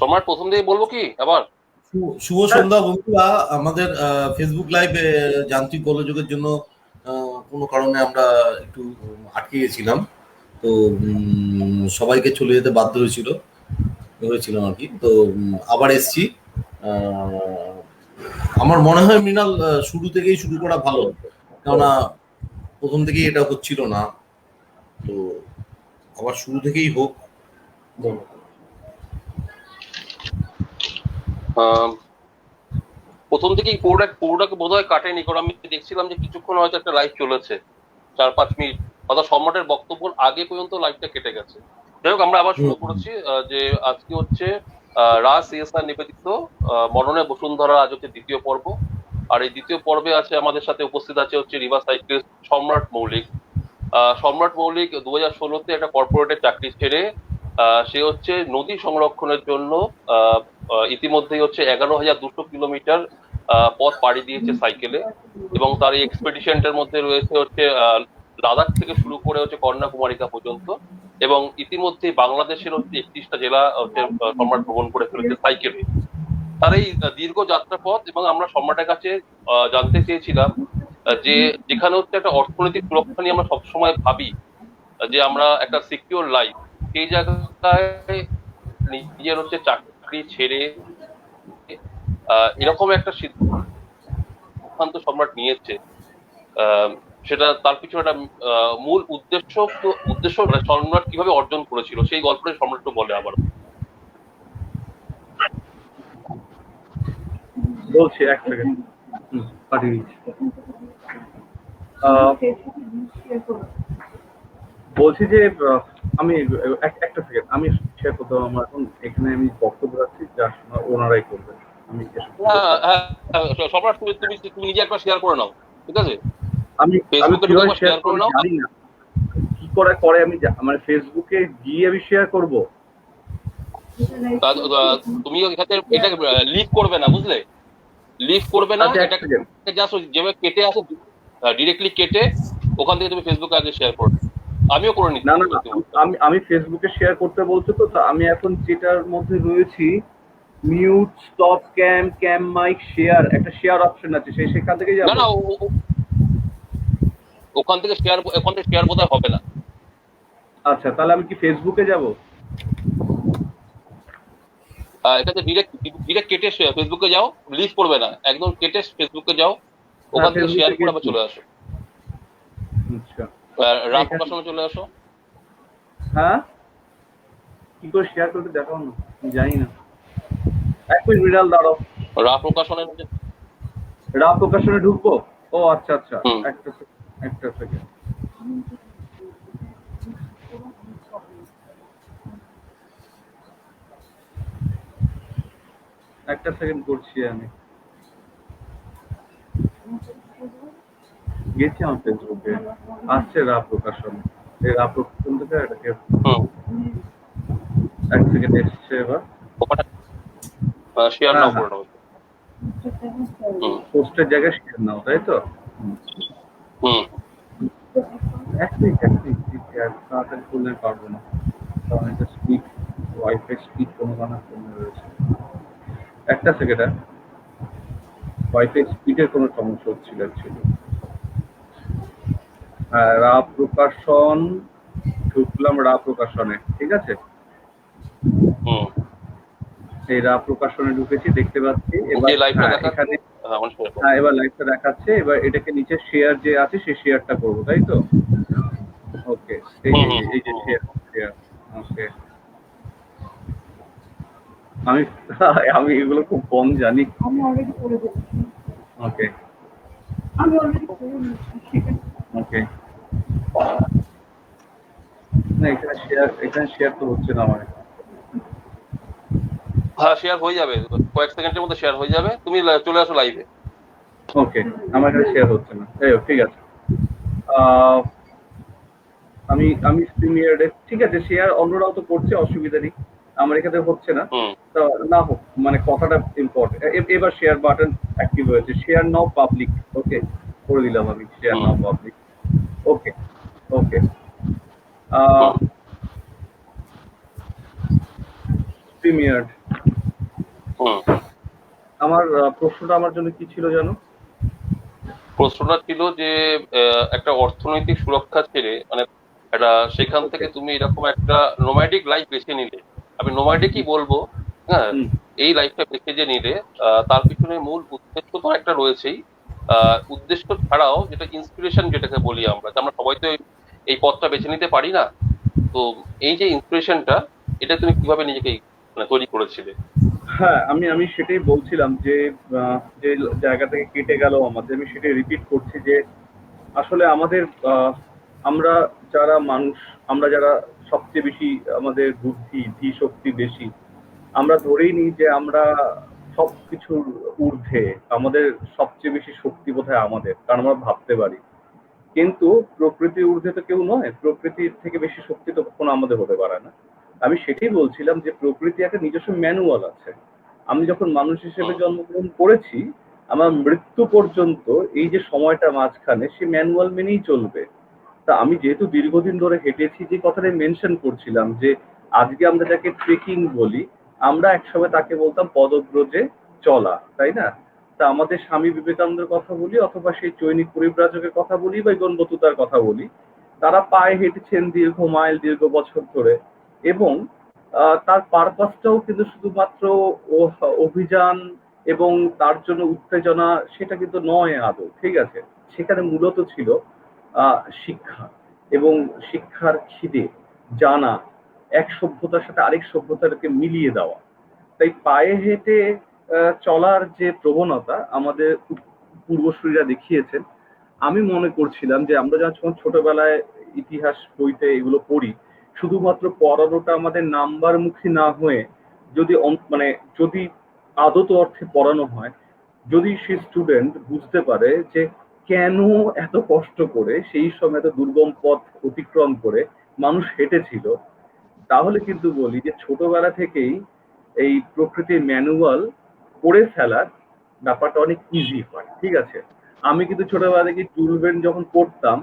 সম্রাট প্রথম দিয়ে বলবো কি আবার? শুভ সন্ধ্যা বন্ধুরা। আমাদের ফেসবুক লাইভে যান্ত্রিক গোলযোগের জন্য কোনো কারণে আমরা একটু আটকে গেছিলাম। তো সবাইকে চলে যেতে বাধ্য হয়েছিলাম আর কি। তো আবার এসছি। আমার মনে হয় মৃণাল শুরু থেকেই শুরু করা ভালো, কেননা প্রথম থেকেই এটা হচ্ছিল না। তো আবার শুরু থেকেই হোক। প্রথম থেকেই পুরোটাকে বোধহয় কাটেনি, কারণ আমি দেখছিলাম যে কিছুক্ষণ হয়তো একটা লাইভ চলেছে 4-5 মিনিট, অর্থাৎ সম্রাটের বক্তব্যের আগে পর্যন্ত লাইভটা কেটে গেছে। যাই হোক, আমরা আবার শুরু করেছি। যে আজকে হচ্ছে রাজ সিএসআর নিবেদিত মননে বসুন্ধরা, আজ হচ্ছে দ্বিতীয় পর্ব। আর এই দ্বিতীয় পর্বে আছে আমাদের সাথে উপস্থিত আছে হচ্ছে রিভার সাইক্লিস্ট সম্রাট মৌলিক। সম্রাট মৌলিক 2016-তে একটা কর্পোরেটের চাকরি ছেড়ে সে হচ্ছে নদী সংরক্ষণের জন্য ইতিমধ্যেই হচ্ছে 11,200 কিলোমিটার পথ পাড়ি দিয়েছে সাইকেলে। এবং তার এই এক্সপেডিশনটার মধ্যে রয়েছে হচ্ছে লাদাখ থেকে শুরু করে হচ্ছে কন্যাকুমারিকা পর্যন্ত। এবং ইতিমধ্যে বাংলাদেশের হচ্ছে 31টা জেলা হচ্ছে সম্রাট ভ্রমণ করে ফেলেছে সাইকেলে। তার এই দীর্ঘ যাত্রাপথ, এবং আমরা সম্রাটের কাছে জানতে চেয়েছিলাম যে যেখানে হচ্ছে একটা অর্থনৈতিক সুরক্ষা নিয়ে আমরা সবসময় ভাবি যে আমরা একটা সিকিউর লাইফ, সেই জায়গায় নিজের হচ্ছে চাকরি ছেড়ে এরকম একটা সিদ্ধান্ত সম্রাট নিয়েছে। সেটা তার পিছনে একটা মূল উদ্দেশ্য মানে সম্রাট কিভাবে অর্জন করেছিল সেই গল্পটাই সম্রাট বলে আবার। বলছি এক সেকেন্ড পাঠিয়ে দিচ্ছি। বলছি যে আমি একটা সেকেন্ড আমি শেয়ার করতে হবে। আমার এখন এখানে আমি বক্তব্য রাখছি, যা ওনারাই করবেন। আমি সম্রাট তুমি নিজে একবার শেয়ার করে নাও, ঠিক আছে? আমি ফেসবুকে শেয়ার করে নাও। জানি না কি করে আমি মানে ফেসবুকে গিয়ে আমি শেয়ার করব। তুমি এটা লিভ করবে না, বুঝলে? লিভ করবে না, এটা জাস্ট যেভাবে কেটে আসে ডিরেক্টলি কেটে ওখান থেকে তুমি ফেসবুকে আগে শেয়ার করবে। আমিও করে নিচ্ছি। না আমি ফেসবুকে শেয়ার করতে বলছো তো, আমি এখন যেটার মধ্যে রয়েছি মিউট, স্টপ, ক্যাম মাইক, শেয়ার, একটা শেয়ার অপশন আছে, সেখান থেকে যাব। না ওখান থেকে শেয়ার বোধহয় হবে না। আচ্ছা, তাহলে আমি কি ফেসবুকে যাব? এটাতে ডিরেক্ট কেটে ফেসবুকে যাও, লিভ করবে না, একদম কেটে ফেসবুকে যাও, ওখান থেকে শেয়ার করে আবার চলে আসো। আচ্ছা, রাত প্রকাশনে চলে আসো। হ্যাঁ, কি করে শেয়ার করতে দেখাও না, আমি জানি না। এক মিনিট মৃণাল দাঁড়াও। রা প্রকাশনে ঢুকবো? ও আচ্ছা, একটা সেকেন্ড। একটা সেকেন্ড করছি আমি। গেছি আমার ফেসবুকে, আসছে রা প্রকাশন। এই রা প্রকাশন থেকে এটাকে এক সেকেন্ড এসছে। এবার শেয়ার নাও করে নাও। পোস্টের জায়গায় শেয়ার নাও, তাই তো? এক মিনিট তাড়াতাড়ি করলে পারবো না, কারণ এটা স্পিড, ওয়াইফাই স্পিড কোনো কমে রয়েছে। একটা সেকেন্ড, ওয়াইফাই স্পিডের কোনো সমস্যা হচ্ছিল অ্যাকচুয়ালি। রা প্রকাশন ঢুকলাম, রা প্রকাশনে, ঠিক আছে। এই রা প্রকাশনে ঢুকেছি, দেখতে পাচ্ছি। এবার এখানে এবার লাইভটা দেখাচ্ছে। এবার এটাকে নিচে শেয়ার যে আছে সেই শেয়ারটা করবো, তাই তো? ওকে, এই যে শেয়ার। ওকে, আমি এগুলো খুব কম জানি। ওকে ওকে, না এখানে শেয়ার তো হচ্ছে না আমার। হ্যাঁ, শেয়ার হয়ে যাবে, কয়েক সেকেন্ডের মধ্যে শেয়ার হয়ে যাবে। তুমি চলে আসো লাইভে। ওকে, আমার এখানে শেয়ার হচ্ছে না। ঠিক আছে, আমি প্রিমিয়ারে, ঠিক আছে, শেয়ার অন্যরাও তো করছে, অসুবিধা নেই। আমার এখানে হচ্ছে না, তো না হোক, মানে কথাটা ইম্পর্টেন্ট। এবার শেয়ার বাটন অ্যাক্টিভ হয়েছে, শেয়ার নাও পাবলিক। ওকে, করে দিলাম আমি শেয়ার নাও পাবলিক। ওকে ওকে, প্রিমিয়ার। হুম। আমার প্রশ্নটা আমার জন্য কি ছিল জানো? প্রশ্নটা ছিল যে একটা অর্থনৈতিক সুরক্ষা ছেড়ে মানে একটা সেখান থেকে তুমি এরকম একটা নোম্যাডিক লাইফ বেছে নিলে, আমি নোম্যাডিকই বলবো, হ্যাঁ, হুম। এই লাইফটা বেছে যে নিলে তার পিছনে মূল উদ্দেশ্য তো একটা রয়েছেই। উদ্দেশ্য ছাড়াও যেটা ইন্সপিরেশন যেটাকে বলি আমরা, যে আমরা সবাই তো এই পথটা বেছে নিতে পারি না। তো এই যে ইন্সপিরেশনটা, এটা তুমি কিভাবে নিজেকে মানে তৈরি করেছিলে? হ্যাঁ, আমি আমি সেটাই বলছিলাম যে যে জায়গা থেকে কেটে গেল আমাদের, আমি সেটাই রিপিট করছি যে আসলে আমাদের আমরা যারা মানুষ, আমরা যারা সবচেয়ে বেশি আমাদের বুদ্ধি ধী শক্তি বেশি, আমরা ধরেই নিই যে আমরা সবকিছুর ঊর্ধ্বে, আমাদের সবচেয়ে বেশি শক্তি বোধহয় আমাদের, কারণ আমরা ভাবতে পারি। কিন্তু প্রকৃতির ঊর্ধ্বে তো কেউ নয়, প্রকৃতির থেকে বেশি শক্তি তো কখনো আমাদের হতে পারে না। আমি সেটাই বলছিলাম যে প্রকৃতি একটা নিজস্ব ম্যানুয়াল আছে। আমি যখন মানুষ হিসেবে জন্মগ্রহণ করেছি, আমার মৃত্যু পর্যন্ত এই যে সময়টা মাঝখানে, সে ম্যানুয়াল মেনেই চলবে। তা আমি যেহেতু দীর্ঘদিন ধরে হেঁটেছি, যে কথাটা মেনশন করছিলাম যে আজকে আমরা যাকে ট্রেকিং বলি, আমরা একসময় তাকে বলতাম পদব্রজে চলা, তাই না? তা আমাদের স্বামী বিবেকানন্দের কথা বলি, অথবা সেই চৈনিক পরিব্রাজকের কথা বলি, বা গণ বতুতার কথা বলি, তারা পায়ে হেঁটেছেন দীর্ঘ মাইল দীর্ঘ বছর ধরে। এবং তার পারপাসটাও কিন্তু শুধুমাত্র অভিযান এবং তার জন্য উত্তেজনা, সেটা কিন্তু নয় আদৌ, ঠিক আছে? সেখানে মূলত ছিল শিক্ষা, এবং শিক্ষার খিদে, জানা, এক সভ্যতার সাথে আরেক সভ্যতাকে মিলিয়ে দেওয়া। তাই পায়ে হেঁটে চলার যে প্রবণতা আমাদের পূর্বসূরীরা দেখিয়েছেন, আমি মনে করছিলাম যে আমরা যখন ছোটবেলায় ইতিহাস বইতে এগুলো পড়ি, শুধুমাত্র পড়ানোটা আমাদের নাম্বার মুখী না হয়ে, যদি মানে যদি আদত অর্থে পড়ানো হয়, যদি সে স্টুডেন্ট বুঝতে পারে যে কেন এত কষ্ট করে সেই সময় এত দুর্গম পথ অতিক্রম করে মানুষ হেঁটেছিল, তাহলে কিন্তু বলি যে ছোটবেলা থেকেই এই প্রকৃতির ম্যানুয়াল পড়ে ফেলার ব্যাপারটা অনেক ইজি হয়, ঠিক আছে? আমি কিন্তু ছোটবেলা থেকে জুল ভের্ন যখন পড়তাম,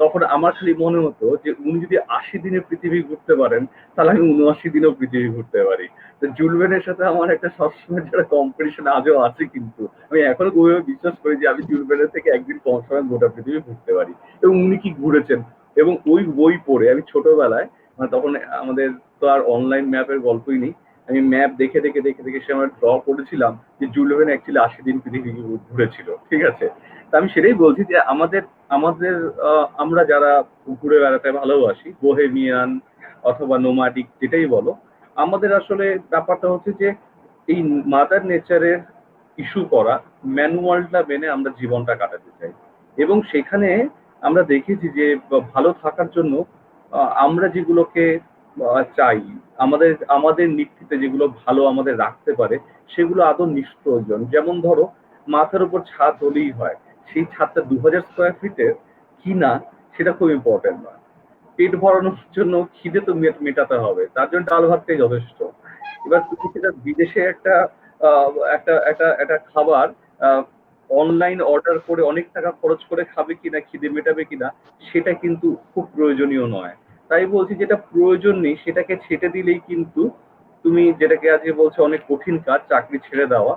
তখন আমার খালি মনে হতো যে উনি যদি ৮০ দিনে পৃথিবী ঘুরতে পারেন, তাহলে আমি ৭৯ দিনেও পৃথিবী ঘুরতে পারি। তো জুল ভার্নের সাথে আমার একটা সবসময় যারা কম্পিটিশন আজও আছে, কিন্তু আমি এখনো গভীরভাবে বিশ্বাস করি যে আমি জুল ভার্নের থেকে একদিন কম সময় গোটা পৃথিবী ঘুরতে পারি। এবং উনি কি ঘুরেছেন, এবং ওই বই পড়ে আমি ছোটবেলায়, মানে তখন আমাদের তো আর অনলাইন ম্যাপের গল্পই নেই, আমি ম্যাপ দেখে দেখে দেখে দেখে সে আমার ড্র করেছিলাম যে জুল ভার্ন অ্যাকচুয়ালি ৮০ দিন পৃথিবী ঘুরেছিল, ঠিক আছে? তা আমি সেটাই বলছি যে আমাদের আমাদের আমরা যারা ঘুরে বেড়াতে ভালোবাসি, বোহেমিয়ান অথবা নোমাডিক যেটাই বলো, আমাদের আসলে ব্যাপারটা হচ্ছে যে এই মাদার নেচারের ইস্যু করা ম্যানুয়ালটা মেনে আমরা জীবনটা কাটাতে চাই। এবং সেখানে আমরা দেখেছি যে ভালো থাকার জন্য আমরা যেগুলোকে চাই, আমাদের আমাদের নীতিতে যেগুলো ভালো আমাদের রাখতে পারে, সেগুলো আদৌ নিষ্প্রয়োজন। যেমন ধরো, মাথার উপর ছাদ হলেই হয়, সেই ছাদটা ২০০০ স্কোয়ার ফিটের কিনা সেটা খুব ইম্পর্টেন্ট নয়। পেট ভরানোর জন্য খিদে তো মেটাতে হবে, তার জন্য ডাল ভাতটাই যথেষ্ট। এবার তুমি সেটা বিদেশে একটা একটা একটা একটা খাবার অনলাইন অর্ডার করে অনেক টাকা খরচ করে খাবে কিনা, খিদে মেটাবে কিনা, সেটা কিন্তু খুব প্রয়োজনীয় নয়। তাই বলছি, যেটা প্রয়োজন নেই সেটাকে ছেটে দিলেই কিন্তু তুমি যেটাকে আজকে বলছো অনেক কঠিন কাজ, চাকরি ছেড়ে দেওয়া,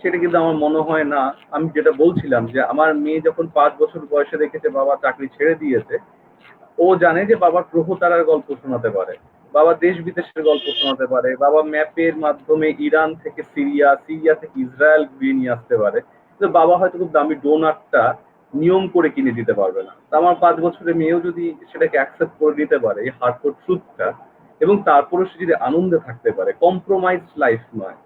সেটা কিন্তু আমার মনে হয় না। আমি যেটা বলছিলাম যে আমার মেয়ে যখন ৫ বছর বয়সে দেখেছে বাবা চাকরি ছেড়ে দিয়েছে, ও জানে যে বাবা গ্রহ তারার গল্প শোনাতে পারে, বাবা দেশ বিদেশের গল্প শোনাতে পারে, বাবা ম্যাপের মাধ্যমে ইরান থেকে সিরিয়া, সিরিয়া থেকে ইসরায়েল ঘুরিয়ে নিয়ে আসতে পারে। কিন্তু বাবা হয়তো খুব দামি ডোনারটা নিয়ম করে কিনে দিতে পারবে না। তা আমার ৫ বছরের মেয়েও যদি সেটাকে অ্যাকসেপ্ট করে নিতে পারে, এই হার্ডকোর ট্রুথটা, এবং তারপরে সে যদি আনন্দে থাকতে পারে, কম্প্রোমাইজ লাইফ নয়,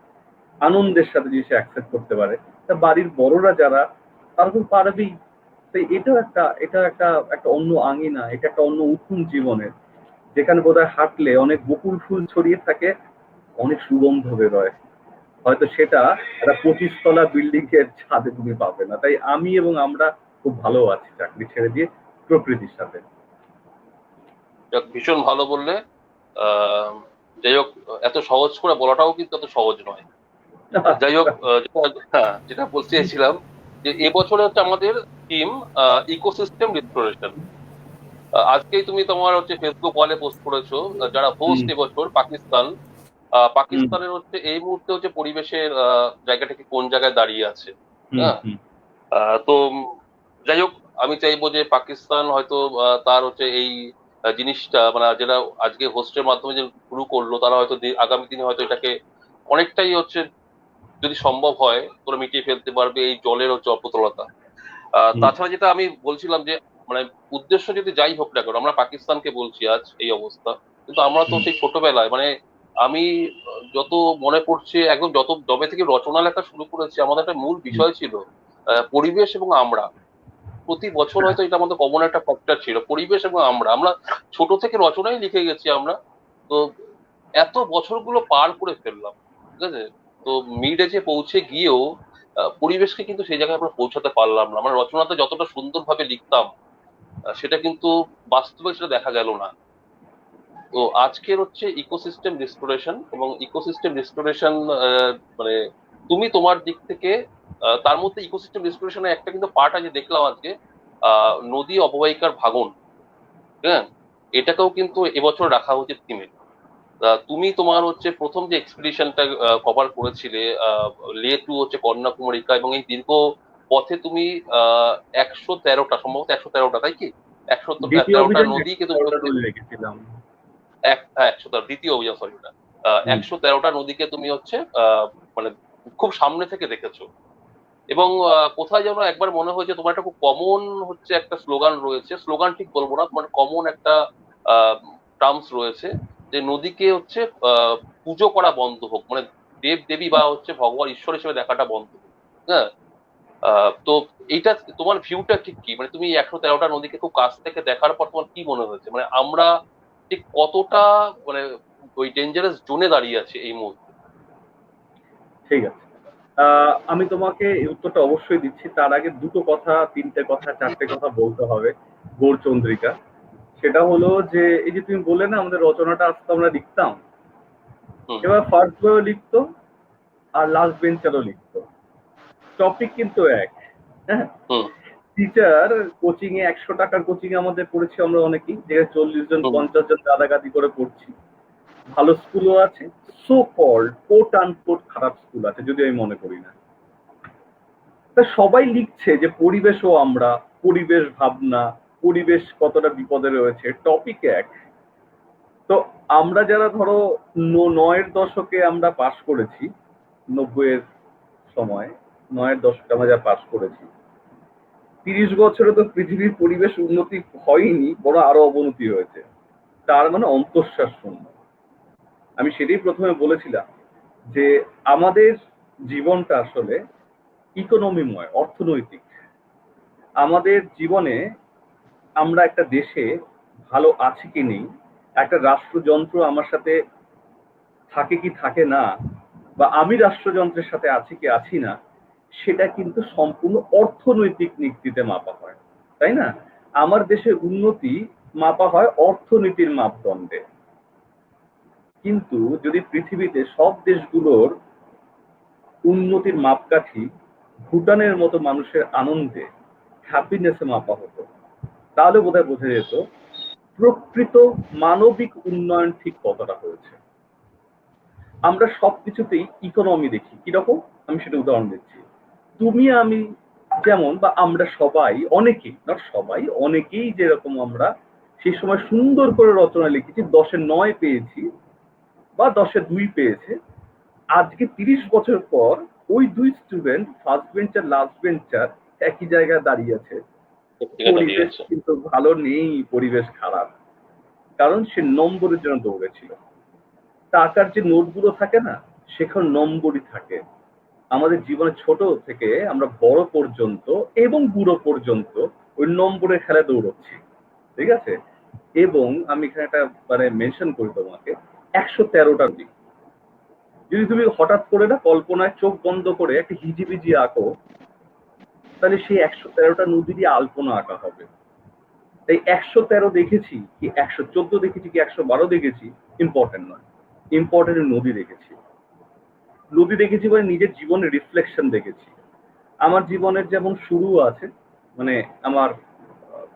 আনন্দের সাথে যদি সে অ্যাকসেপ্ট করতে পারে, তা বাড়ির বড়রা যারা, তারা তো পারবেই। তো এটাও একটা একটা অন্য আঙিনা, এটা একটা অন্য উঠুন জীবনের, যেখানে বোধহয় হাঁটলে অনেক বকুল ফুল ছড়িয়ে থাকে, অনেক সুগন্ধ বেরোয়। হয়তো সেটা একটা ২৫ তলা বিল্ডিং এর ছাদে তুমি পাবে না। তাই আমি এবং আমরা খুব ভালো আছি চাকরি ছেড়ে দিয়ে প্রকৃতির সাথে। ভীষণ ভালো বললে। আহ যাই হোক, এত সহজ করে বলাটাও কিন্তু এত সহজ নয়। যাই হোক, যেটা বলতে চাইছিলাম যে এবছরে হচ্ছে আমাদের থিম ইকোসিস্টেম রিস্টোরেশন। আজকেই তুমি তোমার হচ্ছে ফেসবুক ওয়ালে পোস্ট করেছো, যারা হোস্ট এবছর পাকিস্তান, পাকিস্তানের হচ্ছে এই মুহূর্তে হচ্ছে পরিবেশের জায়গাটা কি কোন জায়গায় দাঁড়িয়ে আছে। হ্যাঁ, তো যাই হোক, আমি চাইবো যে পাকিস্তান হয়তো তার হচ্ছে এই জিনিসটা মানে যেটা আজকে হোস্টের মাধ্যমে যে শুরু করলো, তারা হয়তো আগামী দিনে হয়তো এটাকে অনেকটাই হচ্ছে যদি সম্ভব হয় তোরা মিটিয়ে ফেলতে পারবে এই জলের হচ্ছে অপ্রতুলতা। তাছাড়া যেটা আমি বলছিলাম যে মানে উদ্দেশ্য যদি যাই হোক না কেন, আমরা পাকিস্তানকে বলছি আজ এই অবস্থা, কিন্তু আমরা তো সেই ছোটবেলায় মানে আমি যত মনে পড়ছে একদম যবে থেকে রচনা লেখা শুরু করেছি, আমাদের একটা মূল বিষয় ছিল পরিবেশ এবং আমরা। প্রতি বছর হয়তো এটা আমাদের কমন একটা ফ্যাক্টর ছিল, পরিবেশ এবং আমরা। আমরা ছোট থেকে রচনাই লিখে গেছি আমরা। তো এত বছরগুলো পার করে ফেললাম, ঠিক আছে, তো মিড এজে পৌঁছে গিয়েও পরিবেশকে কিন্তু সেই জায়গায় আমরা পৌঁছাতে পারলাম না। আমরা রচনাতে যতটা সুন্দরভাবে লিখতাম সেটা কিন্তু বাস্তবে সেটা দেখা গেল না। তো আজকের হচ্ছে ইকোসিস্টেম রিস্টোরেশন, এবং ইকোসিস্টেম রিস্টোরেশন মানে তুমি তোমার দিক থেকে তার মধ্যে ইকোসিস্টেম রিস্টোরেশনের একটা কিন্তু পার্ট আছে দেখলাম আজকে, নদী অববাহিকার ভাঙন। হ্যাঁ, এটাকেও কিন্তু এবছর রাখা উচিত থিমে। তুমি তোমার হচ্ছে প্রথম যে এক্সপিডিশনটা কভার করেছিলে লে টু হচ্ছে কন্যাকুমারিকা, এবং এই দীর্ঘ পথে তুমি 113টা, সম্ভবত 113টা, তাই কি? 113টা নদীকে তুমি রেখেছিলাম। 113, দ্বিতীয় অভিযান, সরি ওটা। 113টা নদীকে তুমি হচ্ছে মানে খুব সামনে থেকে দেখেছো। এবং কোথায় যেন একবার মনে হয়েছে তোমার একটা খুব কমন হচ্ছে একটা স্লোগান রয়েছে, স্লোগান ঠিক বলবো না, তোমার কমন একটা টার্মস রয়েছে যে নদীকে হচ্ছে পুজো করা বন্ধ হোক, মানে দেব দেবী বা হচ্ছে ভগবান ঈশ্বর হিসেবে দেখাটা বন্ধ হোক। হ্যাঁ, তো এইটা তোমার ভিউটা ঠিক কি? মানে তুমি 113টা নদীকে খুব কাছ থেকে দেখার পর তোমার কি মনে হয়েছে, মানে আমরা ঠিক কতটা মানে ওই ডেঞ্জারাস জোনে দাঁড়িয়ে আছে এই মুহূর্তে? ঠিক আছে, আমি তোমাকে এই উত্তরটা অবশ্যই দিচ্ছি। তার আগে দুটো কথা, তিনটে কথা, চারটে কথা বলতে হবে গৌরচন্দ্রিকা। সেটা হলো যে এই যে তুমি বললে না আমাদের রচনাটা আসতো আমরা লিখতাম, এবার ফার্স্ট বইও লিখতো আর লাস্ট বেঞ্চারও লিখতো, টপিক কিন্তু এক। হ্যাঁ, টিচার কোচিং এ 100 টাকার কোচিং এ আমাদের পড়েছি আমরা অনেকেই, যেখানে 40 জন 50 জন গাদাগাদি করে পড়ছি। ভালো স্কুলও আছে, সো কল্ড কোট আনকোট খারাপ স্কুল আছে, যদি আমি মনে করি না। তা সবাই লিখছে যে পরিবেশ ও আমরা, পরিবেশ ভাবনা, পরিবেশ কতটা বিপদে রয়েছে, টপিক এক। তো আমরা যারা ধরো 9-এর দশকে আমরা পাশ করেছি, 90-এর সময় 9-এর দশকে আমরা যা পাশ করেছি, 30 বছরে তো পৃথিবীর পরিবেশ উন্নতি হয়নি, বড় আরো অবনতি হয়েছে। তার মানে অন্তঃশ্বাস শূন্য। আমি সেটাই প্রথমে বলেছিলাম যে আমাদের জীবনটা আসলে ইকোনমিময়, অর্থনৈতিক। আমাদের জীবনে আমরা একটা দেশে ভালো আছি কি নেই, একটা রাষ্ট্রযন্ত্র আমার সাথে থাকে কি থাকে না, বা আমি রাষ্ট্রযন্ত্রের সাথে আছি কি আছি না, সেটা কিন্তু সম্পূর্ণ অর্থনৈতিক নীতিতে মাপা হয়, তাই না? আমার দেশের উন্নতি মাপা হয় অর্থনীতির মাপদণ্ডে। কিন্তু যদি পৃথিবীতে সব দেশগুলোর উন্নতির মাপকাঠি ভুটানের মতো মানুষের আনন্দে, হ্যাপিনেসে মাপা হতো, তাহলে বোধহয় বোঝা যেত প্রকৃত মানবিক উন্নয়ন ঠিক কতটা হয়েছে। আমরা সবকিছুতেই ইকোনমি দেখি, কিরকম আমি সেটা উদাহরণ দিচ্ছি। তুমি আমি যেমন, বা আমরা সবাই, অনেকেই, নট সবাই, অনেকেই যেরকম আমরা সেই সময় সুন্দর করে রচনা লিখেছি, 10-এ 9 পেয়েছি বা 10-এ 2 পেয়েছে। আজকে 30 বছর পর ওই দুই student, first bencher last bencher, একই জায়গায় দাঁড়িয়ে আছে। পরিবেশ কিন্তু ভালো নেই, পরিবেশ খারাপ, কারণ সে নম্বরের জন্য দৌড়েছিল। টাকার যে নোটগুলো থাকে না, সেখানে নম্বরই থাকে। আমাদের জীবনে ছোট থেকে আমরা বড় পর্যন্ত এবং বুড়ো পর্যন্ত ওই নম্বরের খেলা দৌড়চ্ছি, ঠিক আছে? এবং আমি এখানে একটা মানে মেনশন করি তোমাকে, 113টা দিক। যদি তুমি হঠাৎ করে না কল্পনায় চোখ বন্ধ করে একটা হিজিবিজি আঁকো, তাহলে সেই 113টা নদী দিয়ে আলপনা আঁকা হবে। তাই 113 দেখেছি কি 114 দেখেছি কি 112 দেখেছি ইম্পর্টেন্ট নয়, ইম্পর্টেন্ট নদী দেখেছি। নদী দেখেছি মানে নিজের জীবনের রিফ্লেকশন দেখেছি। আমার জীবনের যেমন শুরু আছে, মানে আমার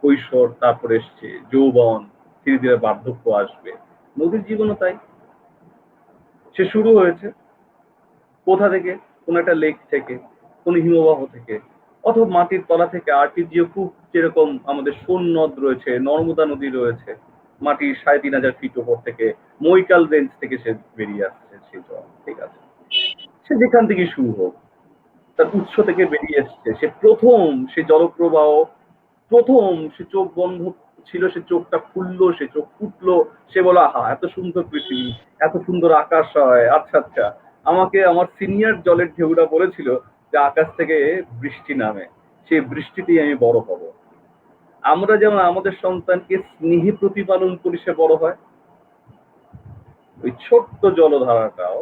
কৈশোর, তারপরে এসছে যৌবন, ধীরে ধীরে বার্ধক্য আসবে, নদীর জীবনও তাই। সে শুরু হয়েছে কোথা থেকে? কোন একটা লেক থেকে, কোন হিমবাহ থেকে, অথবা মাটির তলা থেকে। খুব যেরকম আমাদের সোন নদ রয়েছে, নর্মদা নদী রয়েছে, মাটির ৩,৫০০ ফিট উপর থেকে, মৈকাল রেঞ্জ থেকে সে বেরিয়ে আসছে সেই জল। ঠিক আছে, সে যেখান থেকে শুরু হোক, তার উৎস থেকে বেরিয়ে এসছে। সে প্রথম সে জলপ্রবাহ, প্রথম সে চোখ বন্ধ ছিল, সে চোখটা খুললো, সে চোখ ফুটলো, সে বলো আহা এত সুন্দর পৃথিবী, এত সুন্দর আকাশ হয়। আচ্ছা আচ্ছা, আমাকে আমার সিনিয়র জলের ঢেউটা বলেছিল যে আকাশ থেকে বৃষ্টি নামে, সেই বৃষ্টিতেই আমি বড় হব। আমরা যেমন আমাদের সন্তানকে স্নেহে প্রতিপালন করি, সে বড় হয়, ওই ছোট্ট জলধারাটাও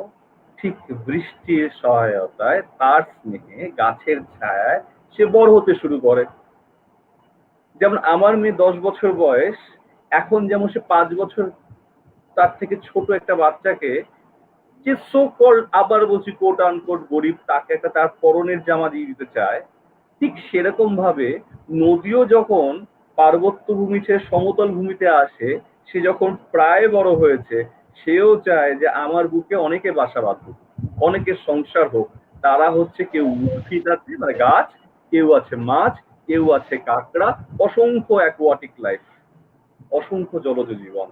ঠিক বৃষ্টির সহায়তায়, তার স্নেহে, গাছের ছায়ায় সে বড় হতে শুরু করে। যেমন আমার মেয়ে 10 বছর বয়স, এখন যেমন সে 5 বছর তার থেকে ছোট একটা বাচ্চাকে, যে সো কল্ড, আবার বলছি কোট আনকোট গরিব, তাকে একটা তার পরনের জামা দিয়ে দিতে চায়, ঠিক সেরকম ভাবে নদীও যখন পার্বত্য ভূমি ছেড়ে সমতল ভূমিতে আসে, সে যখন প্রায় বড় হয়েছে, সেও চায় যে আমার বুকে অনেকে বাসা বাঁধুক, অনেকের সংসার হোক। তারা হচ্ছে কেউ উদ্ভিদ আছে মানে গাছ, কেউ আছে মাছ, কেউ আছে কাঁকড়া, অসংখ্য অ্যাকোয়াটিক লাইফ, অসংখ্য জলজ জীবন।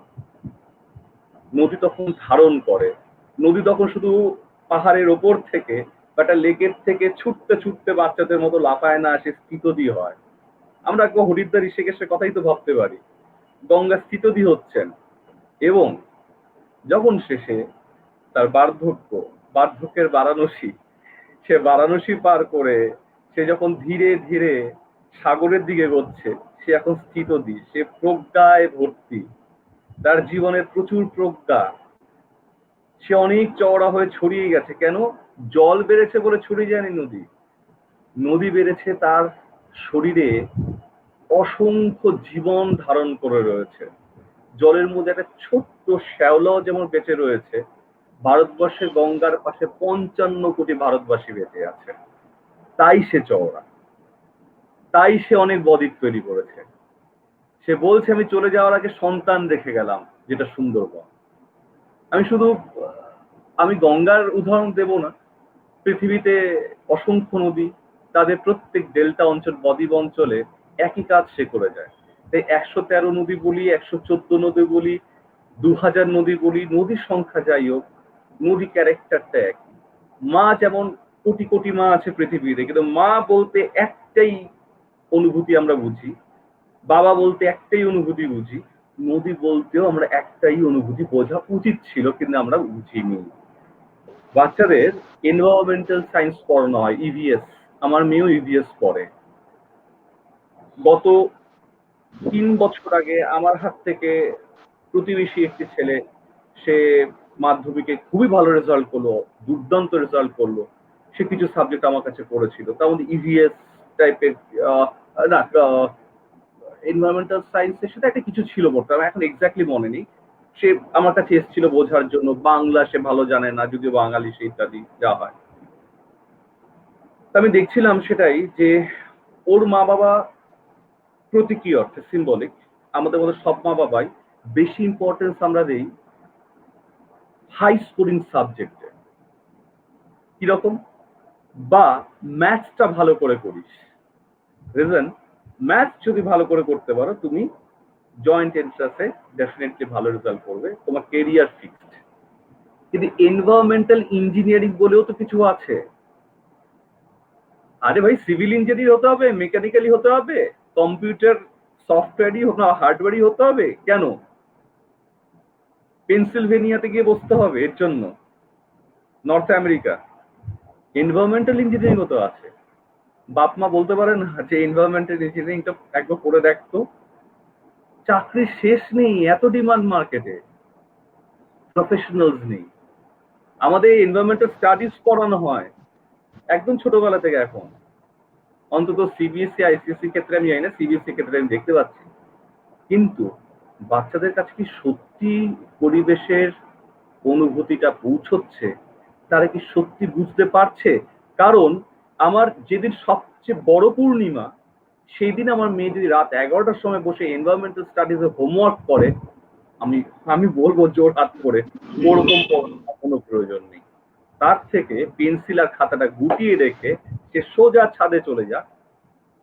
নদী তখন ধারণ করে। নদী তখন শুধু পাহাড়ের ওপর থেকে বা একটা লেকের থেকে ছুটতে ছুটতে বাচ্চাদের মতো লাফায় না, সে স্থিতদি হয়। আমরা হরিদ্বার ঋষিকেশের কথাই তো ভাবতে পারি, গঙ্গা স্থিতদি হচ্ছেন। এবং যখন শেষে তার বার্ধক্যের বারাণসী, সে বারাণসী পার করে সে যখন ধীরে ধীরে সাগরের দিকে এগোচ্ছে, সে এখন স্থিতদি, সে প্রজ্ঞায় ভর্তি, তার জীবনের প্রচুর প্রজ্ঞা, সে অনেক চওড়া হয়ে ছড়িয়ে গেছে। কেন? জল বেড়েছে বলে ছড়িয়ে যায়নি নদী, নদী বেড়েছে তার শরীরে অসংখ্য জীবন ধারণ করে রয়েছে। জলের মধ্যে একটা ছোট্ট শ্যাওলাও যেমন বেঁচে রয়েছে, ভারতবর্ষের গঙ্গার পাশে ৫৫ কোটি ভারতবাসী বেঁচে আছে। তাই সে চওড়া, তাই সে অনেক বদ্বীপ তৈরি করেছে। সে বলছে আমি চলে যাওয়ার আগে সন্তান রেখে গেলাম, যেটা সুন্দরবন। আমি গঙ্গার উদাহরণ দেব না, পৃথিবীতে অসংখ্য নদী, তাদের প্রত্যেক ডেল্টা অঞ্চল, বদ্বীপ অঞ্চলে একই কাজ সে করে যায়। তাই ১১৩ নদী বলি, ১১৪ নদী বলি, ২০০০ নদী বলি, নদীর সংখ্যা যাই হোক, নদী ক্যারেক্টারটা একই। মা যেমন কোটি কোটি মা আছে পৃথিবীতে, কিন্তু মা বলতে একটাই অনুভূতি আমরা বুঝি, বাবা বলতে একটাই অনুভূতি বুঝি, নদী বলতেও আমরা একটাই অনুভূতি বোঝা উচিত ছিল, কিন্তু আমরা বুঝিনি। বাচ্চাদের এনভায়রনমেন্টাল সায়েন্স পড়ানো হয়, ইভিএস। আমার মেয়েও ইভিএস পড়ে। গত ৩ বছর আগে আমার হাত থেকে প্রতিবেশী একটি ছেলে, সে মাধ্যমিকে খুবই ভালো রেজাল্ট করলো, দুর্দান্ত রেজাল্ট করলো। সে কিছু সাবজেক্ট আমার কাছে পড়েছিল, তার মধ্যে ইভিএস টাইপের না এনভায়রনমেন্টাল সায়েন্সের সাথে একটা কিছু ছিল বলতে, আমার এখন এক্স্যাক্টলি মনে নেই। সে আমার কাছে এসেছিল বোঝার জন্য। বাংলা সে ভালো জানে না, যদিও বাঙালি সে, ইত্যাদি যা হয়। আমি দেখছিলাম সেটাই যে ওর মা বাবা প্রতীকী অর্থে, সিম্বলিক, আমাদের মধ্যে সব মা বাবাই বেশি ইম্পর্টেন্স আমরা দেই হাই স্কোরিং সাবজেক্টে। কিরকম? বা ম্যাথসটা ভালো করে করিস। রিজন, ম্যাথস যদি ভালো করে করতে পারো, তুমি জয়েন্ট এন্ট্রান্সে ডেফিনেটলি ভালো রেজাল্ট করবে, তোমার কেরিয়ার ফিক্সড। কিন্তু এনভায়রনমেন্টাল ইঞ্জিনিয়ারিং বলেও তো কিছু আছে। আরে ভাই, সিভিল ইঞ্জিনিয়ার হতে হবে, মেকানিক্যালি হতে হবে, কম্পিউটার সফটওয়্যারই হার্ডওয়্যারই হতে হবে? কেন? পেনসিলভেনিয়াতে গিয়ে বসতে হবে এর জন্য? নর্থ আমেরিকা এনভায়রনমেন্টাল ইঞ্জিনিয়ারিং তো আছে। বাপ মা বলতে পারে না যে এনভায়রনমেন্টাল ইঞ্জিনিয়ারিংটা একবার করে দেখতো? চাকরির শেষ নেই, এত ডিমান্ড মার্কেটে, প্রফেশনালস নেই। আমাদের এনভায়রনমেন্টাল স্টাডিজ পড়ানো হয় একদম ছোটবেলা থেকে। এখন অন্তত সিবিএসসি আইসিএসসি ক্ষেত্রে আমি জানি না, সিবিএসসি ক্ষেত্রে আমি দেখতে পাচ্ছি। কিন্তু বাচ্চাদের কাছে কি সত্যি পরিবেশের অনুভূতিটা পৌঁছচ্ছে? তারা কি সত্যি বুঝতে পারছে? কারণ আমার যেদিন সবচেয়ে বড় পূর্ণিমা, সেই দিন আমার মেয়ে যদি রাত 11টার সময় বসে এনভায়রনমেন্টাল স্টাডিজ এর হোমওয়ার্ক করে, আমি বলবো জোর হাত করে ওরকম কোনো প্রয়োজন নেই। তার থেকে পেন্সিল আর খাতাটা গুটিয়ে রেখে সে সোজা ছাদে চলে যাক,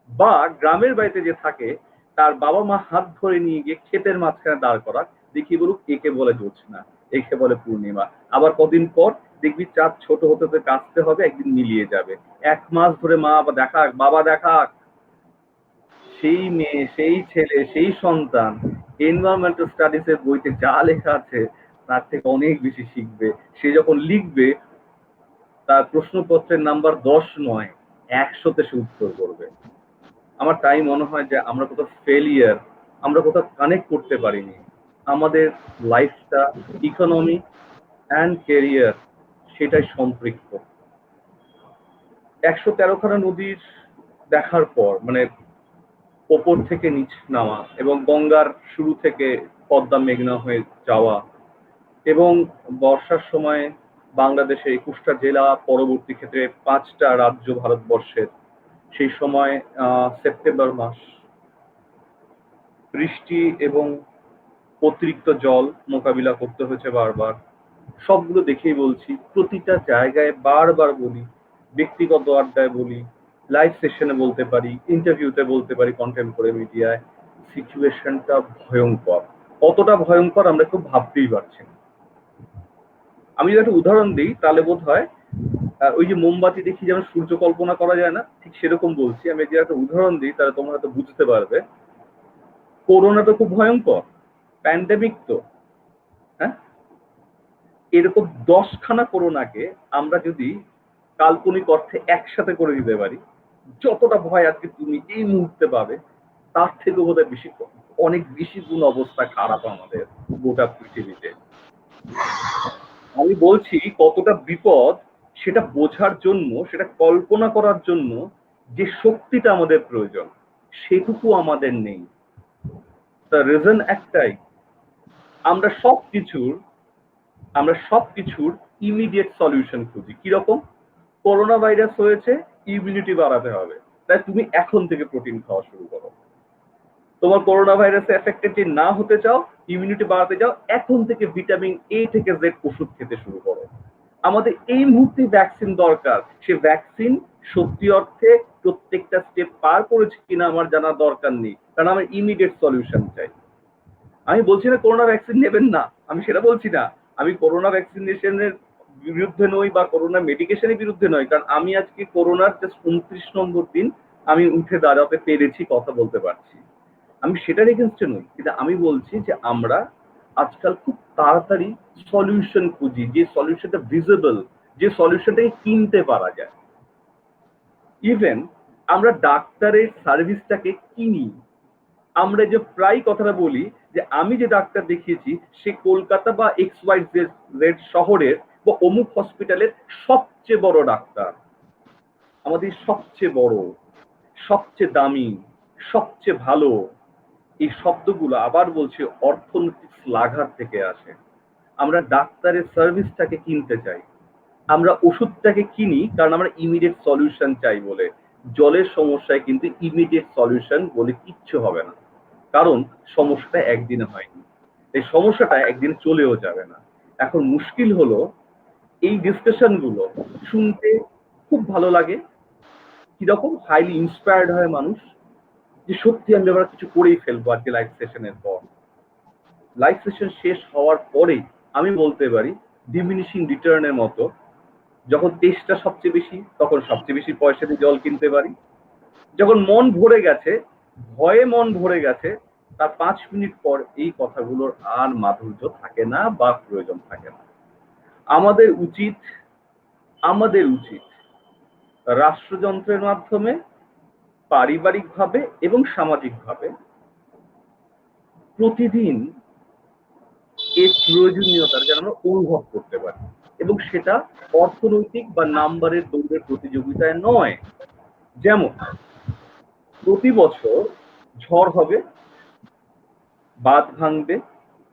বা গ্রামের বাড়িতে যে থাকে তার বাবা মা হাত ধরে নিয়ে গিয়ে ক্ষেতের মাঝখানে দাঁড় করাক, দেখি বলুক একে বলে জ্যোৎস্না, একে বলে পূর্ণিমা। আবার কদিন পর দেখবি চাঁদ ছোট হতে হতে কাঁচতে হবে, একদিন মিলিয়ে যাবে। 1 মাস ধরে মা দেখাক, বাবা দেখাক, সেই মেয়ে, সেই ছেলে, সেই সন্তান এনভায়রনমেন্টাল স্টাডিজ এর বইতে যা লেখা আছে তার থেকে অনেক বেশি শিখবে। সে যখন লিখবে তার প্রশ্নপত্রের নাম্বার 10 নয়, 100-তে সে উত্তর করবে। আমার তাই মনে হয় যে আমরা কোথাও ফেলিয়ার, আমরা কোথাও কানেক্ট করতে পারিনি। আমাদের লাইফটা ইকোনমি অ্যান্ড ক্যারিয়ার সেটাই সম্পৃক্ত। 113খানা নদীর দেখার পর, মানে ওপর থেকে নিচ নামা, এবং গঙ্গার শুরু থেকে পদ্মা মেঘনা হয়ে যাওয়া, এবং বর্ষার সময় বাংলাদেশে 21টা জেলা, পরবর্তী ক্ষেত্রে 5টা রাজ্য ভারতবর্ষের, সেই সময় সেপ্টেম্বর মাস, বৃষ্টি এবং অতিরিক্ত জল মোকাবিলা করতে হয়েছে বারবার। সবগুলো দেখেই বলছি, প্রতিটা জায়গায় বারবার বলি, ব্যক্তিগত আড্ডায় বলি, লাইভ সেশনে বলতে পারি, ইন্টারভিউতে বলতে পারি, কন্টেম্পোরারি মিডিয়ায়, সিচুয়েশনটা ভয়ঙ্কর। কতটা ভয়ঙ্কর আমরা খুব ভাবতেই পারছি না। আমি যদি একটা উদাহরণ দিই তাহলে বোধ হয়, ওই যে মোমবাতি দেখি যেমন সূর্য কল্পনা করা যায় না, ঠিক সেরকম বলছি। আমি যদি একটা উদাহরণ দিই তাহলে তোমরা হয়তো বুঝতে পারবে। করোনা তো খুব ভয়ঙ্কর, প্যান্ডেমিক তো, হ্যাঁ, এরকম 10খানা করোনাকে আমরা যদি কাল্পনিক অর্থে একসাথে করে দিতে পারি, যতটা ভয় আজকে তুমি এই মুহূর্তে পাবে তার থেকে বোধহয় বেশি, অনেক বেশি গুণ অবস্থা খারাপ আমাদের গোটা পৃথিবীতে। আমি বলছি কতটা বিপদ সেটা বোঝার জন্য, সেটা কল্পনা করার জন্য যে শক্তিটা আমাদের প্রয়োজন সেটুকু আমাদের নেই। তার রিজন একটাই, আমরা সবকিছুর ইমিডিয়েট সলিউশন খুঁজি। কিরকম? করোনা ভাইরাস হয়েছে, ইমিউনিটি বাড়াতে হবে, তাই তুমি এখন থেকে প্রোটিন খাওয়া শুরু করো। তোমার করোনা ভাইরাসে এফেক্টেড না হতে চাও, ইমিউনিটি বাড়াতে চাও, এখন থেকে ভিটামিন এ থেকে জেড ওষুধ খেতে শুরু করো। আমাদের এই মুহূর্তে ভ্যাকসিন দরকার, সে ভ্যাকসিন সত্যি অর্থে প্রত্যেকটা স্টেপ পার করেছে কিনা আমার জানার দরকার নেই, কারণ আমার ইমিডিয়েট সলিউশন চাই। আমি বলছি না করোনা ভ্যাকসিন নেবেন না, আমি সেটা বলছি না। আমি করোনা ভ্যাকসিনেশনের বিরুদ্ধে নই বা করোনা মেডিকেশনের বিরুদ্ধে নই, কারণ আমি আজকে করোনার জাস্ট 29 নম্বর দিন আমি উঠে দাঁড়াতে পেরেছি, কথা বলতে পারছি, আমি সেটার এগেনস্টে নই। কিন্তু আমি বলছি যে আমরা আজকাল খুব তাড়াতাড়ি সলিউশন খুঁজি, যে সলিউশনটা ভিজিবল, যে সলিউশনটাকে কিনতে পারা যায়। ইভেন আমরা ডাক্তারের সার্ভিসটাকে কিনি। আমরা যে প্রায় কথাটা বলি যে আমি যে ডাক্তার দেখিয়েছি সে কলকাতা বা XYZ শহরের বা অমুক হসপিটালের সবচেয়ে বড় ডাক্তার, আমাদের সবচেয়ে বড়, সবচেয়ে দামি, সবচেয়ে ভালো, এই শব্দগুলো আবার বলছি অর্থনৈতিক শ্লাঘার থেকে আসে। আমরা ডাক্তারের সার্ভিসটাকে কিনতে চাই, আমরা ওষুধটাকে কিনি কারণ আমরা ইমিডিয়েট সলিউশন চাই বলে। জলের সমস্যায় কিন্তু ইমিডিয়েট সলিউশন বলে কিচ্ছু হবে না, কারণ সমস্যাটা একদিনে হয়নি, এই সমস্যাটা একদিন চলেও যাবে না। এখন মুশকিল হলো এই ডিসকাশন গুলো শুনতে খুব ভালো লাগে, কিরকম হাইলি ইন্সপায়ার্ড হয় মানুষ, যে সত্যি আমি আবার কিছু করেই ফেলবো আজকে লাইভ সেশনের পর। লাইভ সেশন শেষ হওয়ার পরেই আমি বলতে পারি ডিমিনিশিং রিটার্নের মতো, যখন টেস্টটা সবচেয়ে বেশি তখন সবচেয়ে বেশি পয়সা দিয়ে জল কিনতে পারি, যখন মন ভরে গেছে, ভয়ে মন ভরে গেছে, তার 5 মিনিট পর এই কথাগুলোর আর মাধুর্য থাকে না বা প্রয়োজন থাকে না। আমাদের উচিত রাষ্ট্রযন্ত্রের মাধ্যমে, পারিবারিকভাবে এবং সামাজিকভাবে প্রতিদিন এর প্রয়োজনীয়তা যেন আমরা অনুভব করতে পারি, এবং সেটা অর্থনৈতিক বা নাম্বারের দৌড়ের প্রতিযোগিতায় নয়। যেমন প্রতি বছর ঝড় হবে, বাঁধ ভাঙবে,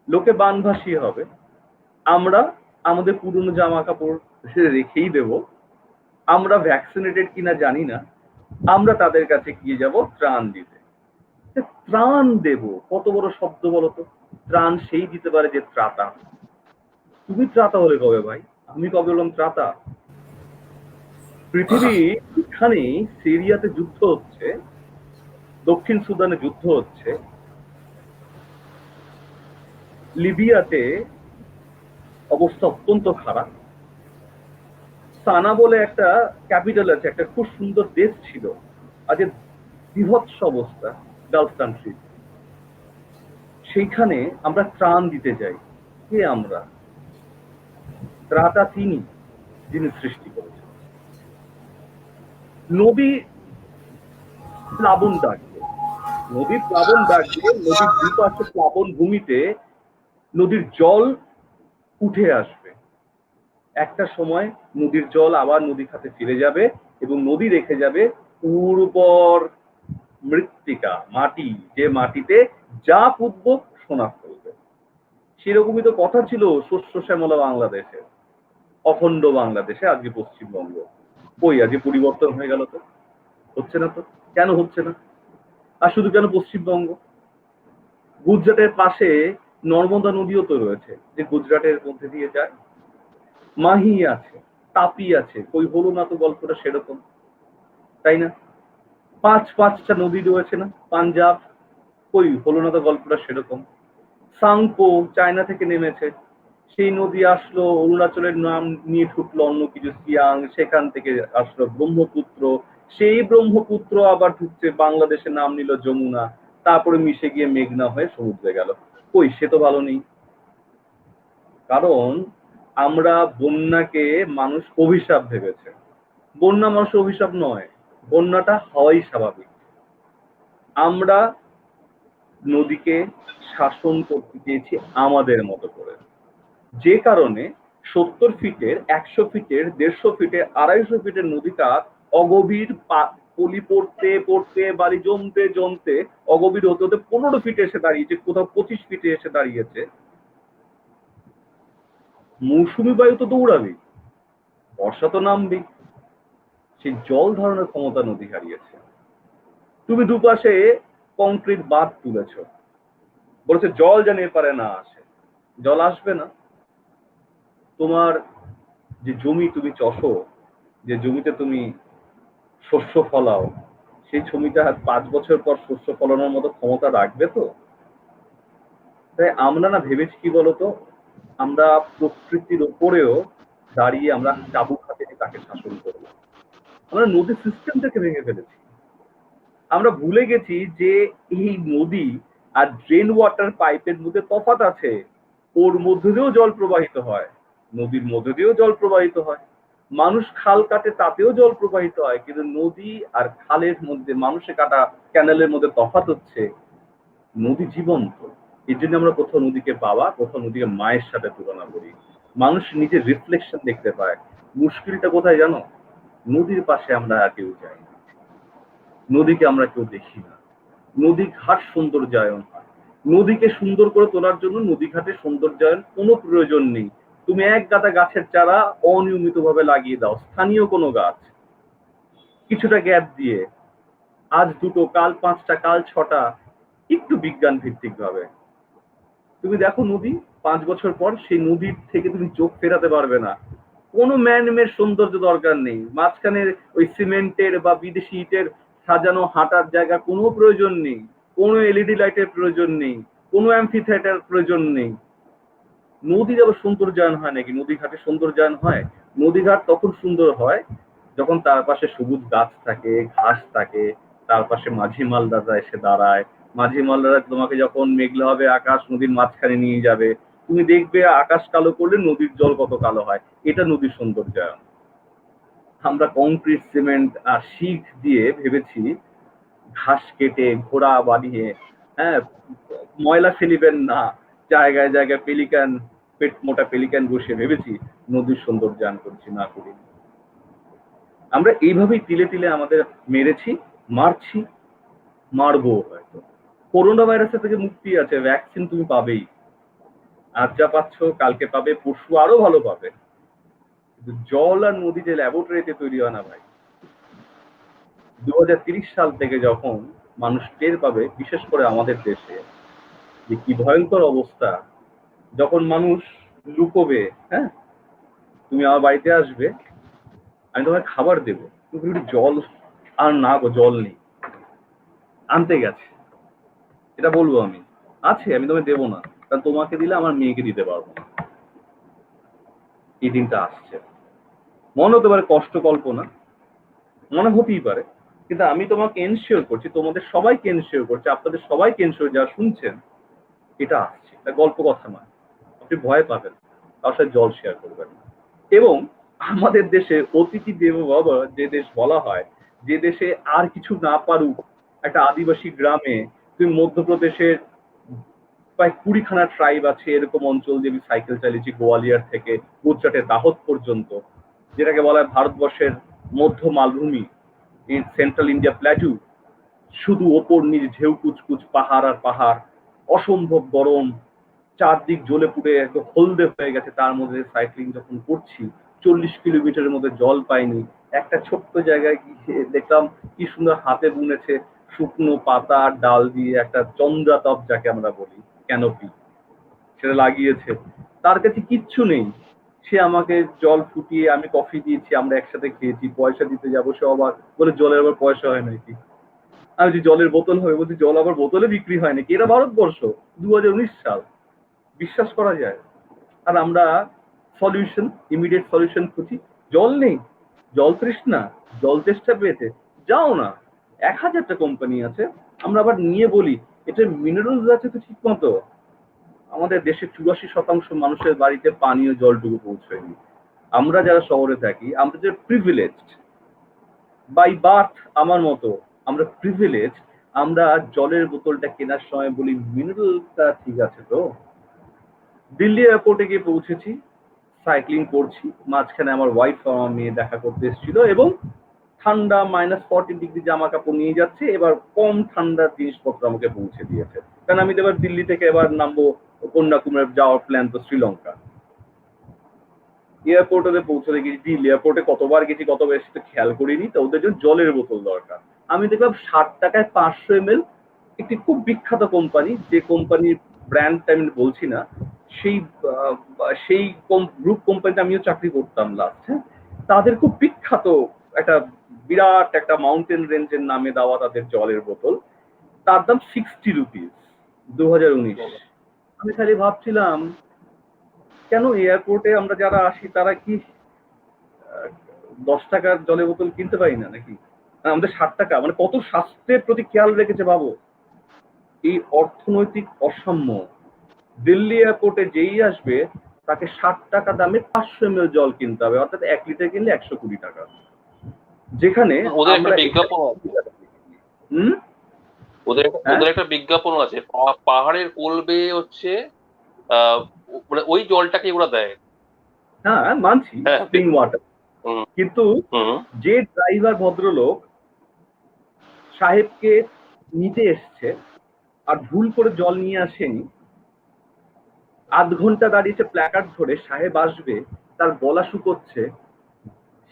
লোকে বানভাসী হবে, আমরা আমাদের পুরনো জামা কাপড় রেখেই দেব, আমরা ভ্যাকসিনেটেড কিনা জানি না, আমরা তাদের কাছে গিয়ে যাব ত্রাণ দিতে। ত্রাণ দেব, কত বড় শব্দ বলতো। ত্রাণ সেই দিতে পারে যে ত্রাতা। তুমি ত্রাতা হলে কবে ভাই? আমি কবে বললাম ত্রাতা? পৃথিবী এখানে, সিরিয়াতে যুদ্ধ হচ্ছে, দক্ষিণ সুদানে যুদ্ধ হচ্ছে, লিবিয়াতে অবস্থা অত্যন্ত খারাপ। সানা বলে একটা ক্যাপিটাল আছে, একটা খুব সুন্দর দেশ ছিল, আজ বিভৎস অবস্থা গালফ কান্ট্রি। সেইখানে আমরা ত্রাণ দিতে যাই। কে আমরা? ত্রাতা তিনি, যিনি সৃষ্টি করেছেন। নদী প্লাবন ডাকবে, নদী প্লাবন ডাকবে, নদীর দুপাশে প্লাবন ভূমিতে নদীর জল উঠে আসবে। একটা সময় নদীর জল আবার নদী খাতে ফিরে যাবে এবং নদী রেখে যাবে উর্বর মৃত্তিকা, মাটি, যে মাটিতে যা পুতব সোনা ফলবে। সেরকমই তো কথা ছিল শস্য শ্যামলা বাংলাদেশে, অখণ্ড বাংলাদেশে, আজকে পশ্চিমবঙ্গ। কই আজকে পরিবর্তন হয়ে গেল তো? হচ্ছে না তো। কেন হচ্ছে না? আর শুধু কেন পশ্চিমবঙ্গ, গুজরাটের পাশে নর্মদা নদীও তো রয়েছে, যে গুজরাটের মধ্যে দিয়ে যায়। মাহি আছে, তাপি আছে, কই হলো না তো গল্পটা সেরকম, তাই না? পাঁচটা নদী রয়েছে না পাঞ্জাব, কই হলো না তো গল্পটা সেরকম। সাংপো চায়না থেকে নেমেছে, সেই নদী আসলো অরুণাচলের নাম নিয়ে ঢুকলো অন্য কিছু সিয়াং, সেখান থেকে আসলো ব্রহ্মপুত্র, সেই ব্রহ্মপুত্র আবার ঢুকছে বাংলাদেশের নাম নিল যমুনা, তারপরে মিশে গিয়ে মেঘনা হয়ে সমুদ্রে গেল। কই সে তো ভালো নেই। কারণ আমরা বন্যাকে মানুষ অভিশাপ ভেবেছে। বন্যা মানুষ অভিশাপ নয়, বন্যাটা হওয়াই স্বাভাবিক। আমরা নদীকে শাসন করতে চেয়েছি আমাদের মতো করে, যে কারণে 70 ফিটের, 100 ফিটের, 150 ফিটের, 250 ফিটের নদীটা অগভীর পলি পড়তে পড়তে, বাড়ি জমতে জমতে, অগভীর হতে হতে 15 ফিটে এসে দাঁড়িয়েছে, কোথাও 25 ফিটে এসে দাঁড়িয়েছে। মৌসুমী বায়ু তো দৌড়াবে, বর্ষা তো নামবে, সেই জল ধারণের ক্ষমতা নদী হারিয়েছে। তুমি দুপাশে কংক্রিট বাঁধ তুলেছ, বলেছে জল যেন এপারে না আসে। জল আসবে না। তোমার যে জমি তুমি চষো, যে জমিতে তুমি শস্য ফলাও, সেই জমিটা 5 বছর পর শস্য ফলানোর মতো ক্ষমতা রাখবে তো? তাই আমরা না ভেবেছি কি বলতো, আমরা প্রকৃতির ওপরেও দাঁড়িয়ে আমরা চাবুক হাতে তাকে শাসন করবো। আমরা নদীর সিস্টেমটাকে ভেঙে ফেলেছি। আমরা ভুলে গেছি যে এই নদী আর ড্রেন ওয়াটার পাইপের মধ্যে তফাৎ আছে। ওর মধ্যে দিয়েও জল প্রবাহিত হয়, নদীর মধ্যে দিয়েও জল প্রবাহিত হয়। মানুষ খাল কাটে, তাতেও জল প্রবাহিত হয়, কিন্তু নদী আর খালের মধ্যে, মানুষে কাটা ক্যানেলের মধ্যে তফাৎ হচ্ছে। নদী জীবন্ত, এই জন্য আমরা কোথাও নদীকে বাবা, কোথাও নদীকে মায়ের সাথে তুলনা করি। মানুষ নিজের রিফ্লেকশন দেখতে পায়। মুশকিলটা কোথায় জানো? নদীর পাশে আমরা আর কেউ যাই না, নদীকে আমরা কেউ দেখি না। নদী ঘাট সৌন্দর্যায়ন হয়, নদীকে সুন্দর করে তোলার জন্য নদী ঘাটের সৌন্দর্যায়ন কোনো প্রয়োজন নেই। তুমি এক গাদা গাছের চারা অনিয়মিতভাবে লাগিয়ে দাও, স্থানীয় কোনো গাছ, কিছুটা গ্যাপ দিয়ে, আজ 2টো, কাল 5টা, কাল 6টা, একটু বিজ্ঞান ভিত্তিক ভাবে তুমি দেখো নদী 5 বছর পর সেই নদীর থেকে তুমি চোখ ফেরাতে পারবে না। কোনো ম্যানমেড সৌন্দর্য দরকার নেই, মাঝখানে ওই সিমেন্টের বা বিদেশি ইটের সাজানো হাঁটার জায়গা কোনো প্রয়োজন নেই, কোনো এলইডি লাইটের প্রয়োজন নেই, কোনো অ্যাম্ফি থিয়েটার প্রয়োজন নেই। নদীর আবার সৌন্দর্যায়ন হয় নাকি? নদী ঘাটের সৌন্দর্যায়ন হয়। নদী ঘাট তখন সুন্দর হয় যখন তার পাশে সবুজ গাছ থাকে, ঘাস থাকে, তার পাশে মাঝি মালদাররা এসে দাঁড়ায়। মাঝি মালদাররা তোমাকে যখন মেঘলা হবে আকাশ নদীর মাঝখানে নিয়ে যাবে, তুমি দেখবে আকাশ কালো করলে নদীর জল কত কালো হয়। এটা নদীর সৌন্দর্যায়ন। আমরা কংক্রিট, সিমেন্ট আর শিখ দিয়ে ভেবেছি ঘাস কেটে, ঘোড়া বানিয়ে, হ্যাঁ, ময়লা ফেলিবেন না, জায়গায় জায়গায় পেলিকান, পেট মোটা পেলিকান বসে ভেবেছি নদীর সৌন্দর্যায়ন করছি। না করি, আমরা এইভাবেই তিলে তিলে আমাদের মেরেছি, মারছি, মারবো। হয়তো করোনা ভাইরাসের থেকে মুক্তি আছে, ভ্যাকসিন তুমি পাবেই, আজ যা পাচ্ছ কালকে পাবে, পরশু আরো ভালো পাবে। কিন্তু জল আর নদী যে ল্যাবরেটরিতে তৈরি হয় না ভাই। 2030 সাল থেকে যখন মানুষ টের পাবে, বিশেষ করে আমাদের দেশে, যে কি ভয়ঙ্কর অবস্থা, যখন মানুষ লুকোবে, হ্যাঁ, তুমি আমার বাড়িতে আসবে, আমি তোমায় খাবার দেবো, কিন্তু একটু জল, আর না গো জল নেই, আনতে গেছে, এটা বলবো আমি, আছে আমি তোমায় দেবো না, কারণ তোমাকে দিলে আমার মেয়েকে দিতে পারবো না। এই দিনটা আসছে, মনে হতে পারে কষ্ট কল্পনা, মনে হতেই পারে, কিন্তু আমি তোমাকে এনশিওর করছি, তোমাদের সবাইকে এনশিওর করছি, আপনাদের সবাইকে এনশিওর, যারা শুনছেন, এটা আসছে, এটা গল্প কথা নয়, আপনি ভয় পাবেন, তার সাথে জল শেয়ার করবেন না। এবং আমাদের দেশে অতিথি দেবো ভব যে দেশ বলা হয়, যে দেশে আর কিছু না পারুক, একটা আদিবাসী গ্রামে, তুমি মধ্যপ্রদেশের প্রায় 20খানা ট্রাইব আছে, এরকম অঞ্চল যে আমি সাইকেল চালিয়েছি গোয়ালিয়র থেকে গুজরাটের দাহত পর্যন্ত, যেটাকে বলা হয় ভারতবর্ষের মধ্য মালভূমি, সেন্ট্রাল ইন্ডিয়া প্ল্যাটু, শুধু ওপর নিচ ঢেউ কুচকুচ পাহাড় আর পাহাড়, অসম্ভব গরম, চারদিক জ্বলে পুড়ে একদম হলদে হয়ে গেছে, তার মধ্যে সাইক্লিং যখন করছি 40 কিলোমিটারের মধ্যে জল পাইনি, একটা ছোট্ট জায়গায় গিয়ে দেখলাম কি সুন্দর হাতে বুনেছে শুকনো পাতা আর ডাল দিয়ে একটা চন্দ্রাতপ, যাকে আমরা বলি ক্যানোপি, সেটা লাগিয়েছে, তার কাছে কিচ্ছু নেই, সে আমাকে জল ফুটিয়ে, আমি কফি দিয়েছি, আমরা একসাথে খেয়েছি, পয়সা দিতে যাবো, সে আবার বলে জলের আবার পয়সা হয় নাকি, আমি বলছি জলের বোতল হবে, বলছি জল আবার বোতলে বিক্রি হয় নাকি, এটা ভারতবর্ষ 2019 সাল, বিশ্বাস করা যায়। আর আমরা সলিউশন, ইমিডিয়েট সলিউশন খুঁজি, জল নেই, জল তৃষ্ণা, জল চেষ্টা পেয়েছে, যাও না, 1000টা কোম্পানি আছে, আমরা আবার নিয়ে বলি এটা মিনারেলস আছে তো ঠিক মতো, আমাদের দেশের 84% মানুষের বাড়িতে পানীয় জলটুকু পৌঁছয়নি। আমরা যারা শহরে থাকি, আমরা যে প্রিভিলেজড বাই বার্থ, আমার মতো আমরা প্রিভিলেজ, আমরা জলের বোতলটা কেনার সময় বলি মিনারেলটা ঠিক আছে তো। দিল্লি এয়ারপোর্টে গিয়ে পৌঁছেছি, সাইক্লিং করছি, মাঝখানে আমার ওয়াইফ আমার মেয়ে দেখা করতে এসেছিল, এবং ঠান্ডা -40 ডিগ্রি জামা কাপড় নিয়ে যাচ্ছে, এবার কম ঠান্ডার জিনিসপত্র আমাকে পৌঁছে দিয়েছে, কারণ আমি তো এবার দিল্লি থেকে এবার নামবো কন্যাকুমারী যাওয়ার প্ল্যান তো শ্রীলঙ্কা। এয়ারপোর্টে পৌঁছে গেছি, দিল্লি এয়ারপোর্টে কতবার গেছি, কতবার এসে তো খেয়াল করিনি, তো ওদের জন্য জলের বোতল দরকার, আমি দেখলাম 60 টাকায় 500 ml, একটি খুব বিখ্যাত কোম্পানি, যে কোম্পানির ব্র্যান্ড আমি বলছি না, সেই সেই গ্রুপ কোম্পানিতে আমিও চাকরি করতাম লাস্ট, হ্যাঁ, তাদের খুব বিখ্যাত একটা বিরাট একটা মাউন্টেন রেঞ্জের নামে দেওয়া তাদের জলের বোতল, তার দাম 60 রুপিস, 2019। আমি খালি ভাবছিলাম কেন এয়ারপোর্টে আমরা যারা আসি তারা কি 10 টাকার জলের বোতল কিনতে পারি না নাকি, আমাদের 60 টাকা, মানে কত স্বাস্থ্যের প্রতি খেয়াল রেখেছে ভাবো। এই অর্থনৈতিক অসাম্য, দিল্লি এয়ারপোর্টে যেই আসবে তাকে 60 টাকা দামে 500 ml জল কিনতে হবে, অর্থাৎ 1 লিটার কিনলে 120 টাকা, যেখানে ওদের একটা বিজ্ঞাপন আছে, হুম, ওদের একটা বিজ্ঞাপন আছে, পাহাড়ের কোল বেয়ে হচ্ছে মানে ওই জলটাকে ওরা দেয়। হ্যাঁ মানছি, স্প্রিং ওয়াটার, কিন্তু যে ড্রাইভার ভদ্রলোক সাহেবকে নিতে এসছে আর ভুল করে জল নিয়ে আসেনি, আধ ঘন্টা দাঁড়িয়েছে প্ল্যাকার্ড ধরে, সাহেব আসবে, তার গলা শুকোচ্ছে,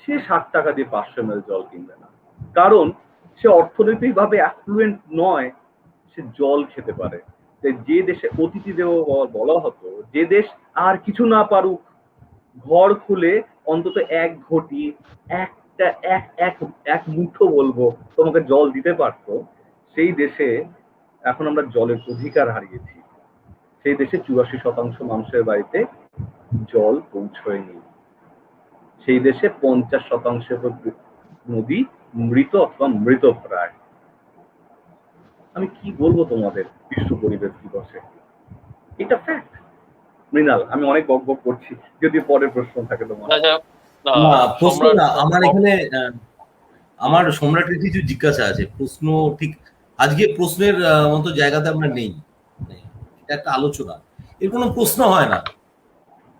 সে 60 টাকা দিয়ে 500 ml জল কিনবে না, কারণ সে অর্থনৈতিকভাবে অ্যাফ্লুয়েন্ট নয়, সে জল খেতে পারে। যে দেশে অতিথি দেব বলা হতো, যে দেশ আর কিছু না পারুক, ঘর খুলে অন্তত এক ঘটি, একটা এক মুঠো বলবো তোমাকে জল দিতে পারতো, সেই দেশে এখন আমরা জলের অধিকার হারিয়েছি, সেই দেশে 84% মানুষের বাড়িতে জল পৌঁছয়নি, সেই দেশে 50% নদী মৃত অথবা মৃত প্রায়। আমি কি বলবো তোমাদের বিশ্ব পরিবেশ দিবসে, এটা ফ্যাক্ট। মৃণাল, আমি অনেক বকবক করছি, যদি পরের প্রশ্ন থাকে তোমার। প্রশ্ন না, আমার এখানে আমার সম্রাটের কিছু জিজ্ঞাসা আছে, প্রশ্ন ঠিক আজকে প্রশ্নের মতো জায়গাতে আমরা নেই, এটা একটা আলোচনা, এর কোনো প্রশ্ন হয় না,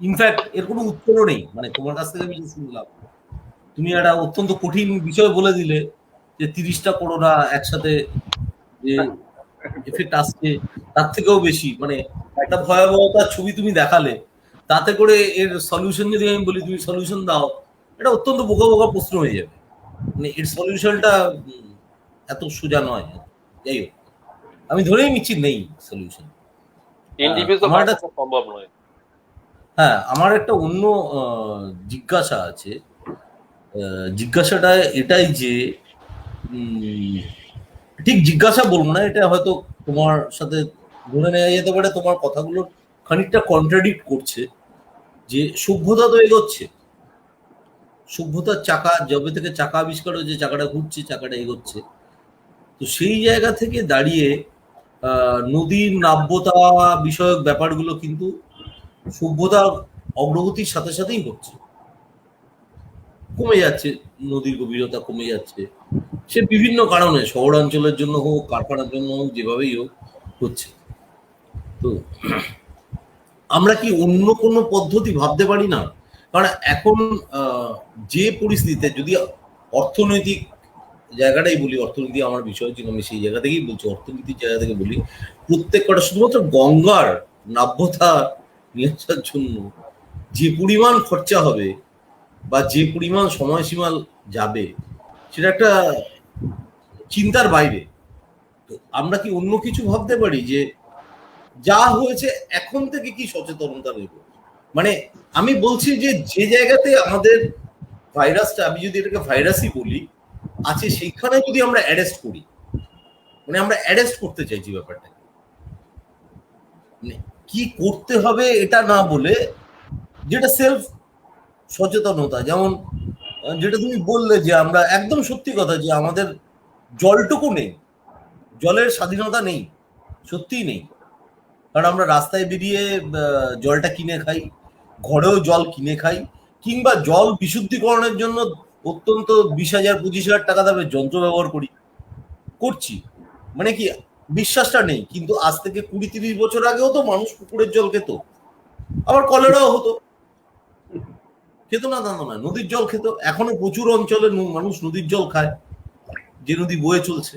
ইনফ্যাক্ট এর কোনো উত্তরও নেই, মানে তোমার কাছ থেকে আমি শুনলাম, তুমি একটা অত্যন্ত কঠিন বিষয় বলে দিলে যে 30টা করোনা একসাথে যে এফেক্ট আসছে তার থেকেও বেশি, মানে একটা ভয়াবহতার ছবি তুমি দেখালে, তাতে করে এর সলিউশন যদি আমি বলি তুমি সলিউশন দাও, এটা অত্যন্ত বোকা বোকা প্রশ্ন হয়ে যাবে, মানে এর সলিউশনটা এত সোজা নয়। যাই হোক, আমি ধরেই নিচ্ছি নেই সলিউশন, সম্ভব নয়। হ্যাঁ, আমার একটা অন্য জিজ্ঞাসা আছে। জিজ্ঞাসাটা এটাই যে উম, ঠিক জিজ্ঞাসা বলবো না, এটা হয়তো তোমার সাথে ধরে নেওয়া যেতে পারে, তোমার কথাগুলো খানিকটা কন্ট্রাডিক্ট করছে। যে সভ্যতা তো এগোচ্ছে, সভ্যতার চাকা যবে থেকে চাকা আবিষ্কার হয়েছে, চাকাটা ঘুরছে, চাকাটা এগোচ্ছে। তো সেই জায়গা থেকে দাঁড়িয়ে নদীর নাব্যতা বিষয়ক ব্যাপারগুলো কিন্তু সভ্যতার অগ্রগতির সাথে সাথেই হচ্ছে, কমে যাচ্ছে, নদীর গভীরতা কমে যাচ্ছে। সে বিভিন্ন কারণে, শহরাঞ্চলের জন্য হোক, কারখানার জন্য হোক, যেভাবেই হোক হচ্ছে। তো আমরা কি অন্য কোনো পদ্ধতি ভাবতে পারি না? কারণ এখন যে পরিস্থিতিতে, যদি অর্থনৈতিক জায়গাটাই বলি, অর্থনীতি আমার বিষয় ছিল, আমি সেই জায়গা থেকেই বলছি, অর্থনীতির জায়গা থেকে বলি, প্রত্যেক কটা শুধুমাত্র গঙ্গার নাব্যতা নিয়ে আসার জন্য যে পরিমাণ খরচা হবে বা যে পরিমাণ সময়সীমা যাবে, সেটা একটা চিন্তার বাইরে। তো আমরা কি অন্য কিছু ভাবতে পারি যে যা হয়েছে এখন থেকে কি সচেতনতা নেব? মানে আমি বলছি যে যে জায়গাতে আমাদের ভাইরাসটা, আমি যদি এটাকে ভাইরাসই বলি, আছে, সেইখানে যদি আমরা অ্যারেস্ট করি, মানে আমরা অ্যারেস্ট করতে চাইছি ব্যাপারটা, মানে কি করতে হবে এটা না বলে, যেটা সেলফ সচেতনতা, যেমন যেটা তুমি বললে যে আমরা একদম সত্যি কথা, যে আমাদের জলটুকু নেই, জলের স্বাধীনতা নেই, সত্যিই নেই। কারণ আমরা রাস্তায় বেরিয়ে জলটা কিনে খাই, ঘরেও জল কিনে খাই, কিংবা জল বিশুদ্ধিকরণের জন্য অত্যন্ত 20,000-25,000 টাকা দামের যন্ত্র ব্যবহার করছি। মানে কি, বিশ্বাসটা নেই। কিন্তু আজ থেকে 20-30 বছর আগেও তো মানুষ পুকুরের জল খেত, আবার কলেরাও হতো, খেত না তা নয়, নদীর জল খেত। এখনো প্রচুর অঞ্চলে মানুষ নদীর জল খায়, যে নদী বয়ে চলছে।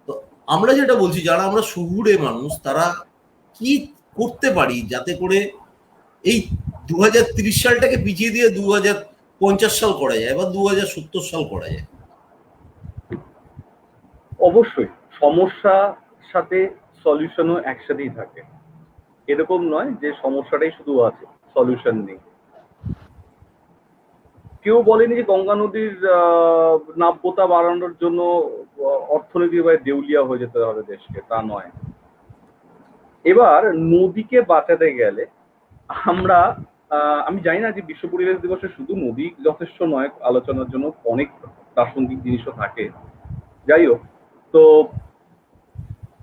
তো আমরা যেটা বলছি, যারা আমরা শহুরে মানুষ, তারা কি করতে পারি যাতে করে এই 2030 সালটাকে পিছিয়ে দিয়ে 2050 সাল করা যায় বা 2070 সাল করা যায়? অবশ্যই সমস্যার সাথে সলিউশনও একসাথেই থাকে। এরকম নয় যে সমস্যাটাই শুধু আছে, সলিউশন নেই। কেউ বলেনি যে গঙ্গা নদীর নাব্যতা বাড়ানোর জন্য অর্থনীতি বা দেউলিয়া হয়ে যেতে হবে দেশকে, তা নয়। এবার নদীকে বাঁচাতে গেলে আমরা আমি জানি না যে বিশ্ব পরিবেশ দিবসে শুধু নদী যথেষ্ট নয় আলোচনার জন্য, অনেক প্রাসঙ্গিক জিনিসও থাকে। যাই হোক, তো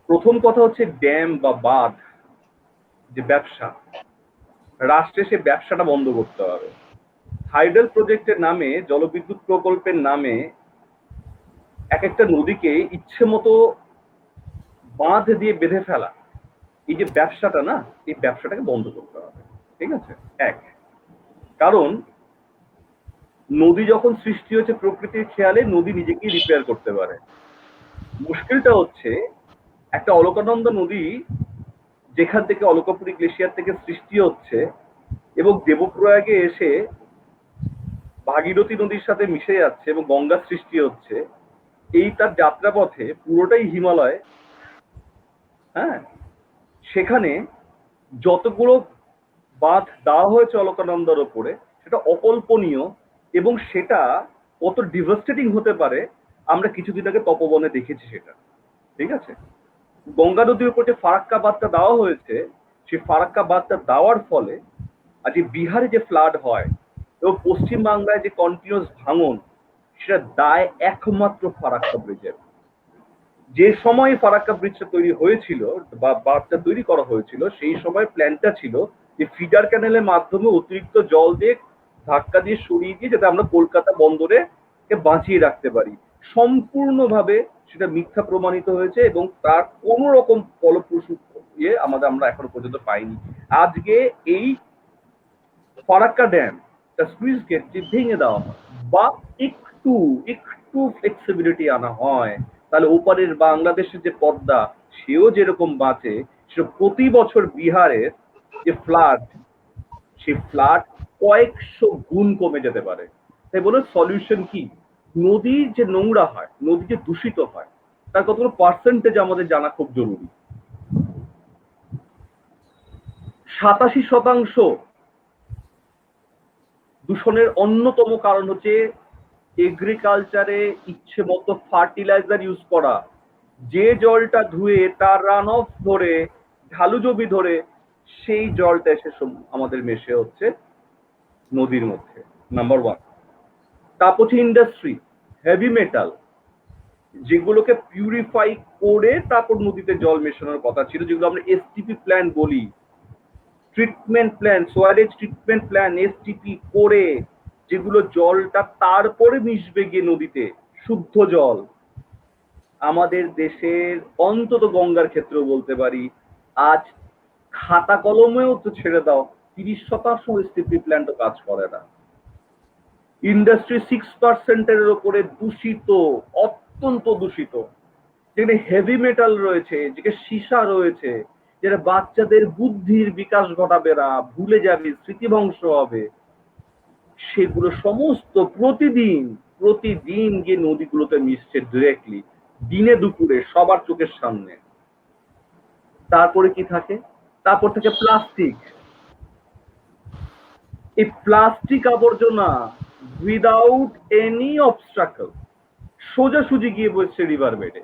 প্রথম কথা হচ্ছে ড্যাম বা বাঁধ যে ব্যবসা, রাষ্ট্রে সে ব্যবসাটা বন্ধ করতে হবে। হাইডেল প্রজেক্টের নামে, জলবিদ্যুৎ প্রকল্পের নামে এক একটা নদীকে ইচ্ছে মতো বাঁধ দিয়ে বেঁধে ফেলা, এই যে ব্যবসাটা না, এই ব্যবসাটাকে বন্ধ করতে হবে। ঠিক আছে, এক। কারণ নদী যখন সৃষ্টি হয়েছে প্রকৃতির খেয়ালে, নদী নিজেকেই রিপেয়ার করতে পারে। মুশকিলটা হচ্ছে একটা অলকানন্দা নদী যেখান থেকে অলকাপুরী গ্লেশিয়ার থেকে সৃষ্টি হচ্ছে এবং দেবপ্রয়াগে এসে ভাগীরথী নদীর সাথে মিশে যাচ্ছে এবং গঙ্গার সৃষ্টি হচ্ছে, এই তার যাত্রাপথে পুরোটাই হিমালয়। হ্যাঁ, সেখানে যতগুলো বাঁধ দেওয়া হয়েছে অলকানন্দার ওপরে, সেটা অকল্পনীয়। এবং সেটা কত ডিভাস্টেটিং হতে পারে আমরা কিছুদিন আগে তপবনে দেখেছি সেটা। ঠিক আছে, গঙ্গা নদীর উপর যে ফারাক্কা বাঁধটা দেওয়া হয়েছে, সেই ফারাক্কা বাঁধটা দেওয়ার ফলে আজ বিহারে যে ফ্লাড হয় এবং পশ্চিম বাংলায় যে কন্টিনিউয়াস ভাঙন, সেটা দায় একমাত্র ফারাক্কা ব্রিজের। যে সময় ফারাক্কা ব্রিজটা তৈরি হয়েছিল বা বাঁধটা তৈরি করা হয়েছিল, সেই সময় প্ল্যানটা ছিল যে ফিডার ক্যানেলের মাধ্যমে অতিরিক্ত জল দিয়ে ধাক্কা দিয়ে সরিয়ে দিয়ে যাতে আমরা কলকাতা বন্দরে বাঁচিয়ে রাখতে পারি। সম্পূর্ণভাবে সেটা মিথ্যা প্রমাণিত হয়েছে এবং তার কোন রকম ফলপ্রসূ আমরা এখনো পর্যন্ত পাইনি। আজকে এই ফারাক্কা ড্যাম সুইচ গেট যে ভেঙে দেওয়া হয় বা একটু একটু ফ্লেক্সিবিলিটি আনা হয়, তাহলে ওপারের বাংলাদেশের যে পদ্মা, সেও যেরকম বাঁচে, সে প্রতি বছর বিহারের যে ফ্লাড, সেই ফ্লাড কয়েকশো গুণ কমে যেতে পারে। তাই বলে সলিউশন কি? নদী যে নোংরা হয়, নদী যে দূষিত হয়, তার কতগুলো পার্সেন্টেজ আমাদের জানা খুব জরুরি। 87% দূষণের অন্যতম কারণ হচ্ছে এগ্রিকালচারে ইচ্ছে মতো ফার্টিলাইজার ইউজ করা, যে জলটা ধুয়ে তার রান অফ ধরে ঢালু জমি ধরে সেই জলটা এসে আমাদের মেশে হচ্ছে নদীর মধ্যে, নাম্বার ওয়ান। তারপর হচ্ছে ইন্ডাস্ট্রি, হেভি মেটাল, যেগুলোকে পিউরিফাই করে তারপর নদীতে জল মেশানোর কথা ছিল, যেগুলো আমরা এসটিপি প্ল্যান্ট বলি, treatment plan, sewerage treatment plan, STP করে যেগুলো জলটা তারপরে মিশবে গিয়ে নদীতে শুদ্ধ জল। আমাদের দেশের অন্তত গঙ্গার ক্ষেত্রেও বলতে পারি, আজ খাতা কলমেও তো ছেড়ে দাও, 30% এসটিপি প্ল্যান্টও কাজ করে না। ইন্ডাস্ট্রি 6%-এর উপরে দূষিত, অত্যন্ত দূষিত, যেখানে হেভি মেটাল রয়েছে, যেখানে সীসা রয়েছে, যেটা বাচ্চাদের বুদ্ধির বিকাশ ঘটাবে না, ভুলে যাবে, স্মৃতিভংশ হবে, সেগুলো সমস্ত প্রতিদিন প্রতিদিন গিয়ে নদীগুলোতে মিশছে ডিরেক্টলি, দিনে দুপুরে সবার চোখের সামনে। তারপরে কি থাকে? তারপর থাকে প্লাস্টিক। এই প্লাস্টিক আবর্জনা উইদাউট এনি অবস্ট্রাকল সোজাসুজি গিয়ে বসছে রিভার বেডে।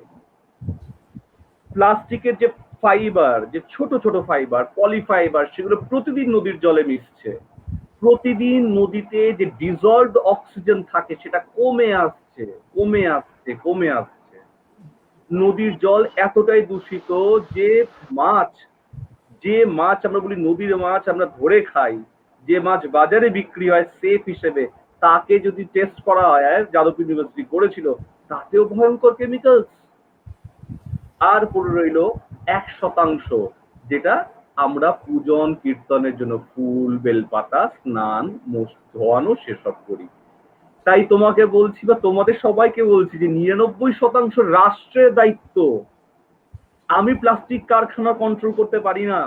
প্লাস্টিকের যে ফাইবার, যে ছোট ছোট ফাইবার, পলিফাইবার, সেগুলো প্রতিদিন নদীর জলে মিশছে। প্রতিদিন নদীতে যে ডিজলভড অক্সিজেন থাকে সেটা কমে আসছে, কমে আসছে, কমে আসছে। নদীর জল এতটাই দূষিত যে মাছ আমরা বলি নদীর মাছ আমরা ধরে খাই, যে মাছ বাজারে বিক্রি হয় সেফ হিসেবে, তাকে যদি টেস্ট করা হয়, যাদব ইউনিভার্সিটি করেছিল, তাতেও ভয়ঙ্কর কেমিক্যালস। আর পড়ে রইল 1%, যেটা আমরা পূজন কীর্তনের জন্য ফুল বেলপাতা স্নান ধোয়ানো সেসব করি। তাই তোমাকে বলছি বা তোমাদের সবাইকে বলছি যে 99% রাষ্ট্রের দায়িত্ব। আমি প্লাস্টিক কারখানা কন্ট্রোল করতে পারি না।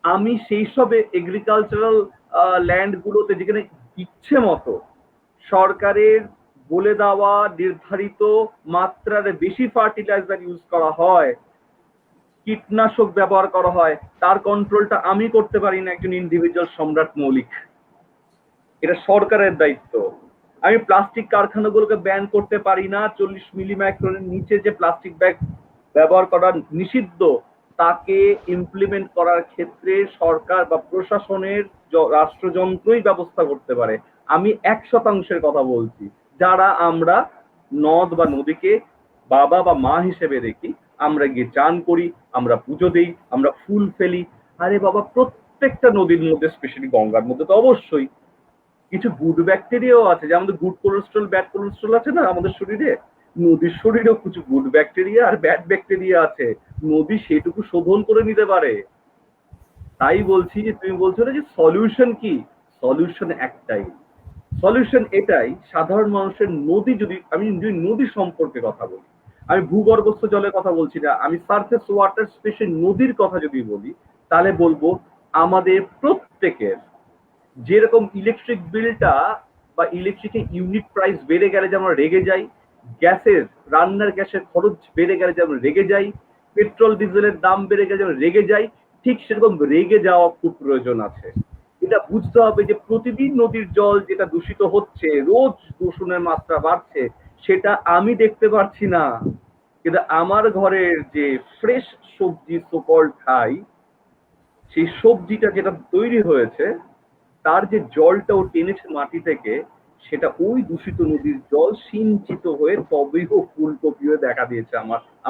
আমি সেই সব এগ্রিকালচারাল ল্যান্ড গুলোতে যেখানে ইচ্ছে মতো সরকারের বলে দেওয়া নির্ধারিত মাত্রার বেশি ফার্টিলাইজার ইউজ করা হয়, কীটনাশক ব্যবহার করা হয়, তার কন্ট্রোলটা আমি করতে পারি না, একজন ইন্ডিভিজুয়াল সম্রাট মৌলিক। এটা সরকারের দায়িত্ব। আমি প্লাস্টিক কারখানাগুলোকে ব্যান করতে পারি না। 40 মিলিমাইক্রনের নিচে যে প্লাস্টিক ব্যাগ ব্যবহার করা নিষিদ্ধ, তাকে ইমপ্লিমেন্ট করার ক্ষেত্রে সরকার বা প্রশাসনের রাষ্ট্রযন্ত্রই ব্যবস্থা করতে পারে। আমি 1% কথা বলছি, যারা আমরা নদ বা নদীকে বাবা বা মা হিসেবে দেখি, আমরা গিয়ে চান করি, আমরা পুজো দিই, আমরা ফুল ফেলি। আরে বাবা, প্রত্যেকটা নদীর মধ্যে, স্পেশালি গঙ্গার মধ্যে তো অবশ্যই কিছু গুড ব্যাকটেরিয়াও আছে, যে আমাদের গুড কোলেস্ট্রল ব্যাড কোলেস্ট্রল আছে না আমাদের শরীরে, নদীর শরীরেও কিছু গুড ব্যাকটেরিয়া আর ব্যাড ব্যাকটেরিয়া আছে, নদী সেটুকু শোধন করে নিতে পারে। তাই বলছি যে তুমি বলছো না যে সলিউশন কি, সলিউশন একটাই, সলিউশন এটাই, সাধারণ মানুষের নদী যদি, আমি যদি নদী সম্পর্কে কথা বলি, আমি ভূগর্ভস্থ জলের কথা বলছি না, আমি সারফেস ওয়াটার স্পেশাল নদীর কথা যদি বলি, তাহলে বলবো আমাদের প্রত্যেকের যেরকম ইলেকট্রিক বিলটা বা ইলেকট্রিকের ইউনিট প্রাইস বেড়ে গেলে যেমন রেগে যাই, গ্যাসের রান্নার গ্যাসের খরচ বেড়ে গেলে যেমন রেগে যাই, পেট্রোল ডিজেলের দাম বেড়ে গেলে যেমন রেগে যাই, ঠিক সেরকম রেগে যাওয়া খুব প্রয়োজন আছে। এটা বুঝতে হবে যে প্রতিদিন নদীর জল যেটা দূষিত হচ্ছে, রোজ দূষণের মাত্রা বাড়ছে, সেটা আমি দেখতে পাচ্ছি না, কিন্তু আমার ঘরের যে ফ্রেশ সবজি সুকল খাই, সেই সবজিটা যেটা তৈরি হয়েছে তার যে জলটা ও টেনেছে মাটি থেকে, সেটা ওই দূষিত নদীর জল সিঞ্চিত হয়ে তবেই ফুলকপি হয়ে দেখা দিয়েছে।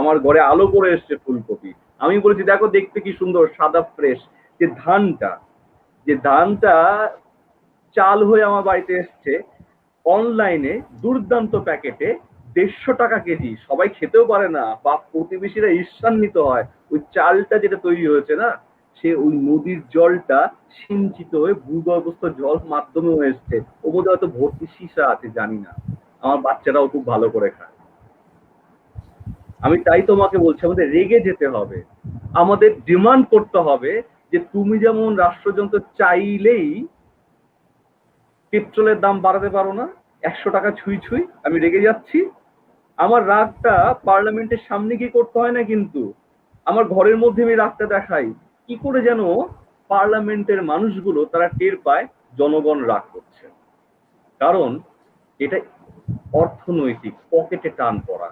আমার ঘরে আলো করে এসছে ফুলকপি। আমি বলেছি দেখো দেখতে কি সুন্দর সাদা ফ্রেশ। যে ধানটা চাল হয়ে আমার বাড়িতে এসছে অনলাইনে দুর্দান্ত প্যাকেটে 150 টাকা কেজি, সবাই খেতেও পারে না, বা প্রতিবেশীরা ঈর্ষান্বিত হয়। ওই চালটা যেটা তৈরি হয়েছে না, সে ওই নদীর জলটা সিঞ্চিত হয়ে ভূগর্ভস্থ জল মাধ্যমেও এসছে। ওর মধ্যে হয়তো ভর্তি সীসা আছে, জানি না, আমার বাচ্চারাও খুব ভালো করে খায়। আমি তাই তোমাকে বলছি, আমাদের রেগে যেতে হবে, আমাদের ডিমান্ড করতে হবে যে তুমি যেমন রাষ্ট্রযন্ত্র চাইলেই পেট্রোলের দাম বাড়াতে পারো না, 100 টাকা ছুঁই ছুঁই আমি রেগে যাচ্ছি। আমার রাগটা পার্লামেন্টের সামনে গিয়ে করতে হয় না, কিন্তু আমার ঘরের মধ্যে আমি রাগটা দেখাই। কি করে যেন পার্লামেন্টের মানুষগুলো তারা টের পায় জনগণ রাগ করছে, কারণ এটা অর্থনৈতিক পকেটে টান পড়া।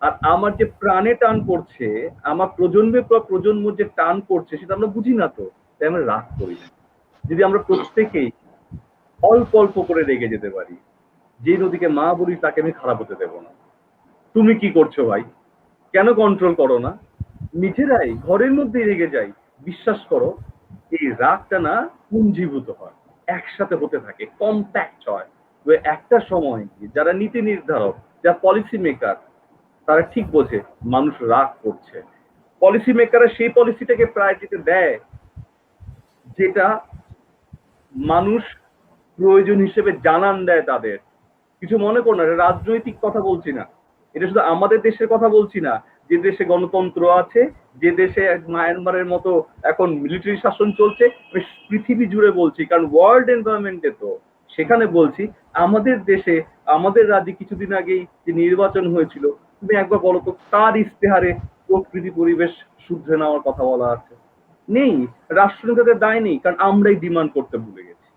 আর আমার যে প্রাণে টান পড়ছে, আমার প্রজন্মের পর প্রজন্ম যে টান পড়ছে, সেটা আমরা বুঝি না, তো তাই আমরা রাগ করি না। যদি আমরা প্রত্যেকেই অল্প অল্প করে রেগে যেতে পারি, যে নদীকে মা বলি তাকে আমি খারাপ হতে দেবো না। তুমি কি করছো ভাই, কেন কন্ট্রোল করো না? নিজেরাই ঘরের মধ্যেই রেগে যাই, বিশ্বাস করো এই রাগটা না পুঞ্জীভূত হয়, একসাথে হতে থাকে, কম্প্যাক্ট হয়। একটা সময় গিয়ে যারা নীতি নির্ধারক, যারা পলিসি মেকার, তারা ঠিক বোঝে মানুষ রাগ করছে। পলিসি মেকাররা সেই পলিসিটাকে প্রায়োরিটিতে দেয় যেটা মানুষ প্রয়োজন হিসেবে জানান দেয় তাদের। কিছু মনে করো না, এটা রাজনৈতিক কথা বলছি না, এটা শুধু আমাদের দেশের কথা বলছি না। যে দেশে গণতন্ত্র আছে, যে দেশে মায়ানমারের মতো এখন মিলিটারি শাসন চলছে, আমি পৃথিবী জুড়ে বলছি, কারণ ওয়ার্ল্ড এনভায়রনমেন্টে তো সেখানে বলছি। আমাদের দেশে, আমাদের রাজ্যে কিছুদিন আগেই যে নির্বাচন হয়েছিল, তুমি একবার বলো তো কার ইশতেহারে প্রকৃতি পরিবেশ শুধরে নেওয়ার কথা বলা আছে? নেই। রাষ্ট্রনেতাদের দায় নেই, কারণ আমরাই ডিমান্ড করতে ভুলে গেছি।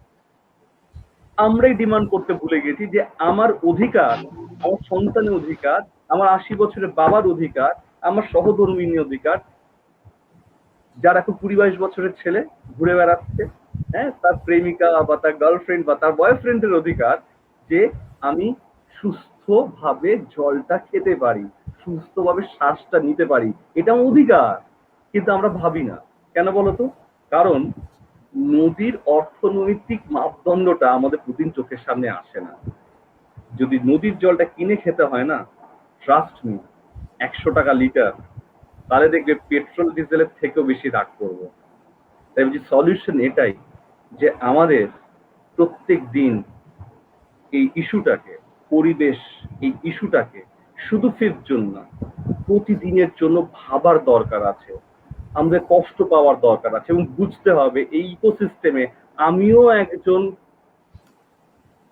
আমরাই ডিমান্ড করতে ভুলে গেছি যে আমার অধিকার, আমার সন্তানের অধিকার, আমার 80 বছরের বাবার অধিকার, আমার সহধর্মিনী অধিকার, যার এখন 20-22 বছরের ছেলে ঘুরে বেড়াচ্ছে, হ্যাঁ, তার প্রেমিকা বা তার গার্লফ্রেন্ড বা তার বয়ফ্রেন্ডের অধিকার যে আমি সুস্থভাবে জলটা খেতে পারি, সুস্থভাবে শ্বাসটা নিতে পারি, এটা আমার অধিকার। কিন্তু আমরা ভাবি না, কেন বলতো? কারণ নদীর অর্থনৈতিক মাপদণ্ডটা আমাদের প্রতিদিন চোখের সামনে আসে না। যদি নদীর জলটা কিনে খেতে হয় না, ট্রাস্ট মি, 100 টাকা লিটার, তাহলে দেখবে পেট্রোল ডিজেলের থেকেও বেশি রাগ করবো। তাই বলছি সলিউশন এটাই যে আমাদের প্রত্যেক দিন এই ইস্যুটাকে, পরিবেশ এই ইস্যুটাকে শুধু ফের জন্য প্রতিদিনের জন্য ভাবার দরকার আছে, আমাদের কষ্ট পাওয়ার দরকার আছে, এবং বুঝতে হবে এই ইকোসিস্টেমে আমিও একজন,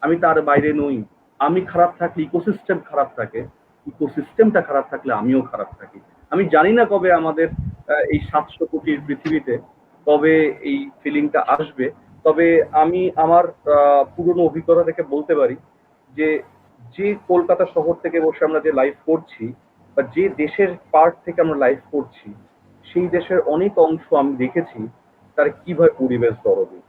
আমি তার বাইরে নই। আমি খারাপ থাকলে ইকোসিস্টেম খারাপ থাকে, ইকোসিস্টেমটা খারাপ থাকলে আমিও খারাপ থাকি। আমি জানি না কবে আমাদের এই 700 কোটির পৃথিবীতে কবে এই ফিলিংটা আসবে, তবে আমি আমার পুরনো অভিজ্ঞতা থেকে বলতে পারি যে যে কলকাতা শহর থেকে বসে আমরা যে লাইভ করছি, বা যে দেশের পার্ট থেকে আমরা লাইভ করছি, সেই দেশের অনেক অংশ আমি দেখেছি তারা কিভাবে পরিবেশ দরদি,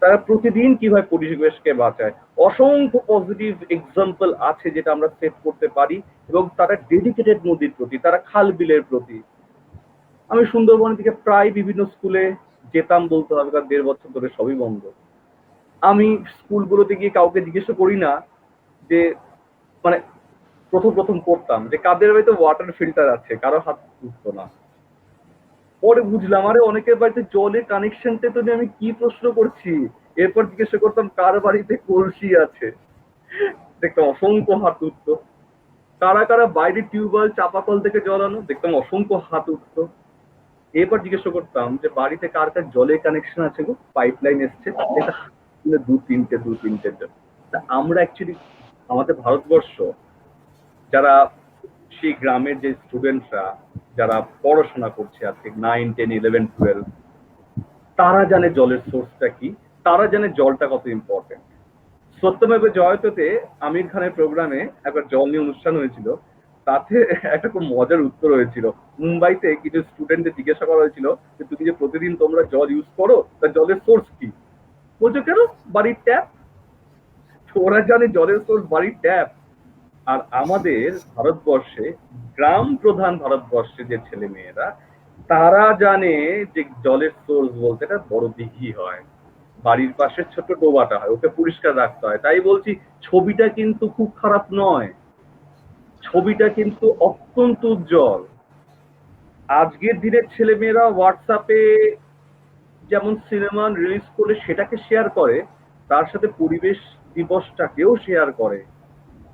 তারা প্রতিদিন কিভাবে পরিবেশকে বাঁচায়। অসংখ্য পজিটিভ এক্সাম্পল আছে যেটা আমরা সেট করতে পারি, এবং তারা ডেডিকেটেড নদীর প্রতি, তারা খাল বিলের প্রতি। আমি সুন্দরবনের দিকে প্রায় বিভিন্ন স্কুলে যেতাম বলতে হবে, কারণ 1.5 বছর ধরে সবই বন্ধ। আমি স্কুলগুলোতে গিয়ে কাউকে জিজ্ঞেস করি না যে, মানে প্রথম করতাম যে কাদের বাড়িতে ওয়াটার ফিল্টার আছে, কারো হাত উঠতো না। পরে বুঝলাম আরে অনেকের বাড়িতে জলের কানেকশনটা তো নিয়ে আমি কি প্রশ্ন করছি। এরপর জিজ্ঞাসা করতাম কার বাড়িতে কলসি আছে, দেখতাম অসংখ্য হাত উঠতো। কারা কারা বাইরে টিউবওয়েল চাপাকল থেকে জল আনো, দেখতাম অসংখ্য হাত উঠতো। এরপর জিজ্ঞাসা করতাম যে বাড়িতে কার কার জলের কানেকশন আছে গো, পাইপ লাইন এসছে, এটা 2-3টে তা আমরা অ্যাকচুয়ালি আমাদের ভারতবর্ষ, যারা সেই গ্রামের যে স্টুডেন্টরা যারা পড়াশোনা করছে আজকে 9, 10, 11, 12, তারা জানে জলের সোর্সটা কি, তারা জানে জলটা কত ইম্পর্টেন্ট। সত্যমেবে জয়ততে আমির খানের প্রোগ্রামে একবার জল নিয়ে অনুষ্ঠান হয়েছিল, তাতে একটা খুব মজার উত্তর হয়েছিল। মুম্বাইতে কিছু স্টুডেন্টদের জিজ্ঞাসা করা হয়েছিল যে তুমি যে প্রতিদিন তোমরা জল ইউজ করো, তা জলের সোর্স কি? বলছো কেন, বাড়ির ট্যাপ। ওরা জানে জলের সোর্স বাড়ির ট্যাপ। আর আমাদের ভারতবর্ষে, গ্রাম প্রধান ভারতবর্ষে যে ছেলে মেয়েরা, তারা জানে যে জলের সোর্স বলতে একটা বড় দিঘি হয়, বাড়ির পাশে ছোট ডোবাটা হয়, ওকে পরিষ্কার রাখতে হয়। তাই বলছি ছবিটা কিন্তু খুব খারাপ নয়, ছবিটা কিন্তু অত্যন্ত উজ্জ্বল। আজকের দিনের ছেলে মেয়েরা হোয়াটসঅ্যাপে যেমন সিনেমা রিলিজ করে সেটাকে শেয়ার করে, তার সাথে পরিবেশ দিবসটাকেও শেয়ার করে।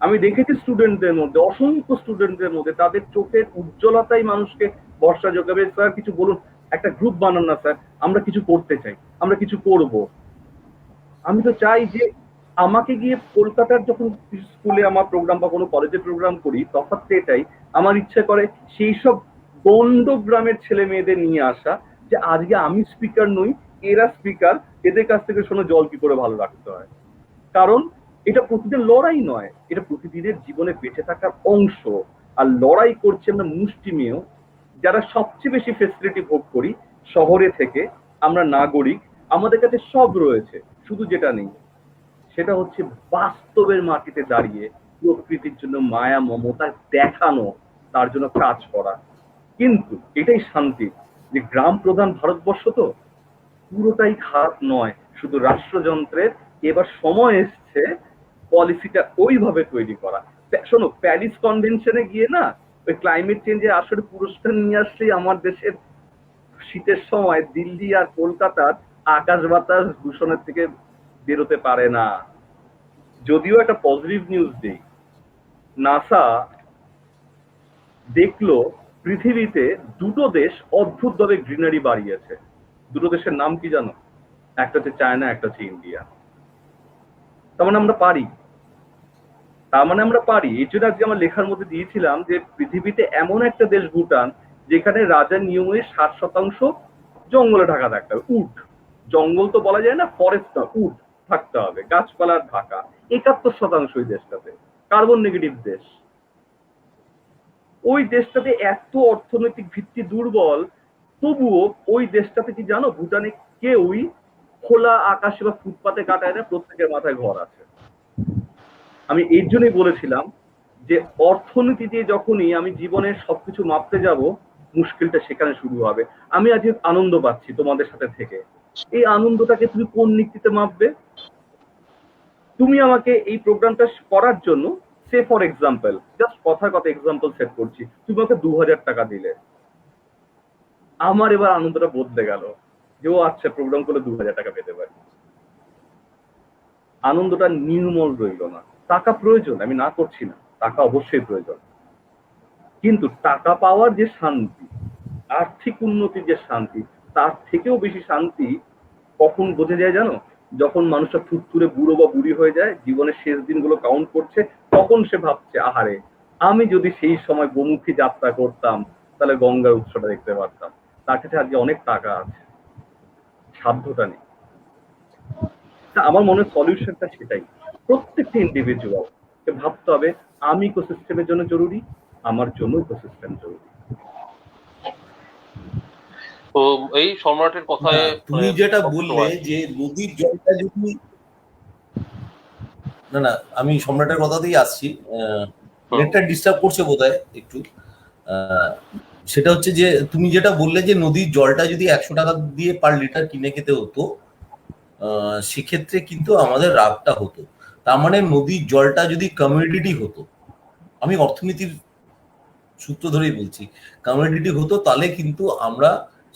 আমি দেখেছি স্টুডেন্টদের মধ্যে, অসংখ্য স্টুডেন্টদের মধ্যে, তাদের চোখের উজ্জ্বলতাই মানুষকে ভরসা যোগাবে। স্যার কিছু বলুন, একটা গ্রুপ বানান না স্যার, আমরা কিছু করতে চাই, আমরা কিছু করব। আমি তো চাই যে আমাকে গিয়ে কলকাতার যখন স্কুলে আমার প্রোগ্রাম বা কোনো কলেজে প্রোগ্রাম করি, তফাৎ এটাই আমার ইচ্ছে করে সেই সব গন্ড গ্রামের ছেলে মেয়েদের নিয়ে আসা, যে আজকে আমি স্পিকার নই, এরা স্পিকার, এদের কাছ থেকে শোনো জল কি করে ভালো রাখতে হয়। কারণ এটা প্রতিদিন লড়াই নয়, এটা প্রতিদিনের জীবনে বেঁচে থাকার অংশ। আর লড়াই করছে আমরা মুষ্টিমেয় যারা সবচেয়ে বেশি ফেসিলিটি ভোগ করি শহরে থেকে, আমরা নাগরিক, আমাদের কাছে সব রয়েছে, শুধু যেটা নেই সেটা হচ্ছে বাস্তবের মাটিতে দাঁড়িয়ে প্রকৃতির জন্য মায়া মমতা দেখানো, তার জন্য কাজ করা। কিন্তু এটাই শান্তি যে গ্রাম প্রধান ভারতবর্ষ তো পুরোটাই খারাপ নয়, শুধু রাষ্ট্রযন্ত্রের এবার সময় এসছে পলিসিটা ওইভাবে তৈরি করা। শোনো, প্যারিস কনভেনশনে গিয়ে না ওই ক্লাইমেট চেঞ্জে আসলে পুরস্কার নিয়ে আসলেই আমার দেশের শীতের সময় দিল্লি আর কলকাতার আকাশ বাতাস দূষণের থেকে বেরোতে পারে না। যদিও একটা পজিটিভ নিউজ দিই, নাসা দেখলো পৃথিবীতে দুটো দেশ অদ্ভুতভাবে গ্রিনারি বাড়িয়েছে। দুটো দেশের নাম কি জানো? একটা হচ্ছে চায়না, একটা হচ্ছে ইন্ডিয়া। তার মানে আমরা পারি, এই জন্য আজকে আমার লেখার মধ্যে দিয়েছিলাম যে পৃথিবীতে এমন একটা দেশ ভুটান যেখানে রাজার নিয়মে 60% জঙ্গলে ঢাকা থাকতে হবে। উট, জঙ্গল তো বলা যায় না, ফরেস্ট না, উট থাকতে হবে, গাছপালার ঢাকা। 71% ওই দেশটাতে, কার্বন নেগেটিভ দেশ। ওই দেশটাতে এত অর্থনৈতিক ভিত্তি দুর্বল, তবুও ওই দেশটাতে কি জানো, ভুটানে কেউই খোলা আকাশে বা ফুটপাতে কাটায় না, প্রত্যেকের মাথায় ঘর আছে। আমি এই জন্যই বলেছিলাম যে অর্থনীতি দিয়ে যখনই আমি জীবনের সবকিছু মাপতে যাব, মুশকিলটা সেখানে শুরু হবে। আমি আজ আনন্দ পাচ্ছি তোমাদের সাথে থেকে, এই আনন্দটাকে তুমি কোন নীতিতে মাপবে? তুমি আমাকে এই প্রোগ্রামটা করার জন্য, সে ফর এক্সাম্পল, জাস্ট কথার কথা এক্সাম্পল সেট করছি, তুমি আমাকে 2000 টাকা দিলে, আমার এবার আনন্দটা বদলে গেল যে ও আচ্ছা, প্রোগ্রাম করলে 2000 টাকা পেতে পারি। আনন্দটা নির্মল রইল না। টাকা প্রয়োজন, আমি না করছি না, টাকা অবশ্যই প্রয়োজন, কিন্তু টাকা পাওয়ার যে শান্তি, আর্থিক উন্নতির যে শান্তি, তার থেকেও বেশি শান্তি কখন বোঝা যায় জানো? যখন মানুষটা থুরথুরে বুড়ো বা বুড়ি হয়ে যায়, জীবনের শেষ দিনগুলো কাউন্ট করছে, তখন সে ভাবছে, আহারে আমি যদি সেই সময় গোমুখী যাত্রা করতাম তাহলে গঙ্গার উৎসটা দেখতে পারতাম। তার কাছে আজকে অনেক টাকা আছে, সাধ্যটা নেই। আমার মনে হয় সলিউশনটা সেটাই, প্রত্যেকটা ইন্ডিভিজুয়াল ভাবতে হবে আমি ইকোসিস্টেমের জন্য জরুরি, আমার জন্য ইকোসিস্টেম জরুরি। তো এই সম্রাটের কথায় তুমি যেটা বললে যে নদীর জলটা যদি, না আমি সম্রাটের কথাতেই আসছি, নেটটা ডিস্টার্ব করছে বোধহয় একটু। সেটা হচ্ছে যে তুমি যেটা বললে যে নদীর জলটা যদি 100 টাকা দিয়ে পার লিটার কিনে খেতে হতো, সেক্ষেত্রে কিন্তু আমাদের রাগটা হতো। তার মানে নদীর জলটা যদি কমিউনিটি হতো, আমি অর্থনীতির সূত্র ধরেই বলছি, কমিউনিটি হতো, তাহলে কিন্তু আমরা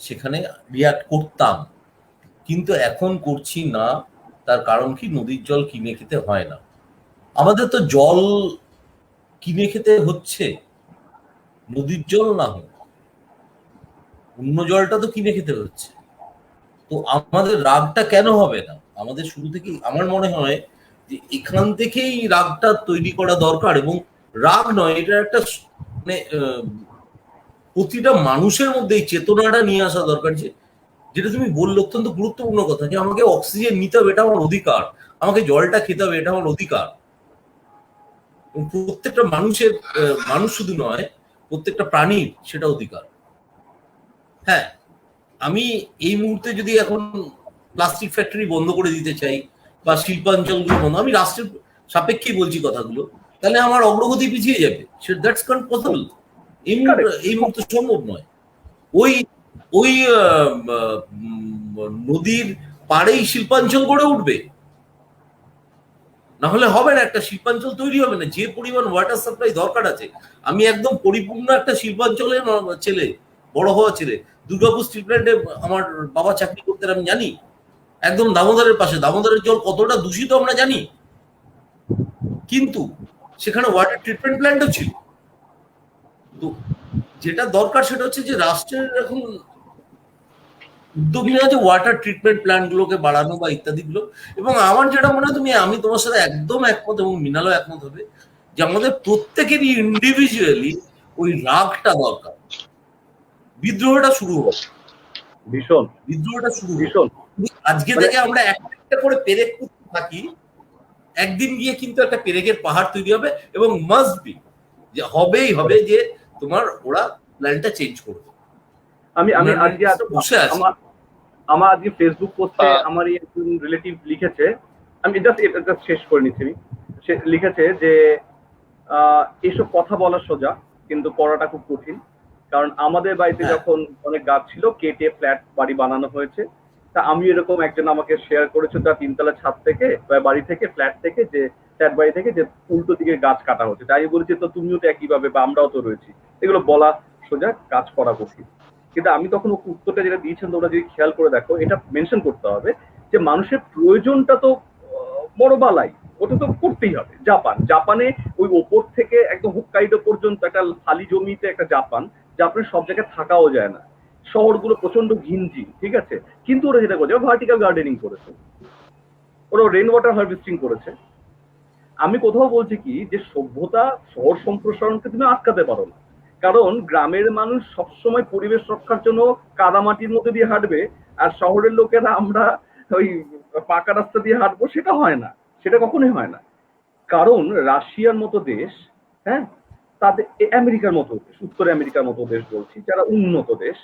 সেখানে রিয়াক্ট করতাম, কিন্তু এখন করছি না। তার কারণ কি? নদীর জল কিনে খেতে হয় না, আমাদের তো জল কিনে খেতে হচ্ছে, নদীর জল না হোক অন্য জলটা তো কিনে খেতে হচ্ছে। তো আমাদের রাগটা কেন হবে না? আমাদের শুরু থেকেই আমার মনে হয় যে এখান থেকেই রাগটা তৈরি করা দরকার। এবং রাগ নয়, এটা একটা মানে প্রতিটা মানুষের মধ্যে এই চেতনাটা নিয়ে আসা দরকার, যে যেটা তুমি বললে অত্যন্ত গুরুত্বপূর্ণ কথা, যে আমাকে অক্সিজেন নিতে হবে, এটা আমার অধিকার, আমাকে জলটা খেতে হবে, এটা আমার অধিকার। প্রত্যেকটা মানুষের, মানুষ শুধু নয়, প্রত্যেকটা প্রাণীর সেটা অধিকার। হ্যাঁ, আমি এই মুহূর্তে যদি এখন প্লাস্টিক ফ্যাক্টরি বন্ধ করে দিতে চাই বা শিল্পাঞ্চলগুলো বন্ধ, আমি রাষ্ট্রের সাপেক্ষেই বলছি কথাগুলো, তাহলে আমার অগ্রগতি পিছিয়ে যাবে। দ্যাটস নট পসিবল, এই মুহূর্তে সম্ভব নয়। ওই ওই নদীর পাড়েই শিল্পাঞ্চল গড়ে উঠবে, না হলে হবে না, একটা শিল্পাঞ্চল তৈরি হবে না। যে পরিমাণ ওয়াটার সাপ্লাই দরকার আছে, আমি একদম পরিপূর্ণ একটা শিল্পাঞ্চলের ছেলে, বড় হওয়া ছেলে। দুর্গাপুর স্টিল প্ল্যান্টে আমার বাবা চাকরি করতেন, আমি জানি। একদম দামোদরের পাশে, দামোদরের জল কতটা দূষিত আমরা জানি, কিন্তু সেখানে ওয়াটার ট্রিটমেন্ট প্ল্যান্টও ছিল। তো যেটা দরকার সেটা হচ্ছে যে রাষ্ট্রের এখন উদ্যোগ নেওয়া, যে ওয়াটার ট্রিটমেন্ট প্ল্যান্ট গুলোকে বাড়ানো বা ইত্যাদি গুলো। এবং আমার যেটা মনে হয়, আমি তোমার সাথে একদম একমত, এবং মৃণালও একমত হবে, যে আমাদের প্রত্যেকেরই ইন্ডিভিজুয়ালি ওই রাগটা দরকার। বিদ্রোহটা শুরু হোক, ভীষণ বিদ্রোহটা শুরু ভীষণ আজকে থেকে আমরা একটা করে পেরেক করতে থাকি, একদিন গিয়ে কিন্তু একটা পেরেকের পাহাড় তৈরি হবে, এবং মাস্ট বি যে হবেই হবে যে তোমার ওরা প্ল্যানটা চেঞ্জ করবে। আমি আজকে বসে আছি, আমার আজকে ফেসবুক পোস্টে আমারই একজন রিলেটিভ লিখেছে, আমি এটা শেষ করে নিচ্ছি, সে লিখেছে যে এসব কথা বলা সোজা কিন্তু করাটা খুব কঠিন, কারণ আমাদের বাড়িতে যখন অনেক গাছ ছিল কেটে ফ্ল্যাট বাড়ি বানানো হয়েছে, তা আমি এরকম একজন আমাকে শেয়ার করেছে তার 3 তলা ছাদ থেকে বাড়ি থেকে ফ্ল্যাট থেকে যে ফ্ল্যাট বাড়ি থেকে যে উল্টো দিকে গাছ কাটা হচ্ছে, তাই আমি বলেছি তো তুমিও তো একইভাবে বা আমরাও তো রয়েছি, এগুলো বলা সোজা কাজ করা কঠিন। কিন্তু আমি তখন উত্তরটা যেটা দিয়েছেন তোমরা যদি খেয়াল করে দেখো, এটা মেনশন করতে হবে যে মানুষের প্রয়োজনটা তো বড় বালাই, ওটা তো করতেই হবে। জাপানে ওই ওপর থেকে একদম হুক্কাইডো পর্যন্ত একটা খালি জমিতে একটা জাপানে সব জায়গায় থাকাও যায় না, শহরগুলো প্রচন্ড ঘিঞ্জি, ঠিক আছে, কিন্তু ওরা যেটা করছে ভার্টিক্যাল গার্ডেনিং করেছে, ওরা রেন ওয়াটার হারভেস্টিং করেছে। আমি কোথাও বলছি কি যে সভ্যতা শহর সম্প্রসারণকে তুমি আটকাতে পারো না, কারণ গ্রামের মানুষ সবসময় পরিবেশ রক্ষার জন্য কাদামাটির মধ্যে দিয়ে হাঁটবে, আর শহরের লোকেরা আমরা ওই পাকা রাস্তা দিয়ে হাঁটবো, সেটা হয় না, সেটা কখনোই হয় না। কারণ রাশিয়ার মতো দেশ, হ্যাঁ, তাদের আমেরিকার মতো দেশ, উত্তর আমেরিকার মতো দেশ বলছি, যারা উন্নত দেশ,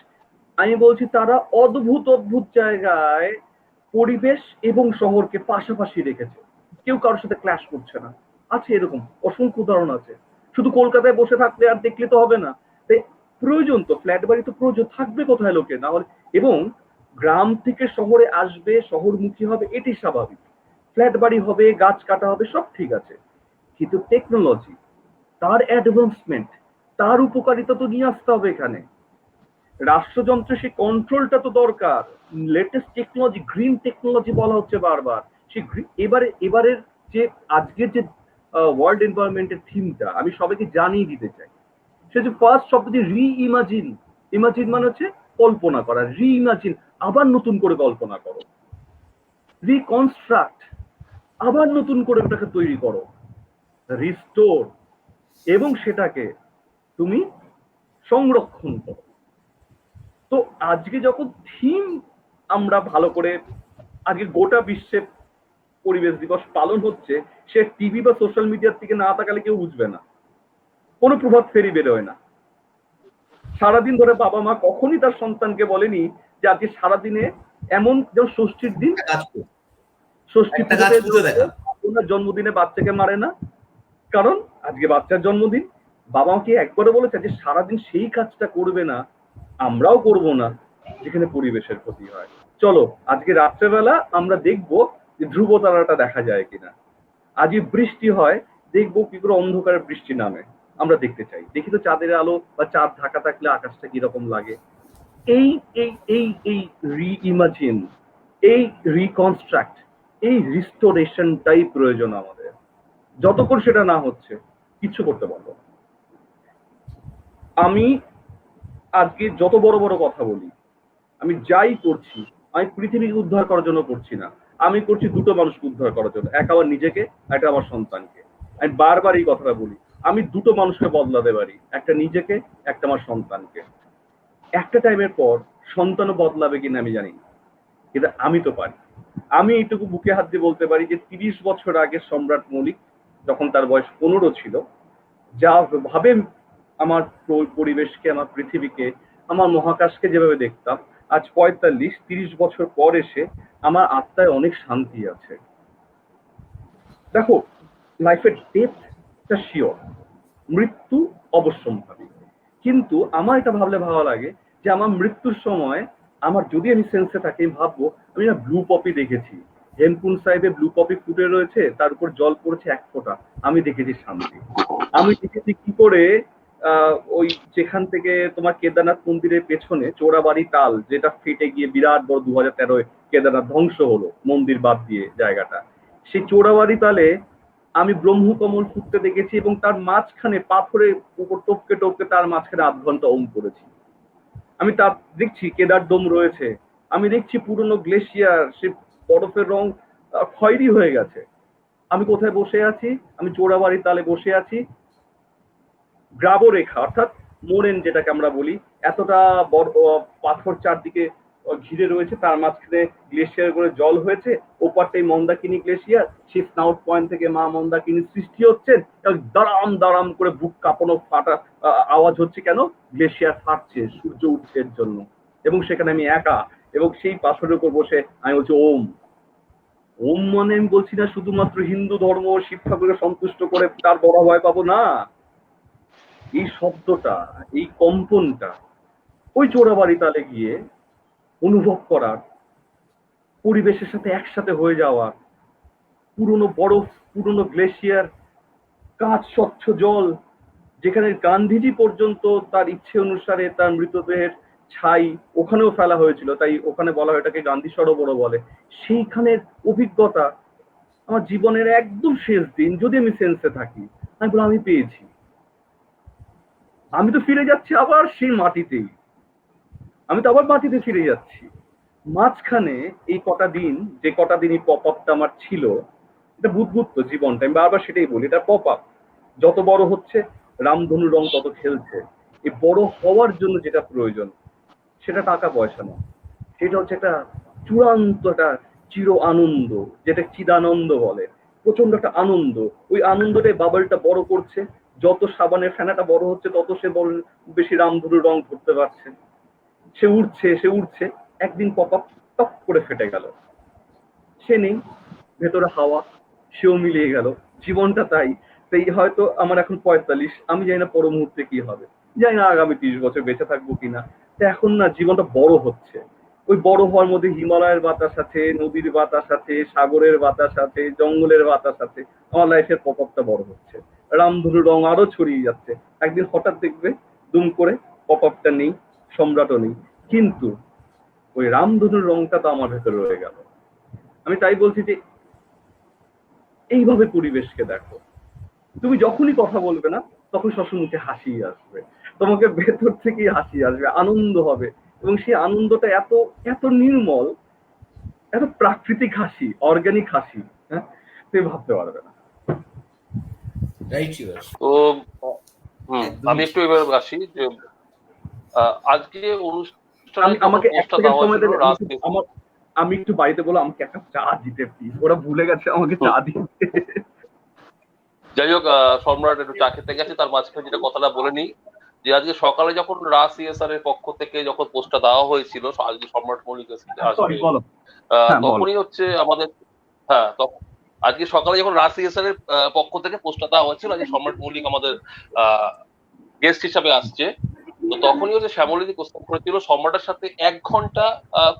আমি বলছি তারা অদ্ভুত অদ্ভুত জায়গায় পরিবেশ এবং শহরকে পাশাপাশি রেখেছে, কেউ কারোর সাথে ক্ল্যাশ করছে না। আছে এরকম অসংখ্য উদাহরণ আছে। শুধু কলকাতায় বসে থাকলে আর দেখলে তো হবে না, তাই প্রয়োজন তো ফ্ল্যাট বাড়ি তো প্রয়োজন থাকবে কোথায় লোকে না হলে, এবং গ্রাম থেকে শহরে আসবে, শহরমুখী হবে, এটি স্বাভাবিক। ফ্ল্যাট বাড়ি হবে, গাছ কাটা হবে, সব ঠিক আছে, কিন্তু টেকনোলজি, তার অ্যাডভান্সমেন্ট, তার উপকারিতা তো নিয়ে আসতে হবে এখানে। রাষ্ট্রযন্ত্রে সেই কন্ট্রোলটা তো দরকার। লেটেস্ট টেকনোলজি, গ্রিন টেকনোলজি বলা হচ্ছে বারবার, সেই এবারের যে আজকের যে ওয়ার্ল্ড এনভায়রনমেন্টের থিমটা আমি সবাইকে জানিয়ে দিতে চাই, সে যে ফার্স্ট শব্দটি রি-ইমাজিন, ইমাজিন মানে হচ্ছে কল্পনা করা, রি-ইমাজিন আবার নতুন করে কল্পনা করো, রিকনস্ট্রাক্ট আবার নতুন করে ওটাকে তৈরি করো, রিস্টোর এবং সেটাকে তুমি সংরক্ষণ করো। তো আজকে যখন থিম আমরা ভালো করে, আজকে গোটা বিশ্বে পরিবেশ দিবস পালন হচ্ছে, সে টিভি বা সোশ্যাল মিডিয়ার থেকে না তাকালে কেউ বুঝবে না, কোনো প্রভাত ফেরি বেরোয় না। সারাদিন ধরে বাবা মা কখনই তার সন্তানকে বলেনি যে আজকে সারাদিনে এমন যেমন ষষ্ঠীর দিন, ষষ্ঠী আপনার জন্মদিনে বাচ্চাকে মারে না, কারণ আজকে বাচ্চার জন্মদিন, বাবা মাকে একবারও বলেছে যে সারাদিন সেই কাজটা করবে না, আমরাও করব না যেখানে পরিবেশের ক্ষতি হয়। চলো আজকে রাত্রেবেলা আমরা দেখবো যে ধ্রুব তারাটা দেখা যায় কিনা, আজকে বৃষ্টি হয়, দেখবো কি করে অন্ধকারে বৃষ্টি নামে, আমরা দেখতে চাই, দেখি তো চাঁদের আলো বা চাঁদ ঢাকা থাকলে আকাশটা কিরকম লাগে। এই এই এই এই রি-ইমাজিন, এই রিকনস্ট্রাক্ট, এই রিস্টোরেশনটাই প্রয়োজন আমাদের। যতক্ষণ সেটা না হচ্ছে কিচ্ছু করতে পারবো না। আমি আজকে যত বড় বড় কথা বলি, আমি যাই করছি, আমি পৃথিবীকে উদ্ধার করার জন্য করছি না, আমি করছি দুটো মানুষকে উদ্ধার করার জন্য, এক আমার নিজেকে, একটা আমার সন্তানকে। আমি বারবার এই কথাটা বলি, আমি দুটো মানুষকে বদলাতে পারি, একটা নিজেকে, একটা আমার সন্তানকে। একটা টাইমের পর সন্তানও বদলাবে কিনা আমি জানি না, কিন্তু আমি তো পারি। আমি এইটুকু বুকে হাত দিয়ে বলতে পারি যে 30 বছর আগে সম্রাট মৌলিক যখন তার বয়স 15 ছিল, যা ভাবে আমার পরিবেশকে, আমার পৃথিবীকে, আমার মহাকাশকে যেভাবে দেখতাম, আজ 45-30 বছর পর এসে আমার আত্মায় অনেক শান্তি আছে। দেখো, লাইফের ডেথটা শিওর, মৃত্যু অবশ্যম্ভাবী, কিন্তু আমার এটা ভাবলে ভালো লাগে যে আমার মৃত্যুর সময় আমার, যদি আমি সেন্সে থাকি, ভাববো আমি না ব্লু পপি দেখেছি, হেমকুন্ড সাহেবে ব্লু পপি ফুটে রয়েছে, তার উপর জল পড়েছে 1 ফোঁটা, আমি দেখেছি শান্তি। আমি দেখেছি কি করে ওই যেখান থেকে তোমার কেদারনাথ মন্দিরের পেছনে চোরাবাড়ি তাল, যেটা ফেটে গিয়ে বিরাট বড় 2013 কেদারনাথ ধ্বংস হলো মন্দির বাদ দিয়ে জায়গাটা, সেই চোরাবাড়ি তালে আমি ব্রহ্মকমল ফুটতে দেখেছি, এবং তার মাঝখানে পাথরে উপর টপকে টপকে তার মাঝখানে 8 ঘন্টা ওম করেছি। আমি তা দেখছি কেদার ডোম রয়েছে, আমি দেখছি পুরনো গ্লেশিয়ার, সে বরফের রং খয়েরি হয়ে গেছে। আমি কোথায় বসে আছি? আমি চোরাবাড়ি তালে বসে আছি, গ্রাবরেখা অর্থাৎ মোরেন যেটাকে আমরা বলি, এতটা বড় পাথর চারদিকে ঘিরে রয়েছে, তার মাঝখানে গ্লেশিয়ার করে জল হয়েছে, ওপারটাই মন্দাকিনী গ্লেশিয়ার, সেই স্নাউট পয়েন্ট থেকে মা মন্দাকিনীর সৃষ্টি হচ্ছে, দাঁড়াম দাঁড়াম করে বুক কাঁপানো ফাটা আওয়াজ হচ্ছে, কেন? গ্লেশিয়ার ফাটছে, সূর্য উঠছে এর জন্য। এবং সেখানে আমি একা, এবং সেই পাথরের উপর বসে আমি বলছি ওম। ওম মানে আমি বলছি না শুধুমাত্র হিন্দু ধর্ম শিব ঠাকুরকে সন্তুষ্ট করে তার বড় ভয় পাবো, না। এই শব্দটা, এই কম্পনটা ওই চোরাবাড়ি তালে গিয়ে অনুভব করার, পরিবেশের সাথে একসাথে হয়ে যাওয়া, পুরনো বরফ, পুরনো গ্লেশিয়ার, কাঁচ স্বচ্ছ জল, যেখানে গান্ধীজি পর্যন্ত তার ইচ্ছে অনুসারে তার মৃতদেহের ছাই ওখানেও ফেলা হয়েছিল, তাই ওখানে বলা হয় এটাকে গান্ধী সরোবরও বলে। সেইখানের অভিজ্ঞতা আমার জীবনের একদম শেষ দিন, যদি আমি সেন্সে থাকি, আমি বললাম আমি পেয়েছি। আমি তো ফিরে যাচ্ছি আবার সেই মাটিতেই, আমি তো আবার মাটিতে ফিরে যাচ্ছি। মাঝখানে এই কটা দিন, যে কটা দিনই পপ আপটা আমার ছিল, এটা বুদ্বুদ্ধ জীবনটা, আমি বারবার সেটাই বলি, এটা পপ আপ। যত বড় হচ্ছে রামধনু রং তত খেলছে। এই বড় হওয়ার জন্য যেটা প্রয়োজন সেটা টাকা পয়সা না, সেটা হচ্ছে একটা চূড়ান্ত একটা চির আনন্দ, যেটা চিদানন্দ বলে। প্রচন্ড একটা আনন্দ, ওই আনন্দটাই বাবলটা বড় করছে। যত সাবানের ফেনাটা বড় হচ্ছে তত সে বড় বেশি রামধনু রং ধরতে পারছে। সে উঠছে, সে উঠছে, একদিন পপ আপ টপ করে ফেটে গেল, সে নেই, ভেতরে হাওয়া, সেও মিলিয়ে গেল। জীবনটা তাই। তাই হয়তো আমার এখন 45, আমি জানি না পর মুহূর্তে কি হবে, জানি না আগামী 30 বছর বেঁচে থাকবো কিনা। তো এখন না জীবনটা বড় হচ্ছে। ওই বড় হওয়ার মধ্যে হিমালয়ের বাতাস আছে, নদীর বাতাস আছে, সাগরের বাতাস আছে, জঙ্গলের বাতাস আছে। আমার লাইফের পপ আপটা বড় হচ্ছে, রামধনু রং আরো ছড়িয়ে যাচ্ছে। একদিন হঠাৎ দেখবে দুম করে পপ আপটা নেই, সম্রাটও নেই, কিন্তু ওই রামধনুর রংটা তো আমার ভেতরে রয়ে গেল। আমি তাই বলছি যে এইভাবে পরিবেশকে দেখো। তুমি যখনই কথা বলবে না তখন সবসময় মুখে হাসি আসবে, তোমাকে ভেতর থেকেই হাসি আসবে, আনন্দ হবে। এবং সেই আনন্দটা এত এত নির্মল, এত প্রাকৃতিক হাসি, অর্গানিক হাসি, হ্যাঁ, তুমি ভাবতে পারবে না। তো আমি একটু এবার আসি যে আজকে অনুষ্ঠানে আমাকে এক পোস্টটা সেকেন্ড দেওয়া সময় ছিল দেন, আমি একটু বাড়িতে বলো আমাকে একটা চা দিতে প্লিজ, ওরা ভুলে গেছে আমাকে চা দিতে। যাই হোক, সম্রাট একটু চা খেতে গেছে, তার মাঝখানে যেটা কথাটা বলে নিই যে আজকে সকালে যখন সিএসআর এর পক্ষ থেকে যখন পোস্টটা দেওয়া হয়েছিল আজকে সম্রাট মল্লিক আসবে, তখনই হচ্ছে আমাদের, হ্যাঁ তখন আজকে সকালে যখন সিএসআর এর পক্ষ থেকে পোস্টটা দেওয়া হয়েছিল আজকে সম্রাট মল্লিক আমাদের গেস্ট হিসাবে আসছে, তো তখনই হচ্ছে শ্যামলীদি প্রস্তাব করেছিল সম্রাটের সাথে 1 ঘন্টা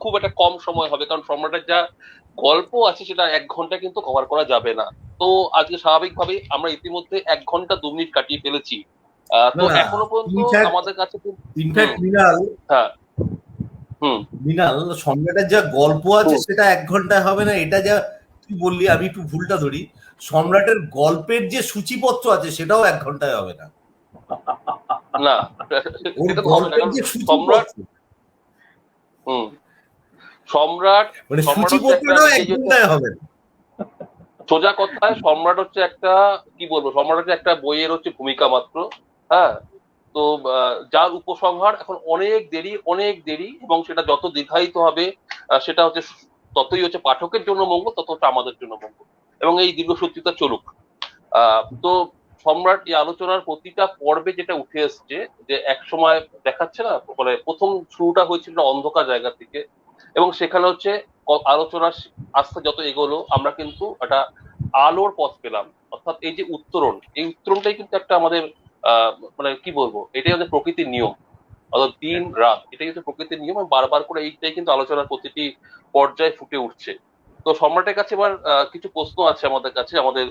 খুব একটা কম সময় হবে, কারণ সম্রাটের যা গল্প আছে সেটা 1 ঘন্টা কিন্তু কভার করা যাবে না। তো আজকে স্বাভাবিকভাবেই আমরা ইতিমধ্যে 1 ঘন্টা 2 মিনিট কাটিয়ে ফেলেছি। তো এখনো পর্যন্ত আমাদের কাছে ইনফ্যাক্ট মৃণাল, হ্যাঁ মৃণাল, সম্রাটের যা গল্প আছে সেটা 1 ঘন্টায় হবে না। এটা যা তুই বললি, আমি একটু ভুলটা ধরি, সম্রাটের গল্পের যে সূচিপত্র আছে সেটাও 1 ঘন্টায় হবে না। না, সম্রাট সম্রাট মানে সূচিপত্রটাও 1 ঘন্টায় হবে না। সোজা কথায় সম্রাট হচ্ছে একটা, কি বলবো, সম্রাট হচ্ছে একটা বইয়ের হচ্ছে ভূমিকা মাত্র। হ্যাঁ, তো যার উপসংহার এখন অনেক দেরি, এবং সেটা যত দীর্ঘায়িত হবে সেটা হচ্ছে ততই হচ্ছে পাঠকের জন্য মঙ্গল, তত হচ্ছে আমাদের জন্য মঙ্গল, এবং এই দীর্ঘসূত্রিতা চলুক। তো সম্রাট এই আলোচনার প্রতিটা পর্বে যেটা উঠে এসছে যে এক সময় দেখাচ্ছে না, মানে প্রথম শুরুটা হয়েছিল অন্ধকার জায়গা থেকে, এবং সেখানে হচ্ছে আলোচনার আস্তে যত এগোলো আমরা কিন্তু একটা আলোর পথ পেলাম, অর্থাৎ এই যে উত্তরণ, এই উত্তরণটাই কিন্তু একটা আমাদের মানে কি বলবো, এটাই আমাদের প্রকৃতির নিয়ম, অর্থাৎ দিন রাত, এটাই হচ্ছে প্রকৃতির নিয়ম, এবং বারবার করে এইটাই কিন্তু আলোচনার প্রতিটি পর্যায়ে ফুটে উঠছে। তো সম্রাটের কাছে এবার কিছু প্রশ্ন আছে আমাদের কাছে, আমাদের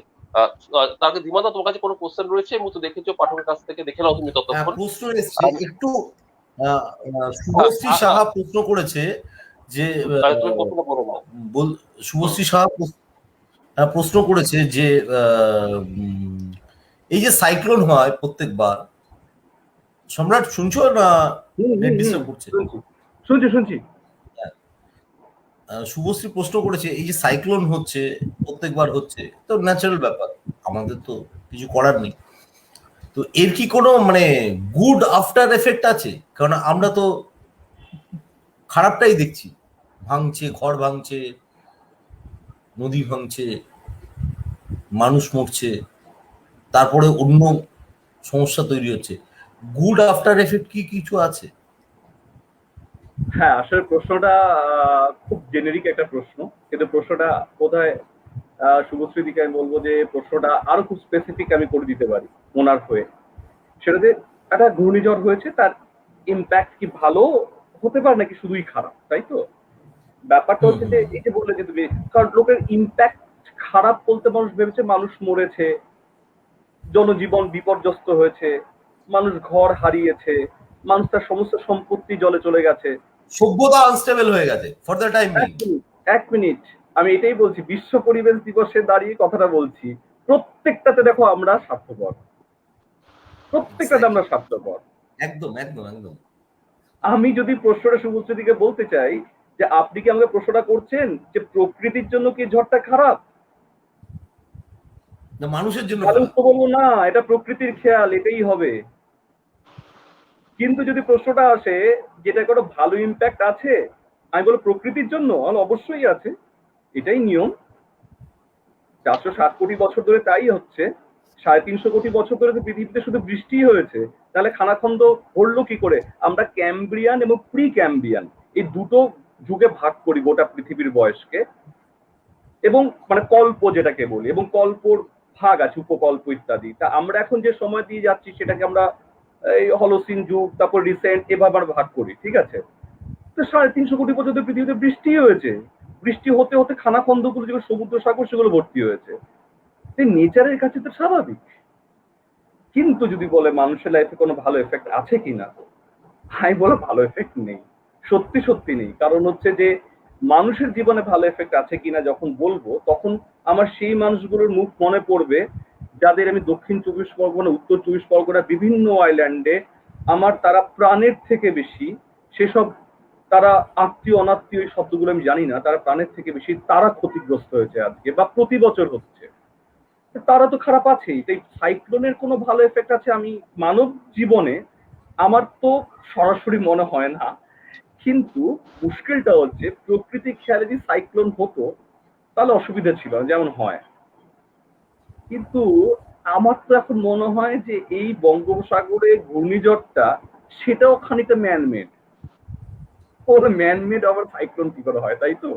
তার আগে ধীমাদা, তোমার কাছে কোনো কোশ্চেন রয়েছে? আমি তো দেখেছো পাঠকের কাছ থেকে, দেখে নাও তুমি ততক্ষণ। প্রশ্ন এসছে একটু, শুভশ্রী সাহা প্রশ্ন করেছে যে, শুভশ্রী সাহা প্রশ্ন করেছে যে এই যে সাইক্লোন হয় প্রত্যেকবার, সম্রাট শুনছো না? শুনছি। শুভশ্রী প্রশ্ন করেছে এই যে সাইক্লোন হচ্ছে প্রত্যেকবার হচ্ছে, তো ন্যাচারাল ব্যাপার, আমাদের তো কিছু করার নেই, তো এর কি কোনো মানে গুড আফটার এফেক্ট আছে? কারণ আমরা তো খারাপটাই দেখছি, ভাঙছে, ঘর ভাঙছে, নদী ভাঙছে, মানুষ মরছে, তারপরে অন্য সমস্যা তৈরি হচ্ছে। গুড আফটার এফেক্ট কি কিছু আছে? হ্যাঁ, আসলে প্রশ্নটা খুব জেনেরিক একটা প্রশ্ন, কিন্তু প্রশ্নটা বোধহয় শুভশ্রীদিকে আমি বলবো যে প্রশ্নটা আরো খুব স্পেসিফিক আমি করে দিতে পারি ওনার হয়ে। সেটা যে একটা ঘূর্ণিঝড় হয়েছে, তার ইম্প্যাক্ট কি ভালো হতে পারে নাকি শুধুই খারাপ, তাই তো? ব্যাপারটা হুম হচ্ছে হুম যে এই যে বললে যে তুমি, কারণ লোকের ইম্প্যাক্ট খারাপ বলতে মানুষ ভেবেছে মানুষ মরেছে, জনজীবন বিপর্যস্ত হয়েছে, মানুষ ঘর হারিয়েছে, মানুষ তার সমস্ত সম্পত্তি জলে চলে গেছে। সভ্যতা আনস্টেবল হয়ে গেছে ফর দ্য টাইম এক বিং। মিনিট, এক মিনিট, আমি এটাই বলছি, বিশ্ব পরিবেশ দিবসে দাঁড়িয়ে কথাটা বলছি। প্রত্যেকটাতে দেখো আমরা স্বার্থপর, প্রত্যেকটাতে আমরা স্বার্থপর। একদম একদম একদম। আমি যদি প্রশ্নটা শুভশ্রীদিকে বলতে চাই যে আপনি কি আমাকে প্রশ্নটা করছেন যে প্রকৃতির জন্য কি ঝড়টা খারাপ, না, মানুষের জন্য তাহলে খারাপ। উত্তর বলবো না, এটা প্রকৃতির খেয়াল, এটাই হবে। কিন্তু যদি প্রশ্নটা আসে যেটা কোনো ভালো ইম্প্যাক্ট আছে, আমি বলবো প্রকৃতির জন্য, অবশ্যই আছে, এটাই নিয়ম। 460 কোটি বছর ধরে তাই হচ্ছে। 350 কোটি বছর ধরে তো পৃথিবীতে শুধু বৃষ্টি হয়েছে, তাহলে খানাখন্দ হলো কি করে? আমরা ক্যাম্ব্রিয়ান এবং প্রি ক্যাম্ব্রিয়ান এই দুটো যুগে ভাগ করি গোটা পৃথিবীর বয়সকে, এবং মানে কল্প যেটাকে বলি, এবং কল্পর ভাগ আছে, উপকল্প ইত্যাদি। তা আমরা এখন যে সময় দিয়ে যাচ্ছি সেটাকে আমরা এই হলোসিন যুগ, তারপর রিসেন্ট, এভাবে আমরা ভাগ করি, ঠিক আছে? তো 350 কোটি পর্যন্ত পৃথিবীতে বৃষ্টি হয়েছে, বৃষ্টি হতে হতে খানাখন্দগুলো যেগুলো সমুদ্র সাগর সেগুলো ভর্তি হয়েছে। নেচারের কাছে তো স্বাভাবিক। কিন্তু যদি বলে মানুষের লাইফে কোনো ভালো এফেক্ট আছে কিনা, আমি বলে ভালো এফেক্ট নেই, সত্যি সত্যি নেই। কারণ হচ্ছে যে মানুষের জীবনে ভালো এফেক্ট আছে কিনা যখন বলবো, তখন আমার সেই মানুষগুলোর মুখ মনে পড়বে যাদের আমি দক্ষিণ 24 পরগনা, উত্তর 24 পরগনা, বিভিন্ন আইল্যান্ডে আমার তারা প্রাণের থেকে বেশি, সেসব তারা আত্মীয় অনাত্মীয় এই শব্দগুলো আমি জানি না, তারা প্রাণের থেকে বেশি তারা ক্ষতিগ্রস্ত হয়েছে আজকে বা প্রতি বছর হচ্ছে। তারা তো খারাপ আছেই। তাই সাইক্লোনের কোনো ভালো এফেক্ট আছে আমি মানব জীবনে, আমার তো সরাসরি মনে হয় না। কিন্তু মুশকিলটা হচ্ছে প্রকৃতির খেয়ালে যদি সাইক্লোন হতো তাহলে অসুবিধা ছিল না, যেমন হয়। কিন্তু আমার তো এখন মনে হয় যে এই বঙ্গোপসাগরে ঘূর্ণিঝড়টা সেটাও খানিকটা ম্যানমেড। ওর ম্যানমেড আবার সাইক্লোন কি করে হয়, তাই তো?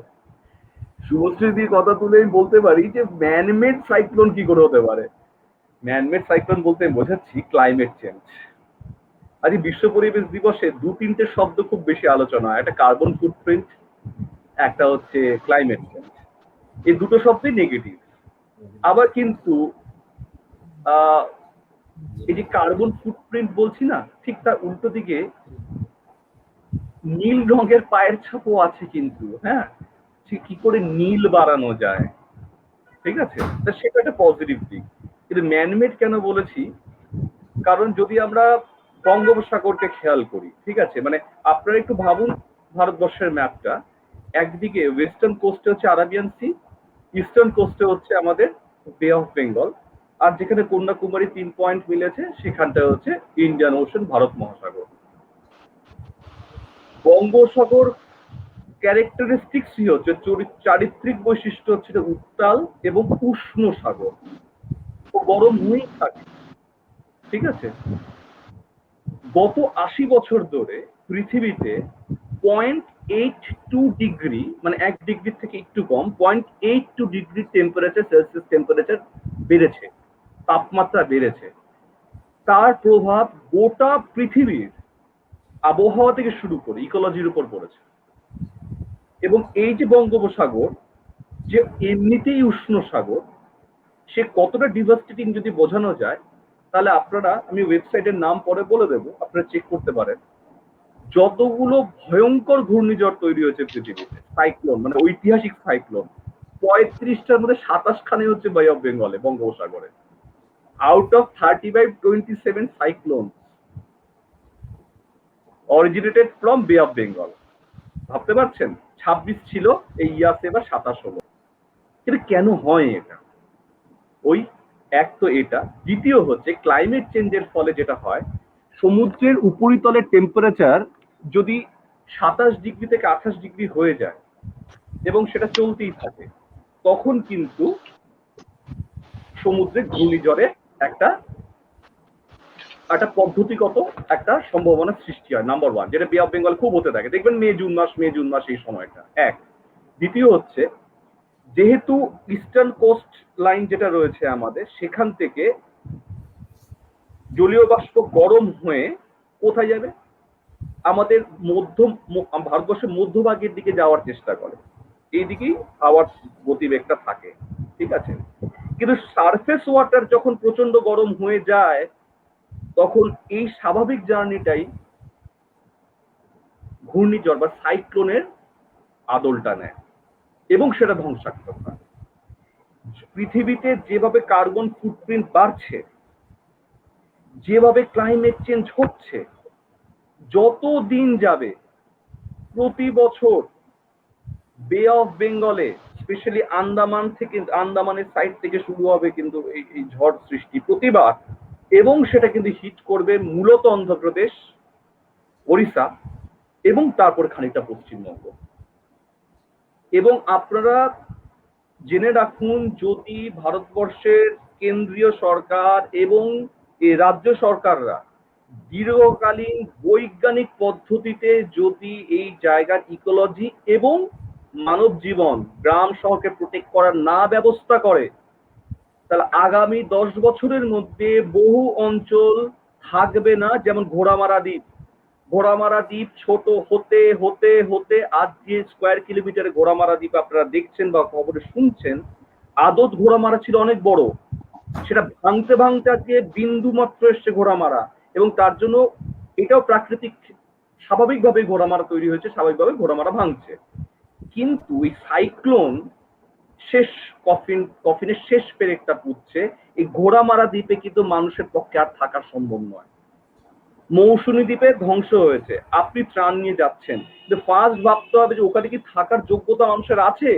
শুভশ্রী দিয়ে কথা তুলে আমি বলতে পারি যে ম্যানমেড সাইক্লোন কি করে হতে পারে। ম্যানমেড সাইক্লোন বলতে আমি বোঝাচ্ছি ক্লাইমেট চেঞ্জ। আজ বিশ্ব পরিবেশ দিবসে 2-3টে শব্দ খুব বেশি আলোচনা হয়, একটা কার্বন ফুটপ্রিন্ট, একটা হচ্ছে ক্লাইমেট চেঞ্জ। এই দুটো শব্দই নেগেটিভ। আবার কিন্তু আহ এই যে কার্বন ফুটপ্রিন্ট বলছি না, ঠিক তার উল্টো দিকে নীল রঙের পায়ের ছাপও আছে কিন্তু, হ্যাঁ, কি করে নীল বাড়ানো যায়, ঠিক আছে? তা সেটা একটা পজিটিভ দিক। কিন্তু ম্যানমেড কেন বলেছি, কারণ যদি আমরা বঙ্গোপসাগরকে খেয়াল করি, ঠিক আছে, মানে আপনারা একটু ভাবুন ভারতবর্ষের ম্যাপটা, একদিকে ওয়েস্টার্ন কোস্টে হচ্ছে আরাবিয়ান সি, ইস্টার্ন কোস্টে হচ্ছে আমাদের বে অফ বেঙ্গল, আর যেখানে কন্যাকুমারী 3 পয়েন্ট মিলেছে সেখানটা হচ্ছে ইন্ডিয়ান ওশান, ভারত মহাসাগর। বঙ্গোপসাগর ক্যারেক্টারিস্টিক্সই হচ্ছে, চারিত্রিক বৈশিষ্ট্য হচ্ছে উত্তাল এবং উষ্ণ সাগর, ও গরম হয়েই থাকে, ঠিক আছে? গত 80 বছর ধরে পৃথিবীতে 0.82 ডিগ্রি, মানে 1 ডিগ্রি থেকে একটু কম, 0.82 ডিগ্রি টেম্পারেচার, সেলসিয়াস টেম্পারেচার বেড়েছে, তাপমাত্রা বেড়েছে। তার প্রভাব গোটা পৃথিবীর আবহাওয়া থেকে শুরু করে ইকোলজির উপর পড়েছে। এবং এই যে বঙ্গোপসাগর, যে এমনিতেই উষ্ণ সাগর, সে কতটা ডিভাস্টেটিং যদি বোঝানো যায়, তাহলে আপনারা, আমি ওয়েবসাইটের নাম পরে বলে দেবো, আপনারা চেক করতে পারেন। যতগুলো ভয়ঙ্কর ঘূর্ণিঝড় তৈরি হয়েছে পৃথিবীতে, সাইক্লোন, মানে ঐতিহাসিক সাইক্লোন, 35টার মধ্যে 27খানে হচ্ছে বে অফ বেঙ্গলে, বঙ্গোপসাগরে। Out of 35, 27 cyclone originated from বে অফ বেঙ্গল। ভাবতে পারছেন? 26 ছিল, এই ইয়াস এবার 27 হলো। কিন্তু কেন হয় এটা? ওই এক তো এটা, দ্বিতীয় হচ্ছে ক্লাইমেট চেঞ্জের ফলে যেটা হয়, সমুদ্রের উপরিতলের টেম্পারেচার যদি 27 ডিগ্রি থেকে 28 ডিগ্রি হয়ে যায় এবং সেটা চলতেই থাকে, তখন কিন্তু সমুদ্রে ঘূর্ণিঝড়ে একটা একটা পদ্ধতিগত একটা সম্ভাবনা সৃষ্টি হয়, নাম্বার ওয়ান, যেটা বে অফ বেঙ্গল খুব হতে থাকে, দেখবেন মে জুন মাস এই সময়টা এক। দ্বিতীয় হচ্ছে, যেহেতু ইস্টার্ন কোস্ট লাইন যেটা রয়েছে আমাদের, সেখান থেকে জলীয় বাষ্প গরম হয়ে কোথায় যাবে, আমাদের ভারতবর্ষের মধ্যভাগের দিকে যাওয়ার চেষ্টা করে, এইদিকেই হাওয়ার গতিবেগটা থাকে, ঠিক আছে। কিন্তু সারফেস ওয়াটার যখন প্রচন্ড গরম হয়ে যায়, তখন এই স্বাভাবিক জার্নিটাই ঘূর্ণিঝড় বা সাইক্লোনের আদলটা নেয় এবং সেটা ধ্বংসাত্মক হয়। পৃথিবীতে যেভাবে কার্বন ফুটপ্রিন্ট বাড়ছে, যেভাবে ক্লাইমেট চেঞ্জ হচ্ছে, যত দিন যাবে প্রতি বছর বে অফ বেঙ্গলে, স্পেশালি আন্দামানের সাইড থেকে শুরু হবে কিন্তু এই ঝড় সৃষ্টি প্রতিবার, এবং সেটা কিন্তু হিট করবে মূলত অন্ধ্রপ্রদেশ, ওড়িশা এবং তারপর খানিকটা পশ্চিমবঙ্গ। এবং আপনারা জেনে রাখুন, যদি ভারতবর্ষের কেন্দ্রীয় সরকার এবং রাজ্য সরকাররা দীর্ঘকালীন বৈজ্ঞানিক পদ্ধতিতে যদি এই জায়গার ইকোলজি এবং মানব জীবন, গ্রাম শহরকে প্রোটেক্ট করার না ব্যবস্থা করে, তাহলে আগামী 10 বছরের মধ্যে বহু অঞ্চল থাকবে না। যেমন ঘোড়ামারা দ্বীপ ছোট হতে হতে হতে আজ যে স্কোয়ার কিলোমিটারে ঘোড়ামারা দ্বীপ আপনারা দেখছেন বা খবরে শুনছেন, আদত ঘোড়ামারা ছিল অনেক বড়, সেটা ভাঙতে ভাঙতে আজকে বিন্দু মাত্র এসছে ঘোড়ামারা। এবং তার জন্য এটাও প্রাকৃতিক, স্বাভাবিকভাবে ঘোড়ামারা তৈরি হয়েছে, স্বাভাবিকভাবে ঘোড়ামারা ভাঙছে। কিন্তু এই সাইক্লোন শেষ কফিনের শেষ পেরেকটা পুড়ছে, এই ঘোড়ামারা দ্বীপে কিন্তু মানুষের পক্ষে আর থাকা সম্ভব নয়। মৌসুমী দ্বীপে ধ্বংস হয়েছে, আপনি ত্রাণ নিয়ে যাচ্ছেন, কিন্তু ফার্স্ট ভাবতে হবে যে ওখানে কি থাকার যোগ্যতা মানুষের আছে।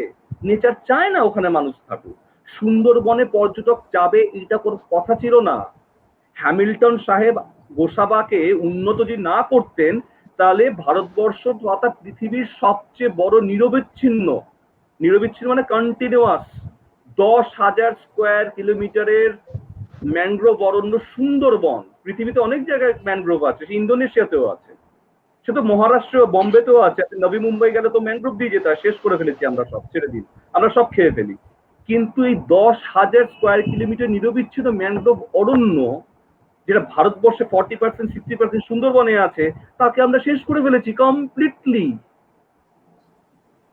নেচার চায় না ওখানে মানুষ থাকুক। সুন্দরবনে পর্যটক যাবে এটা কোনো কথা ছিল না। হ্যামিল্টন সাহেব গোসাবাকে উন্নত যদি না করতেন, তাহলে ভারতবর্ষ তথা পৃথিবীর সবচেয়ে বড় নিরবিচ্ছিন্ন মানে কন্টিনিউয়াস 10,000 স্কোয়ার কিলোমিটারের ম্যানগ্রোভ অরণ্য সুন্দরবন, পৃথিবীতে অনেক জায়গায় ম্যানগ্রোভ আছে, ইন্দোনেশিয়াতেও আছে, সে তো মহারাষ্ট্র বম্বেতেও আছে। নবী মুম্বাই গেলে তো ম্যানগ্রোভ দিয়ে যেতে হয়, শেষ করে ফেলেছি আমরা সব, ছেড়ে দিন, আমরা সব খেয়ে ফেলি। কিন্তু এই 10,000 স্কোয়ার কিলোমিটার নিরবিচ্ছিন্ন ম্যানগ্রোভ অরণ্য, যেটা ভারতবর্ষে 40% 60% সুন্দরবনে আছে, তাকে আমরা শেষ করে ফেলেছি কমপ্লিটলি।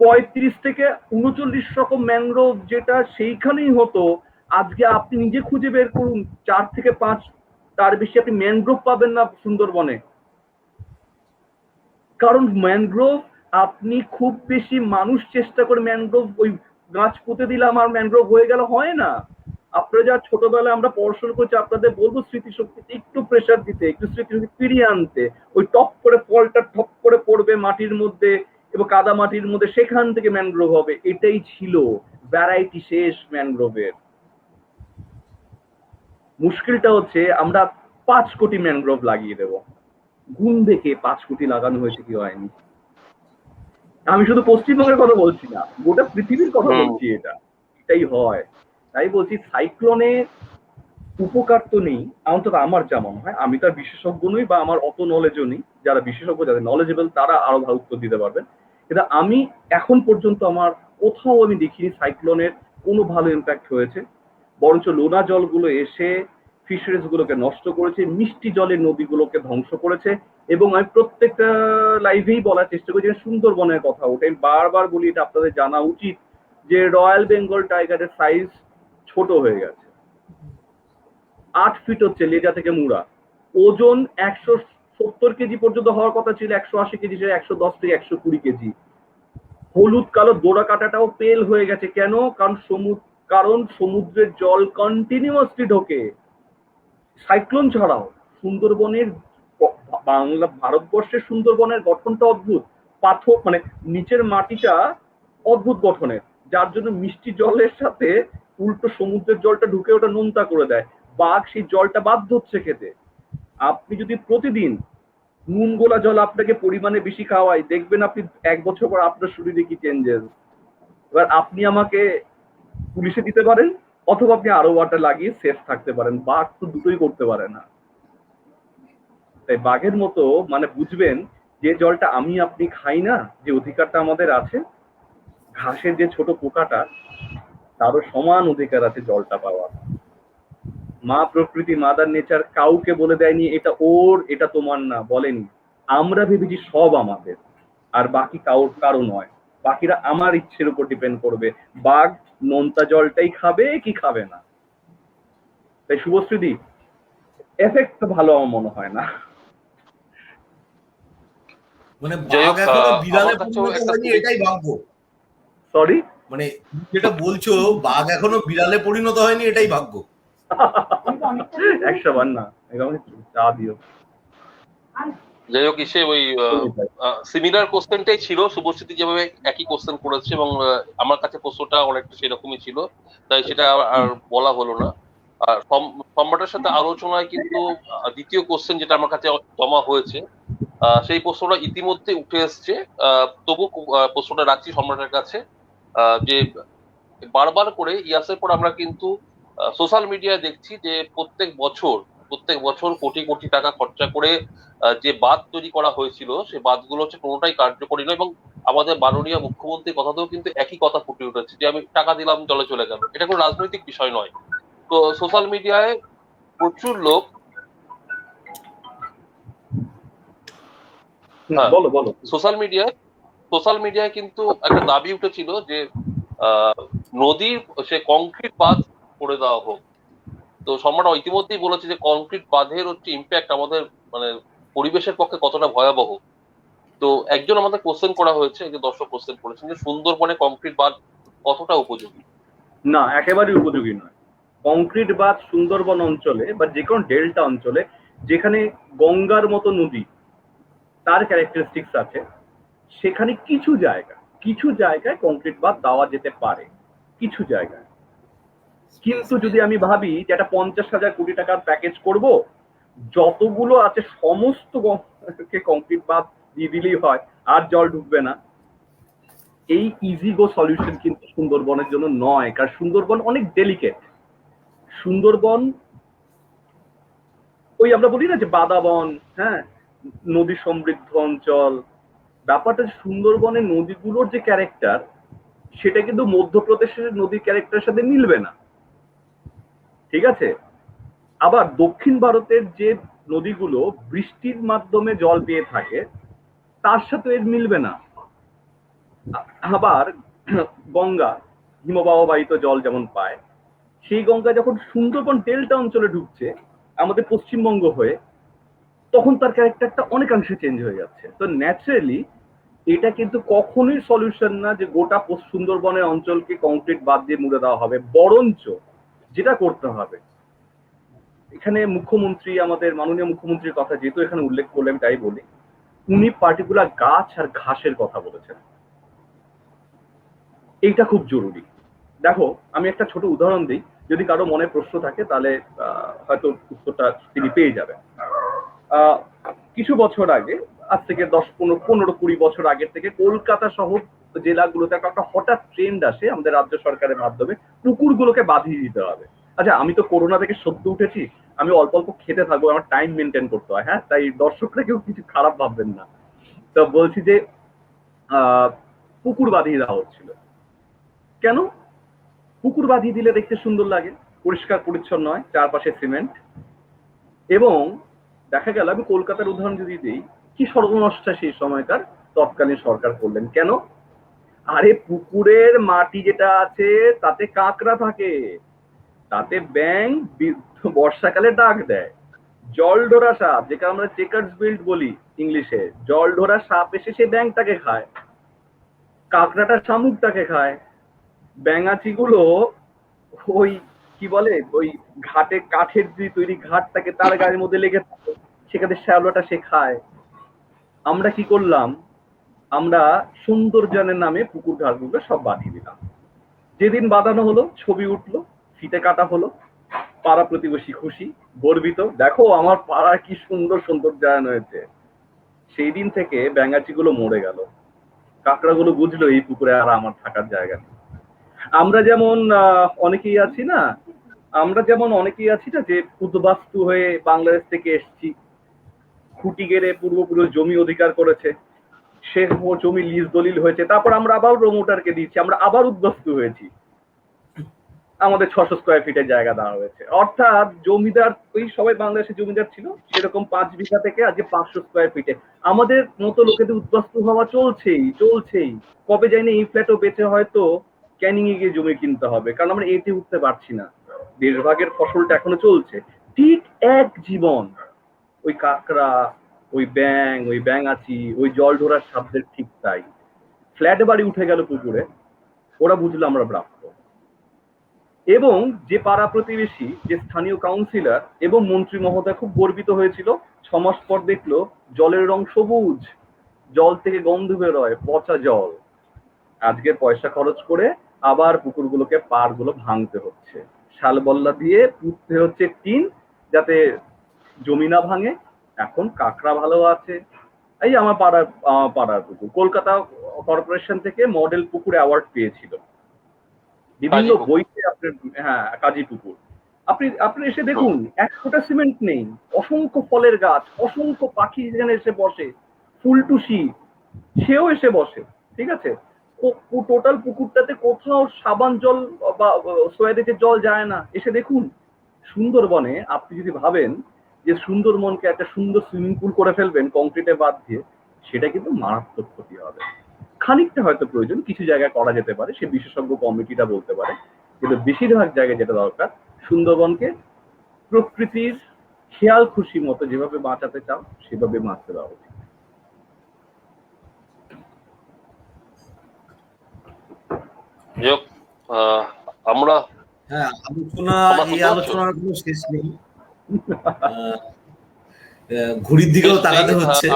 35 থেকে 39 রকম ম্যানগ্রোভ যেটা সেইখানেই হতো, আজকে আপনি নিজে খুঁজে বের করুন 4 থেকে 5 তার বেশি আপনি ম্যানগ্রোভ পাবেন না সুন্দরবনে। কারণ ম্যানগ্রোভ আপনি খুব বেশি মানুষ চেষ্টা করে ম্যানগ্রোভ ওই গাছ পুঁতে দিলাম আর ম্যানগ্রোভ হয়ে গেল, হয় না। আপনারা যা ছোটবেলায় আমরা পড়াশোনা করছি, আপনাদের বলবো স্মৃতিশক্তিতে একটু প্রেশার দিতে, একটু স্মৃতিশক্তি ফিরিয়ে আনতে। ওই টপ করে ফলটা ঠপ করে পড়বে মাটির মধ্যে এবং কাদা মাটির মধ্যে, সেখান থেকে ম্যানগ্রোভ হবে, এটাই ছিল। ভ্যারাইটি শেষ ম্যানগ্রোভের। মুশকিলটা হচ্ছে আমরা 5 কোটি ম্যানগ্রোভ লাগিয়ে দেব। গুণ দেখে 5 কোটি লাগানো হয়েছে কি হয়নি। আমি শুধু পশ্চিমবঙ্গের কথা বলছি না, গোটা পৃথিবীর কথা বলছি, এটাই হয়। তাই বলছি সাইক্লোনে উপকার তো নেই, অন্তত আমার যা মনে হয়। আমি তার বিশেষজ্ঞ নই বা আমার অত নলেজও নেই, যারা বিশেষজ্ঞ যাদের নলেজেবল তারা আরো ভালো উত্তর দিতে পারবেন। কিন্তু আমি এখন পর্যন্ত আমার কোথাও আমি দেখিনি সাইক্লোনের কোনো ভালো ইম্প্যাক্ট হয়েছে। বরঞ্চ লোনা জলগুলো এসে ফিশারিজ গুলোকে নষ্ট করেছে, মিষ্টি জলের নদীগুলোকে ধ্বংস করেছে। এবং আমি প্রত্যেকটা লাইভেই বলার চেষ্টা করি যে সুন্দরবনের কথা ওঠে, বারবার বলি, এটা আপনাদের জানা উচিত যে রয়্যাল বেঙ্গল টাইগারের সাইজ ছোট হয়ে গেছে, 8 ফিট হচ্ছে লেজা থেকে মুড়া। ওজন 170 কেজি পর্যন্ত হওয়ার কথা ছিল, 180 কেজি, 110 থেকে 120 কেজি। হলুদ কালো দোড়া কাটাটাও পেল হয়ে গেছে। কেন? কারণ সমুদ্রের জল কন্টিনিউয়াসলি ঢোকে। সাইক্লোন ছাড়াও সুন্দরবনের ভারতবর্ষের সুন্দরবনের গঠনটা অদ্ভুত। পাথর মানে নিচের মাটিটা অদ্ভুত গঠনের, যার জন্য মিষ্টি জলের সাথে উল্টো সমুদ্রের জলটা ঢুকে ওটা নোনতা করে দেয়। বাঘ সেই জলটা বাধ্য হচ্ছে খেতে। আপনি যদি প্রতিদিন নুন গোলা জল আপনাকে পরিমাণে বেশি খাওয়াই, দেখবেন আপনি 1 বছর পর আপনার শরীরে কি চেঞ্জেস। এবার আপনি আমাকে পুলিশে দিতে পারেন, অথবা আপনি আরো ওয়াটার লাগিয়ে সেফ থাকতে পারেন। বাঘ তো দুটোই করতে পারে না। তাই বাঘের মতো মানে বুঝবেন, যে জলটা আমি আপনি খাই না, যে অধিকারটা আমাদের আছে, ঘাসের যে ছোট পোকাটা, তারও সমান অধিকার আছে জলটা পাওয়ার। মা প্রকৃতি, মাদার নেচার কাউকে বলে দেয়নি এটা ওর, এটা তোমার না, বলেনি। আমরা ভেবেছি সব আমাদের, আর বাকি কারো নয়। বাকিরা আমার ইচ্ছের উপর ডিপেন্ড করবে বাঘ নোনতা জলটাই খাবে কি খাবে না। তাই শুভশ্রীদি, এফেক্ট ভালো আমার মনে হয় না। মানে যাই বাঘ হোক, এখনো বিড়ালে আমার কাছেও পরিণত একটা হয়নি, খুবই এটাই ভাগ্য। সরি। মানে যেটা বলছো, বাঘ এখনো বিড়ালে পরিণত হয়নি, এটাই ভাগ্য। 100 বার না, এরকম চা দিও। যাই হোক, এসে ওই সিমিলার কোশ্চেনটাই ছিল, শুভশ্রীতি যেভাবে একই কোশ্চেন করেছে, এবং আমার কাছে প্রশ্নটা অনেকটা সেরকমই ছিল, তাই সেটা আর বলা হলো না। আর সম্রাটের সাথে আলোচনায় কিন্তু দ্বিতীয় কোশ্চেন যেটা আমার কাছে জমা হয়েছে, সেই প্রশ্নটা ইতিমধ্যে উঠে এসছে। তবু প্রশ্নটা রাখছি সম্রাটের কাছে, যে বারবার করে ইয়াসের পর আমরা কিন্তু সোশ্যাল মিডিয়ায় দেখছি যে প্রত্যেক বছর কোটি কোটি টাকা খরচা করে যে বাঁধ তৈরি করা হয়েছিল, সেই বাঁধগুলো হচ্ছে কোনোটাই কার্যকরী নয়, এবং আমাদের মাননীয় মুখ্যমন্ত্রীর কথাতেও কিন্তু একই কথা ফুটে উঠেছে যে আমি টাকা দিলাম জলে চলে গেল। এটা কোনো রাজনৈতিক বিষয় নয়। তো সোশ্যাল মিডিয়ায় প্রচুর লোক, বলো বলো। সোশ্যাল মিডিয়ায় কিন্তু একটা দাবি উঠেছিল যে নদীর সে কংক্রিট বাঁধ করে দেওয়া হোক। তো সম্রাট ইতিমধ্যেই বলেছে যে কংক্রিট বাঁধের হচ্ছে ইম্প্যাক্ট আমাদের মানে পরিবেশের পক্ষে কতটা ভয়াবহ। তো একজন আমাদের কোশ্চেন করা হয়েছে, একজন দর্শক কোশ্চেন করেছেন যে সুন্দরবনে কংক্রিট বাঁধ কতটা উপযোগী। না, একেবারেই উপযোগী নয়। কংক্রিট বাঁধ সুন্দরবন অঞ্চলে বা যে কোনো ডেল্টা অঞ্চলে, যেখানে গঙ্গার মতো নদী তার ক্যারেক্টারিস্টিক্স আছে, সেখানে কিছু জায়গায় কংক্রিট বাঁধ দেওয়া যেতে পারে, কিছু জায়গায়। কিন্তু যদি আমি ভাবি যে একটা 50,000 কোটি টাকার প্যাকেজ করব, যতগুলো আছে সমস্ত কে কংক্রিট বাঁধ দিয়ে দিলেই হয়, আর জল ঢুকবে না, এই ইজি গো সলিউশন কিন্তু সুন্দরবনের জন্য নয়। কারণ সুন্দরবন অনেক ডেলিকেট। সুন্দরবন ওই আমরা বলি না যে বাদাবন, হ্যাঁ, নদী সমৃদ্ধ অঞ্চল। ব্যাপারটা সুন্দরবনের নদীগুলোর যে ক্যারেক্টার, সেটা কিন্তু মধ্যপ্রদেশের নদীর ক্যারেক্টারের সাথে মিলবে না, ঠিক আছে? আবার দক্ষিণ ভারতের যে নদীগুলো বৃষ্টির মাধ্যমে জল পেয়ে থাকে, তার সাথে এর মিলবে না। আবার গঙ্গা হিমবাহ বাহিত জল যেমন পায়, সেই গঙ্গা যখন সুন্দরবন ডেল্টা অঞ্চলে ঢুকছে আমাদের পশ্চিমবঙ্গ হয়ে, তখন তার ক্যারেক্টারটা অনেকাংশে চেঞ্জ হয়ে যাচ্ছে। তো ন্যাচারালি এটা কিন্তু কখনোই সলিউশন না যে গোটা সুন্দরবনের অঞ্চলকে কংক্রিট বাদ দিয়ে মুড়ে দেওয়া হবে। বরঞ্চ যেটা করতে হবে, এখানে মুখ্যমন্ত্রী, আমাদের মাননীয় মুখ্যমন্ত্রীর কথা যেহেতু এখানে উল্লেখ করলেন, তাই বলি, উনি পার্টিকুলার গাছ আর ঘাসের কথা বলেছেন। এইটা খুব জরুরি। দেখো, আমি একটা ছোট উদাহরণ দিই, যদি কারো মনে প্রশ্ন থাকে তাহলে হয়তো উত্তরটা তিনি পেয়ে যাবেন। কিছু বছর আগে, আজ থেকে 10-15-20 বছর আগের থেকে কলকাতা সহ জেলাগুলোতে একটা হঠাৎ ট্রেন্ড আসে আমাদের রাজ্য সরকারের মাধ্যমে, পুকুরগুলোকে বাঁধিয়ে দিতে হবে। আচ্ছা, আমি তো করোনা থেকে সদ্য উঠেছি, আমি অল্প অল্প খেতে থাকবো, আমার টাইম মেনটেন করতে হয়, হ্যাঁ, তাই দর্শকরা কেউ কিছু খারাপ ভাববেন না। তো বলছি যে পুকুর বাঁধিয়ে দেওয়া হচ্ছিল। কেন? পুকুর বাঁধিয়ে দিলে দেখতে সুন্দর লাগে, পরিষ্কার পরিচ্ছন্ন হয়, চারপাশে সিমেন্ট। এবং দেখা গেল, আমি কলকাতার উদাহরণ যদি দিই, কি সর্বনষ্টা সেই সময়কার তৎকালীন সরকার করলেন। কেন? আরে পুকুরের মাটি যেটা আছে তাতে কাঁকড়া থাকে, তাতে ব্যাঙ বর্ষাকালে ডাক দেয়, জল ঢোরা সাপ, যেটা আমরা চেকার্স বিল্ড বলি ইংলিশে, জল ঢোরা সাপ এসে সে ব্যাঙটাকে খায়, কাঁকড়াটা শামুকটাকে খায়, ব্যাঙাচিগুলো ওই কি বলে, ওই ঘাটে কাঠের যে তৈরি ঘাট থাকে তার গায়ের মধ্যে লেগে থাকে, সেখানে শ্যাওলাটা সে খায়। আমরা কি করলাম? আমরা সৌন্দর্যানের নামে পুকুর ঘাটগুলো সব বাঁধিয়ে দিলাম। যেদিন বাঁধানো হলো, ছবি উঠলো, ফিতে কাটা হলো, পাড়া প্রতিবেশী খুশি, গর্বিত, দেখো আমার পাড়া কি সুন্দর সৌন্দর্যায়ন হয়েছে। সেই দিন থেকে ব্যাঙাচিগুলো মরে গেল, কাঁকড়াগুলো বুঝলো এই পুকুরে আর আমার থাকার জায়গা নেই। আমরা যেমন অনেকেই আছি না যে উদ্বাস্তু হয়ে বাংলাদেশ থেকে এসেছি, খুঁটি গেড়ে পূর্বপুরুষ জমি অধিকার করেছে, সে জমি লিজ দলিল হয়েছে, তারপর আমরা আবার প্রমোটারকে দিচ্ছি, আমরা আবার উদ্বাস্তু হয়েছি, আমাদের 600 স্কোয়ার ফিটের জায়গা দেওয়া হয়েছে। অর্থাৎ জমিদার, ওই সবাই বাংলাদেশে জমিদার ছিল, সেরকম 5 বিঘা থেকে আজকে 500 স্কোয়ার ফিটে আমাদের মতো লোকেদের উদ্বাস্তু হওয়া চলছেই। কবে যায়নি এই ফ্ল্যাটও বেঁচে হয়তো ক্যানিং এ গিয়ে জমি কিনতে হবে, কারণ আমরা এতে উঠতে পারছি না, দেশভাগের ফসলটা এখনো চলছে। ঠিক এক জীবন, ওই কাঁকড়া, ওই ব্যাঙাচি, ওই জল ঢোরার শব্দের ঠিক তাই। ফ্ল্যাট বাড়ি উঠে গেল পুকুরে, ওরা বুঝলো আমরা প্রাপ্য। এবং যে পাড়া প্রতিবেশী, যে স্থানীয় কাউন্সিলর এবং মন্ত্রী মহোদয় খুব গর্বিত হয়েছিল, 6 মাস পর দেখলো জলের রং সবুজ, জল থেকে গন্ধ বেরোয়, পচা জল। আজকে পয়সা খরচ করে আবার পুকুরগুলোকে পাড়গুলো ভাঙতে হচ্ছে, শালবল্লা দিয়ে পুঁততে হচ্ছে টিন, যাতে জমি না ভাঙে। এখন কাঁকড়া ভালো আছে। এই আমার পাড়ার পুকুর কলকাতা কর্পোরেশন থেকে মডেল পুকুর অ্যাওয়ার্ড পেয়েছিল, বিভিন্ন বইতে আপনার, হ্যাঁ কাজী পুকুর। আপনি এসে দেখুন, 100টা সিমেন্ট নেই, অসংখ্য ফলের গাছ, অসংখ্য পাখি যেখানে এসে বসে, ফুলটুসি সেও এসে বসে, ঠিক আছে। টোটাল পুকুরটাতে কোথাও সাবান জল বা সোয়াদেকের জল যায় না। এসে দেখুন সুন্দরবনে, আপনি যদি ভাবেন যে সুন্দরবনকে একটা সুন্দর সুইমিং পুল করে ফেলবেন কংক্রিটে বাদ দিয়ে, সেটা কিন্তু মারাত্মক ক্ষতি হবে। খানিকটা হয়তো প্রয়োজন, কিছু জায়গায় করা যেতে পারে, সে বিশেষজ্ঞ কমিটিটা বলতে পারে, কিন্তু বেশিরভাগ জায়গায় যেটা দরকার, সুন্দরবনকে প্রকৃতির খেয়াল খুশি মতো যেভাবে বাঁচাতে চাও সেভাবে বাঁচতে দেওয়া উচিত। আমরা হ্যাঁ, আলোচনার কোনো শেষ নেই। ঘড়ির দিকেও তাকাতে হচ্ছে।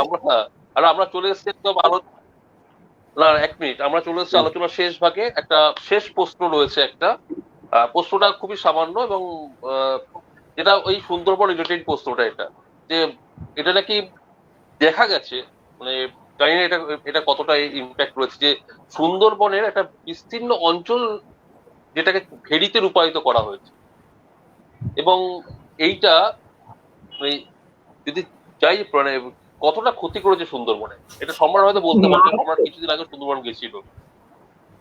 আমরা চলে এসেছি একদম না, 1 মিনিট, আমরা চলে এসেছি আলোচনার শেষ ভাগে। একটা শেষ প্রশ্ন রয়েছে, একটা প্রশ্নটা খুবই সামান্য, এবং যেটা ওই সুন্দরবন রিলেটেড প্রশ্নটা, যে এটা নাকি দেখা গেছে, মানে জানি না এটা কতটা ইম্প্যাক্ট রয়েছে, যে সুন্দরবনের একটা বিস্তীর্ণ অঞ্চল যেটাকে ভেড়িতে রূপায়িত করা হয়েছে, এবং এইটা মানে যদি যাই মানে কতটা ক্ষতি করেছে সুন্দরবনে, এটা সম্রাট হয়তো বলতে পারবে। সম্রাট কিছুদিন আগে সুন্দরবন গেছিল।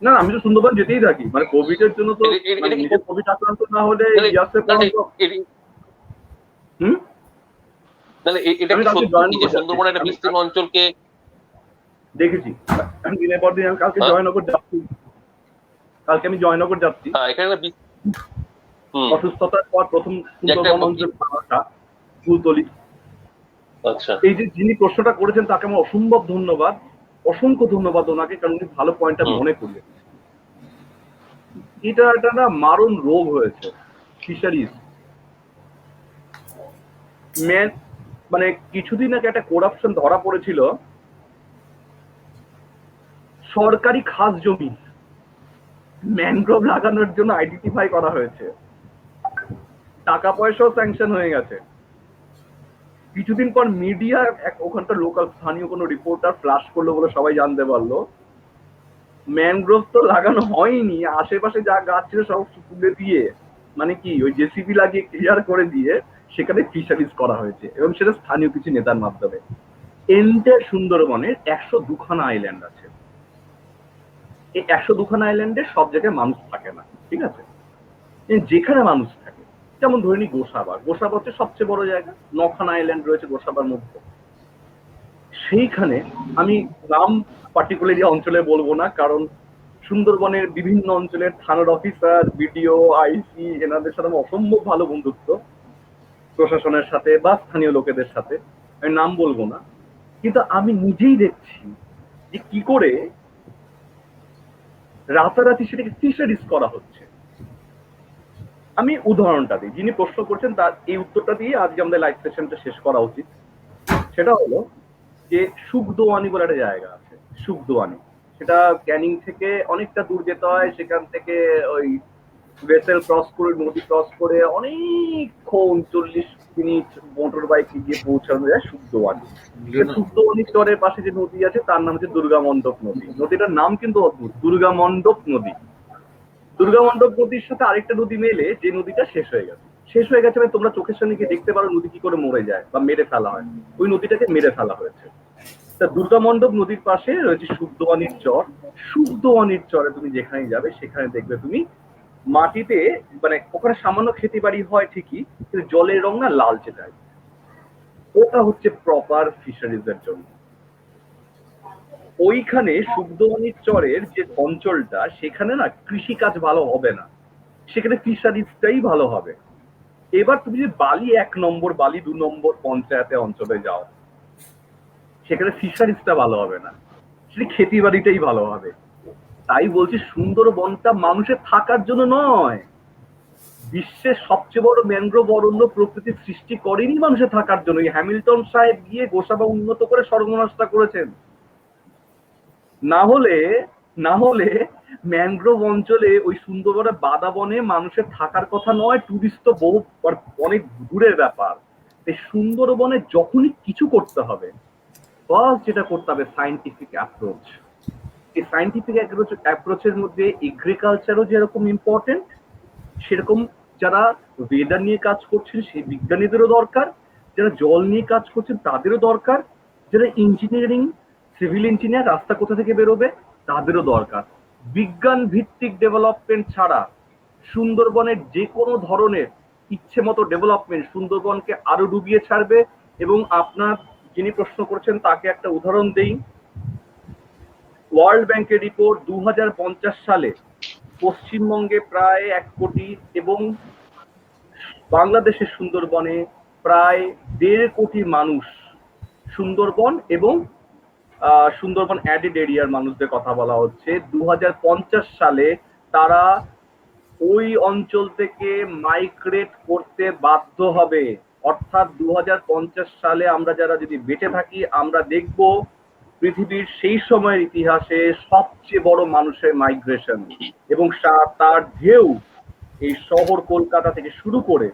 না, আমি তো সুন্দরবন যেতেই থাকি, মানে কোভিড এর জন্য তো, কোভিড আক্রান্ত না হলে এটা কি সুন্দরবনের একটা বিস্তীর্ণ অঞ্চলকে দেখেছি। দিনের পর দিন আমি কালকে জয়নগর যাচ্ছি, এখানে অসুস্থতার পর প্রথম সুন্দরবন অঞ্চল ফুলতলি। আচ্ছা, এই যে যিনি প্রশ্নটা করেছেন তাকে আমার অসংখ্য ধন্যবাদ ওনাকে, কারণ উনি ভালো পয়েন্টটা মনে করলেন। এটা একটা না মারণ রোগ হয়েছে ফিশারিজ, মানে কিছুদিন আগে একটা করাপশন ধরা পড়েছিল, সরকারি খাস জমি ম্যানগ্রোভ লাগানোর জন্য আইডেন্টিফাই করা হয়েছে, টাকা পয়সাও স্যাংশন হয়ে গেছে। কিছুদিন পর মিডিয়া ওখানকার লোকাল স্থানীয় কোনো রিপোর্টার ফ্লাশ করলো বলে সবাই জানতে পারলো ম্যানগ্রোভ তো লাগানো হয়নি, আশেপাশে যা গাছ ছিল সব তুলে দিয়ে, মানে কি ওই জেসিবি লাগিয়ে ক্লিয়ার করে দিয়ে সেখানে ফিশারিজ করা হয়েছে, এবং সেটা স্থানীয় কিছু নেতার মাধ্যমে। এন্টার সুন্দরবনের 102খানা আইল্যান্ড আছে। এই 102খানা আইল্যান্ডে সব জায়গায় মানুষ থাকে না, ঠিক আছে। যেখানে মানুষ থাকে, যেমন ধরে নি গোসাবা হচ্ছে সবচেয়ে বড় জায়গা, 9খানা আইল্যান্ড রয়েছে গোসাবার মধ্যে। সেইখানে আমি নাম পার্টিকুলারলি অঞ্চলে বলবো না, কারণ সুন্দরবনের বিভিন্ন অঞ্চলের থানার অফিসার, বিডিও, আইসি, এনাদের সাথে আমার অসম্ভব ভালো বন্ধুত্ব, প্রশাসনের সাথে বা স্থানীয় লোকেদের সাথে, আমি নাম বলবো না। কিন্তু আমি নিজেই দেখছি যে কি করে রাতারাতি সেটাকে ফিশারিজ করা হচ্ছে। আমি উদাহরণটা দিই, যিনি প্রশ্ন করছেন তার এই উত্তরটা দিয়ে আজকে আমাদের লাইভ সেশনটা শেষ করা উচিত। সেটা হলো যে সুখদোয়ানি বলে একটা জায়গা আছে, সুখদোয়ানি, সেটা ক্যানিং থেকে অনেকটা দূর যেতে হয়, সেখান থেকে ওই ভেসেল ক্রস করে, নদী ক্রস করে অনেকক্ষণ 40 মিনিট মোটর বাইকে গিয়ে পৌঁছানো যায় শুদ্ধবাণী। শুদ্ধবাণী চরের পাশে যে নদী আছে তার নাম হচ্ছে দুর্গা মণ্ডপ নদী। নদীটার নাম কিন্তু অদ্ভুত, দুর্গা মণ্ডপ নদী। দুর্গা মণ্ডপ নদীর সাথে আরেকটা নদী মেলে, যে নদীটা শেষ হয়ে গেছে। শেষ হয়ে গেছে মানে তোমরা চোখের সামনে গিয়ে দেখতে পারো নদী কি করে মরে যায় বা মেরে ফেলা হয়, ওই নদীটাকে মেরে ফেলা হয়েছে। তা দুর্গা মণ্ডপ নদীর পাশে রয়েছে শুদ্ধবাণীর চর। শুদ্ধবাণীর চরে তুমি যেখানে যাবে সেখানে দেখবে তুমি মাটিতে, মানে ওখানে সামান্য খেতে বাড়ি হয় ঠিকই, কিন্তু জলের রং না লালচে টাইপ। ওটা হচ্ছে প্রপার ফিশারিজ এর জন্য। ওইখানে শুদ্ধবাণীর চরের যে অঞ্চলটা, সেখানে না কৃষিকাজ ভালো হবে না, সেখানে ফিশারিজটাই ভালো হবে। এবার তুমি যদি বালি 1 নম্বর, বালি 2 নম্বর পঞ্চায়েতে অঞ্চলে যাও, সেখানে ফিশারিজটা ভালো হবে না, সেটা খেতি বাড়িটাই ভালো হবে। তাই বলছি সুন্দরবনটা মানুষের থাকার জন্য নয়, বিশ্বের সবচেয়ে বড় ম্যানগ্রোভ অরণ্য প্রকৃতির সৃষ্টি করেনি মানুষের থাকার জন্য। হ্যামিল্টন সাহেব গিয়ে গোসাবা উন্নত করে সর্বনাশটা করেছেন। না হলে ম্যানগ্রোভ অঞ্চলে ওই সুন্দরবনের বাদা বনে মানুষের থাকার কথা নয়, টুরিস্ট তো বহু অনেক দূরের ব্যাপার। এই সুন্দরবনে যখনই কিছু করতে হবে, বাস যেটা করতে হবে সায়েন্টিফিক অ্যাপ্রোচ। এই সায়েন্টিফিক অ্যাপ্রোচের মধ্যে এগ্রিকালচারও যেরকম ইম্পর্টেন্ট, সেরকম যারা ওয়েদার নিয়ে কাজ করছেন সেই বিজ্ঞানীদেরও দরকার, যারা জল নিয়ে কাজ করছেন তাদেরও দরকার, যারা ইঞ্জিনিয়ারিং, সিভিল ইঞ্জিনিয়ার, রাস্তা কোথা থেকে বেরোবে তাদেরও দরকার। বিজ্ঞান ভিত্তিক ডেভেলপমেন্ট ছাড়া সুন্দরবনের যে কোনো ধরনের ইচ্ছে মতো ডেভেলপমেন্ট সুন্দরবনকে আরো ডুবিয়ে ছাড়বে। এবং আপনার যিনি প্রশ্ন করছেন তাকে একটা উদাহরণ দেই। ওয়ার্ল্ড ব্যাংকের রিপোর্ট 2050 সালে পশ্চিমবঙ্গে প্রায় 1 কোটি এবং বাংলাদেশের সুন্দরবনে প্রায় 1.5 কোটি মানুষ সুন্দরবন এবং সুন্দরবন অ্যাডেড এরিয়ার মানুষদের কথা বলা হচ্ছে। 2050 সালে তারা ওই অঞ্চল থেকে মাইগ্রেট করতে বাধ্য হবে। অর্থাৎ 2050 সালে আমরা যারা যদি বেঁচে থাকি, আমরা দেখব পৃথিবীর সেই সময়ের ইতিহাসে সবচেয়ে বড় মানুষের মাইগ্রেশন, এবং তার ঢেউ এই শহর কলকাতা থেকে শুরু করে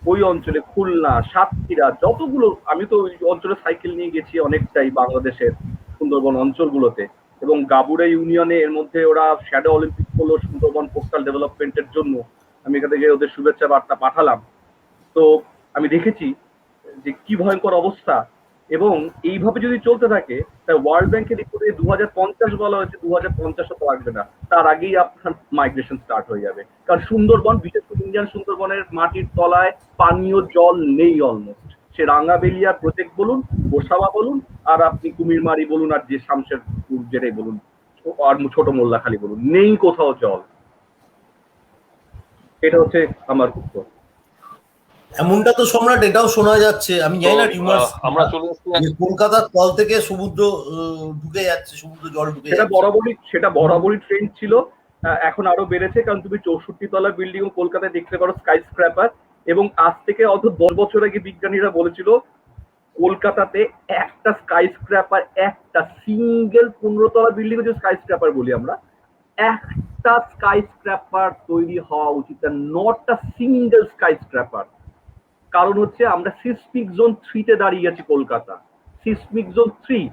ওই অঞ্চলে খুলনা, সাতক্ষীরা, যতগুলো, আমি তো ওই অঞ্চলে সাইকেল নিয়ে গেছি অনেকটাই বাংলাদেশের সুন্দরবন অঞ্চলগুলোতে। এবং গাবুরা ইউনিয়নে এর মধ্যে ওরা শ্যাডো অলিম্পিক করলো সুন্দরবন কোস্টাল ডেভেলপমেন্টের জন্য। আমি এখান থেকে ওদের শুভেচ্ছা বার্তা পাঠালাম। তো আমি দেখেছি যে কি ভয়ঙ্কর অবস্থা। এবং এইভাবে যদি চলতে থাকে, তাই ওয়ার্ল্ড ব্যাংকের রিপোর্টে 2050 বলা হয়েছে, 2050 তো লাগবে না, তার আগেই আপনার মাইগ্রেশন স্টার্ট হয়ে যাবে। কারণ সুন্দরবন, বিশেষ করে ইন্ডিয়ান সুন্দরবনের মাটির তলায় পানীয় জল নেই অলমোস্ট। সে রাঙ্গাবেলিয়া প্রজেক্ট বলুন, গোসাবা বলুন, আর আপনি কুমিরমারি বলুন, আর যে শামশেরপুর যেটাই বলুন, আর ছোট মোল্লাখালী বলুন, নেই কোথাও জল। এটা হচ্ছে আমার উত্তর। এমনটা তো সম্রাট এটাও শোনা যাচ্ছে, আমি জানি না রিউমার্স, আমরা চলে এসেছি কলকাতার তল থেকে সমুদ্র ঢুকে যাচ্ছে, সমুদ্র জল ঢুকে সেটা যাচ্ছে। সেটা বরাবরই ট্রেন্ড ছিল, এখন আরো বেড়েছে। কারণ তুমি 64 তলা বিল্ডিং ও কলকাতায় দেখতে পারো, স্কাই স্ক্র্যাপার। এবং আজ থেকে অত 10 বছর আগে বিজ্ঞানীরা বলেছিল কলকাতাতে একটা স্কাই স্ক্র্যাপার, একটা সিঙ্গেল 15 তলা বিল্ডিং যে স্কাই স্ক্র্যাপার বলি আমরা, একটা স্কাই স্ক্র্যাপার তৈরি হওয়া উচিত, not a single sky scraper. কারণ হচ্ছে আমরা সিসমিক জোন 3 তে দাঁড়িয়ে আছি কলকাতা। সিসমিক জোন 3,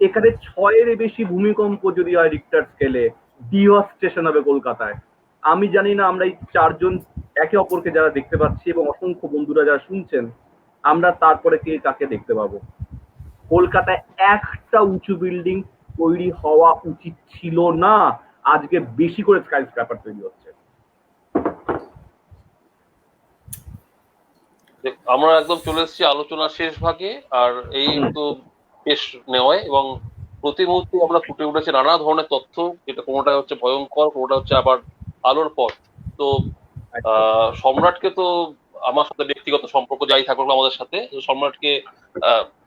এখানে 6-এর বেশি ভূমিকম্প যদি হয় রিক্টার স্কেলে, ডিভাস্টেশন হবে কলকাতায়। আমি জানি না আমরা এই 4 জন একে অপরকে যারা দেখতে পাচ্ছি এবং অসংখ্য বন্ধুরা যারা শুনছেন, আমরা তারপরে কে কাকে দেখতে পাবো। কলকাতায় একটা উঁচু বিল্ডিং তৈরি হওয়া উচিত ছিল না, আজকে বেশি করে স্কাই স্ক্র্যাপার তৈরি হচ্ছে। আমরা একদম চলে এসেছি আলোচনার শেষ ভাগে। আর এই তো বেশ নেওয়ায় এবং প্রতি মুহূর্তে আমরা ফুটে উঠেছে নানা ধরনের তথ্য, যেটা কোনোটা হচ্ছে ভয়ঙ্কর, কোনোটা হচ্ছে আবার আলোর পথ। তো সম্রাটকে তো আমার সাথে ব্যক্তিগত সম্পর্ক যাই থাকুক আমাদের সাথে, সম্রাটকে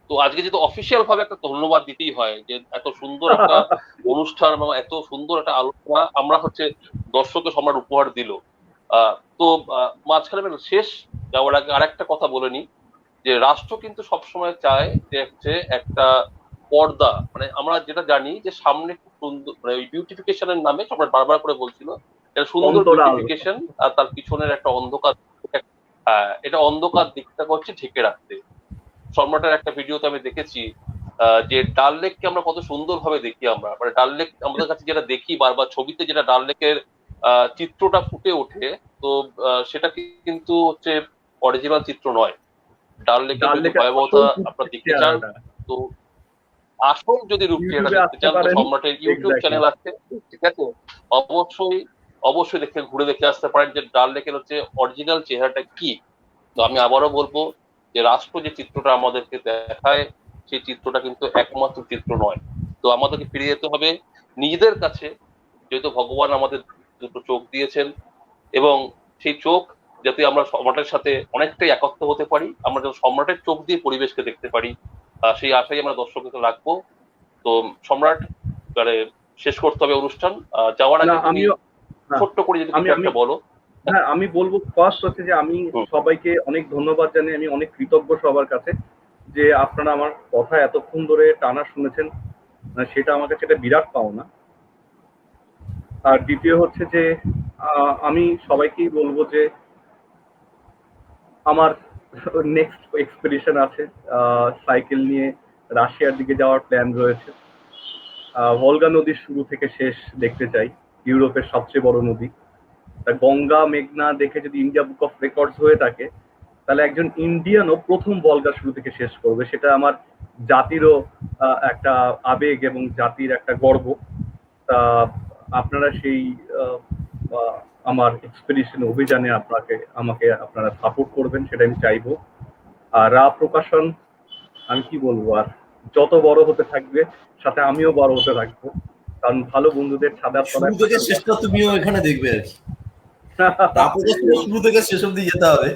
তো আজকে যেহেতু অফিসিয়াল ভাবে একটা ধন্যবাদ দিতেই হয় যে এত সুন্দর একটা অনুষ্ঠান এবং এত সুন্দর একটা আলোচনা আমরা হচ্ছে দর্শককে সম্রাট উপহার দিল। তো মাঝখানে শেষ যাওয়ার আগে আরেকটা কথা বলে নি, যে রাষ্ট্র কিন্তু সবসময় চায় যে হচ্ছে একটা পর্দা, মানে আমরা যেটা জানি যে সামনে খুব সুন্দর, মানে ওই বিউটিফিকেশনের নামে সম্রাট বারবার করে বলছিল এটা সুন্দর অন্তরাল। বিউটিফিকেশন, আর তার পিছনের একটা অন্ধকার, এটা অন্ধকার দিকটাকে হচ্ছে ঢেকে রাখতে। সম্রাটের একটা ভিডিওতে আমি দেখেছি যে ডাল লেককে আমরা কত সুন্দর ভাবে দেখি, আমরা মানে ডাল লেক আমাদের কাছে যেটা দেখি বারবার ছবিতে, যেটা ডাল লেকের চিত্রটা ফুটে ওঠে, তো সেটা কিন্তু হচ্ছে অরিজিনাল চিত্র নয়। ডাল লেকের যদি ভয়াবহতা আপনারা দেখতে চান, তো আসল যদি রূপ চেহারা দেখতে চান, তো সম্রাটের ইউটিউব চ্যানেল আছে, ঠিক আছে, অবশ্যই অবশ্যই ঘুরে দেখে আসতে পারেন যে ডাল লেকের হচ্ছে অরিজিনাল চেহারাটা কি। তো আমি আবারও বলবো যে রাষ্ট্র যে চিত্রটা আমাদেরকে দেখায়, সেই চিত্রটা কিন্তু একমাত্র চিত্র নয়। তো আমাদেরকে ফিরে যেতে হবে নিজেদের কাছে, যেহেতু ভগবান আমাদের দুটো চোখ দিয়েছেন, এবং সেই চোখ যাতে আমরা সম্রাটের সাথে অনেকটাই একত্র হতে পারি, আমরা যেন সম্রাটের চোখ দিয়ে পরিবেশকে দেখতে পারি, সেই আশাই আমরা দর্শককে রাখবো। তো সম্রাট, মানে শেষ করতে হবে অনুষ্ঠান, যাওয়ার আগে ছোট্ট করে যদি একটা বলো। হ্যাঁ, আমি বলবো ফার্স্ট হচ্ছে যে আমি সবাইকে অনেক ধন্যবাদ জানাই, আমি অনেক কৃতজ্ঞ সবার কাছে যে আপনারা আমার কথা এতক্ষণ ধরে টানা শুনেছেন, সেটা আমার কাছে একটা বিরাট পাওনা। আর দ্বিতীয় হচ্ছে যে আমি সবাইকেই বলবো যে আমার নেক্সট এক্সপেডিশন আছে, সাইকেল নিয়ে রাশিয়ার দিকে যাওয়ার প্ল্যান রয়েছে। ভলগা নদীর শুরু থেকে শেষ দেখতে চাই, ইউরোপের সবচেয়ে বড় নদী। গঙ্গা মেঘনা দেখে যদি ইন্ডিয়া বুক অফ রেকর্ডস হয়ে থাকে, তাহলে একজন ইন্ডিয়ানও প্রথম ভলগা শুরু থেকে শেষ করবে। সেটা আমার জাতিরও একটা আবেগ এবং জাতির একটা গর্ব। তা আপনারা সেই আমার এক্সপেডিশন অভিযানে আমাকে আপনারা সাপোর্ট করবেন, সেটা আমি চাইবো। আর প্রকাশন, আমি কি বলবো, আর যত বড় হতে থাকবে সাথে আমিও বড় হতে থাকবো, কারণ ভালো বন্ধুদের ছাদার তলায় শুরু থেকে শেষটা তুমিও এখানে দেখবে আর কি। শুরু থেকে শেষ অব্দি যেতে হবে,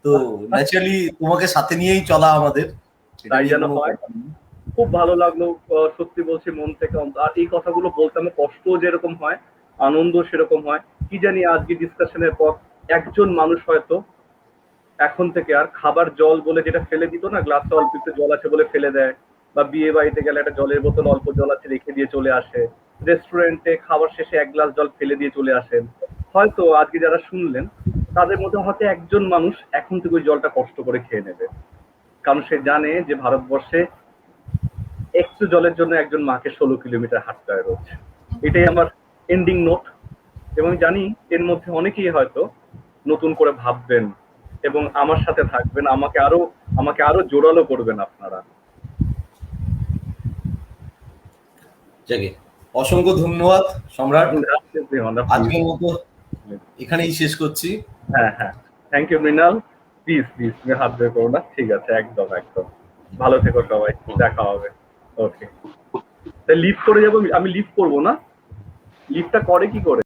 তো ন্যাচারালি তোমাকে সাথে নিয়েই চলা আমাদের, তাই যেন হয়। খুব ভালো লাগলো, সত্যি বলছি মন থেকে। আর এই কথাগুলো বলতে আমার কষ্ট যেরকম হয়, আনন্দ সেরকম হয়। কি জানি আজকে ডিসকাশনের পর একজন মানুষ হয়তো এখন থেকে আর খাবার জল বলে যেটা ফেলে দিত না, গ্লাসে অল্প একটু জল আছে বলে ফেলে দেয়, বা বিয়ে বাড়িতে গেলে একটা জলের বোতল অল্প জল আছে রেখে দিয়ে চলে আসে, রেস্টুরেন্টে খাবার শেষে এক গ্লাস জল ফেলে দিয়ে চলে আসেন, হয়তো আজকে যারা শুনলেন তাদের মধ্যে হয়তো একজন মানুষ এখন থেকে ওই জলটা কষ্ট করে খেয়ে নেবে, কারণ সে জানে যে ভারতবর্ষে একটু জলের জন্য একজন মাকে 16 কিলোমিটার হাঁটতে হয় রোজ। এটাই আমার এন্ডিং নোট, এবং জানি এর মধ্যে অনেকেই হয়তো নতুন করে ভাববেন এবং আমার সাথে থাকবেন, আমাকে আরো জোরালো করবেন আপনারা। অসংখ্য ধন্যবাদ সম্রাট, আজকের মতো এখানেই শেষ করছি। হ্যাঁ, থ্যাংক ইউ মৃণাল। প্লিজ তুমি হাত বের করো না, ঠিক আছে, একদম ভালো থেকো সবাই, দেখা হবে। ওকে, লিফট করে যাবো, আমি লিফট করবো না, লিফটটা করে কি করে?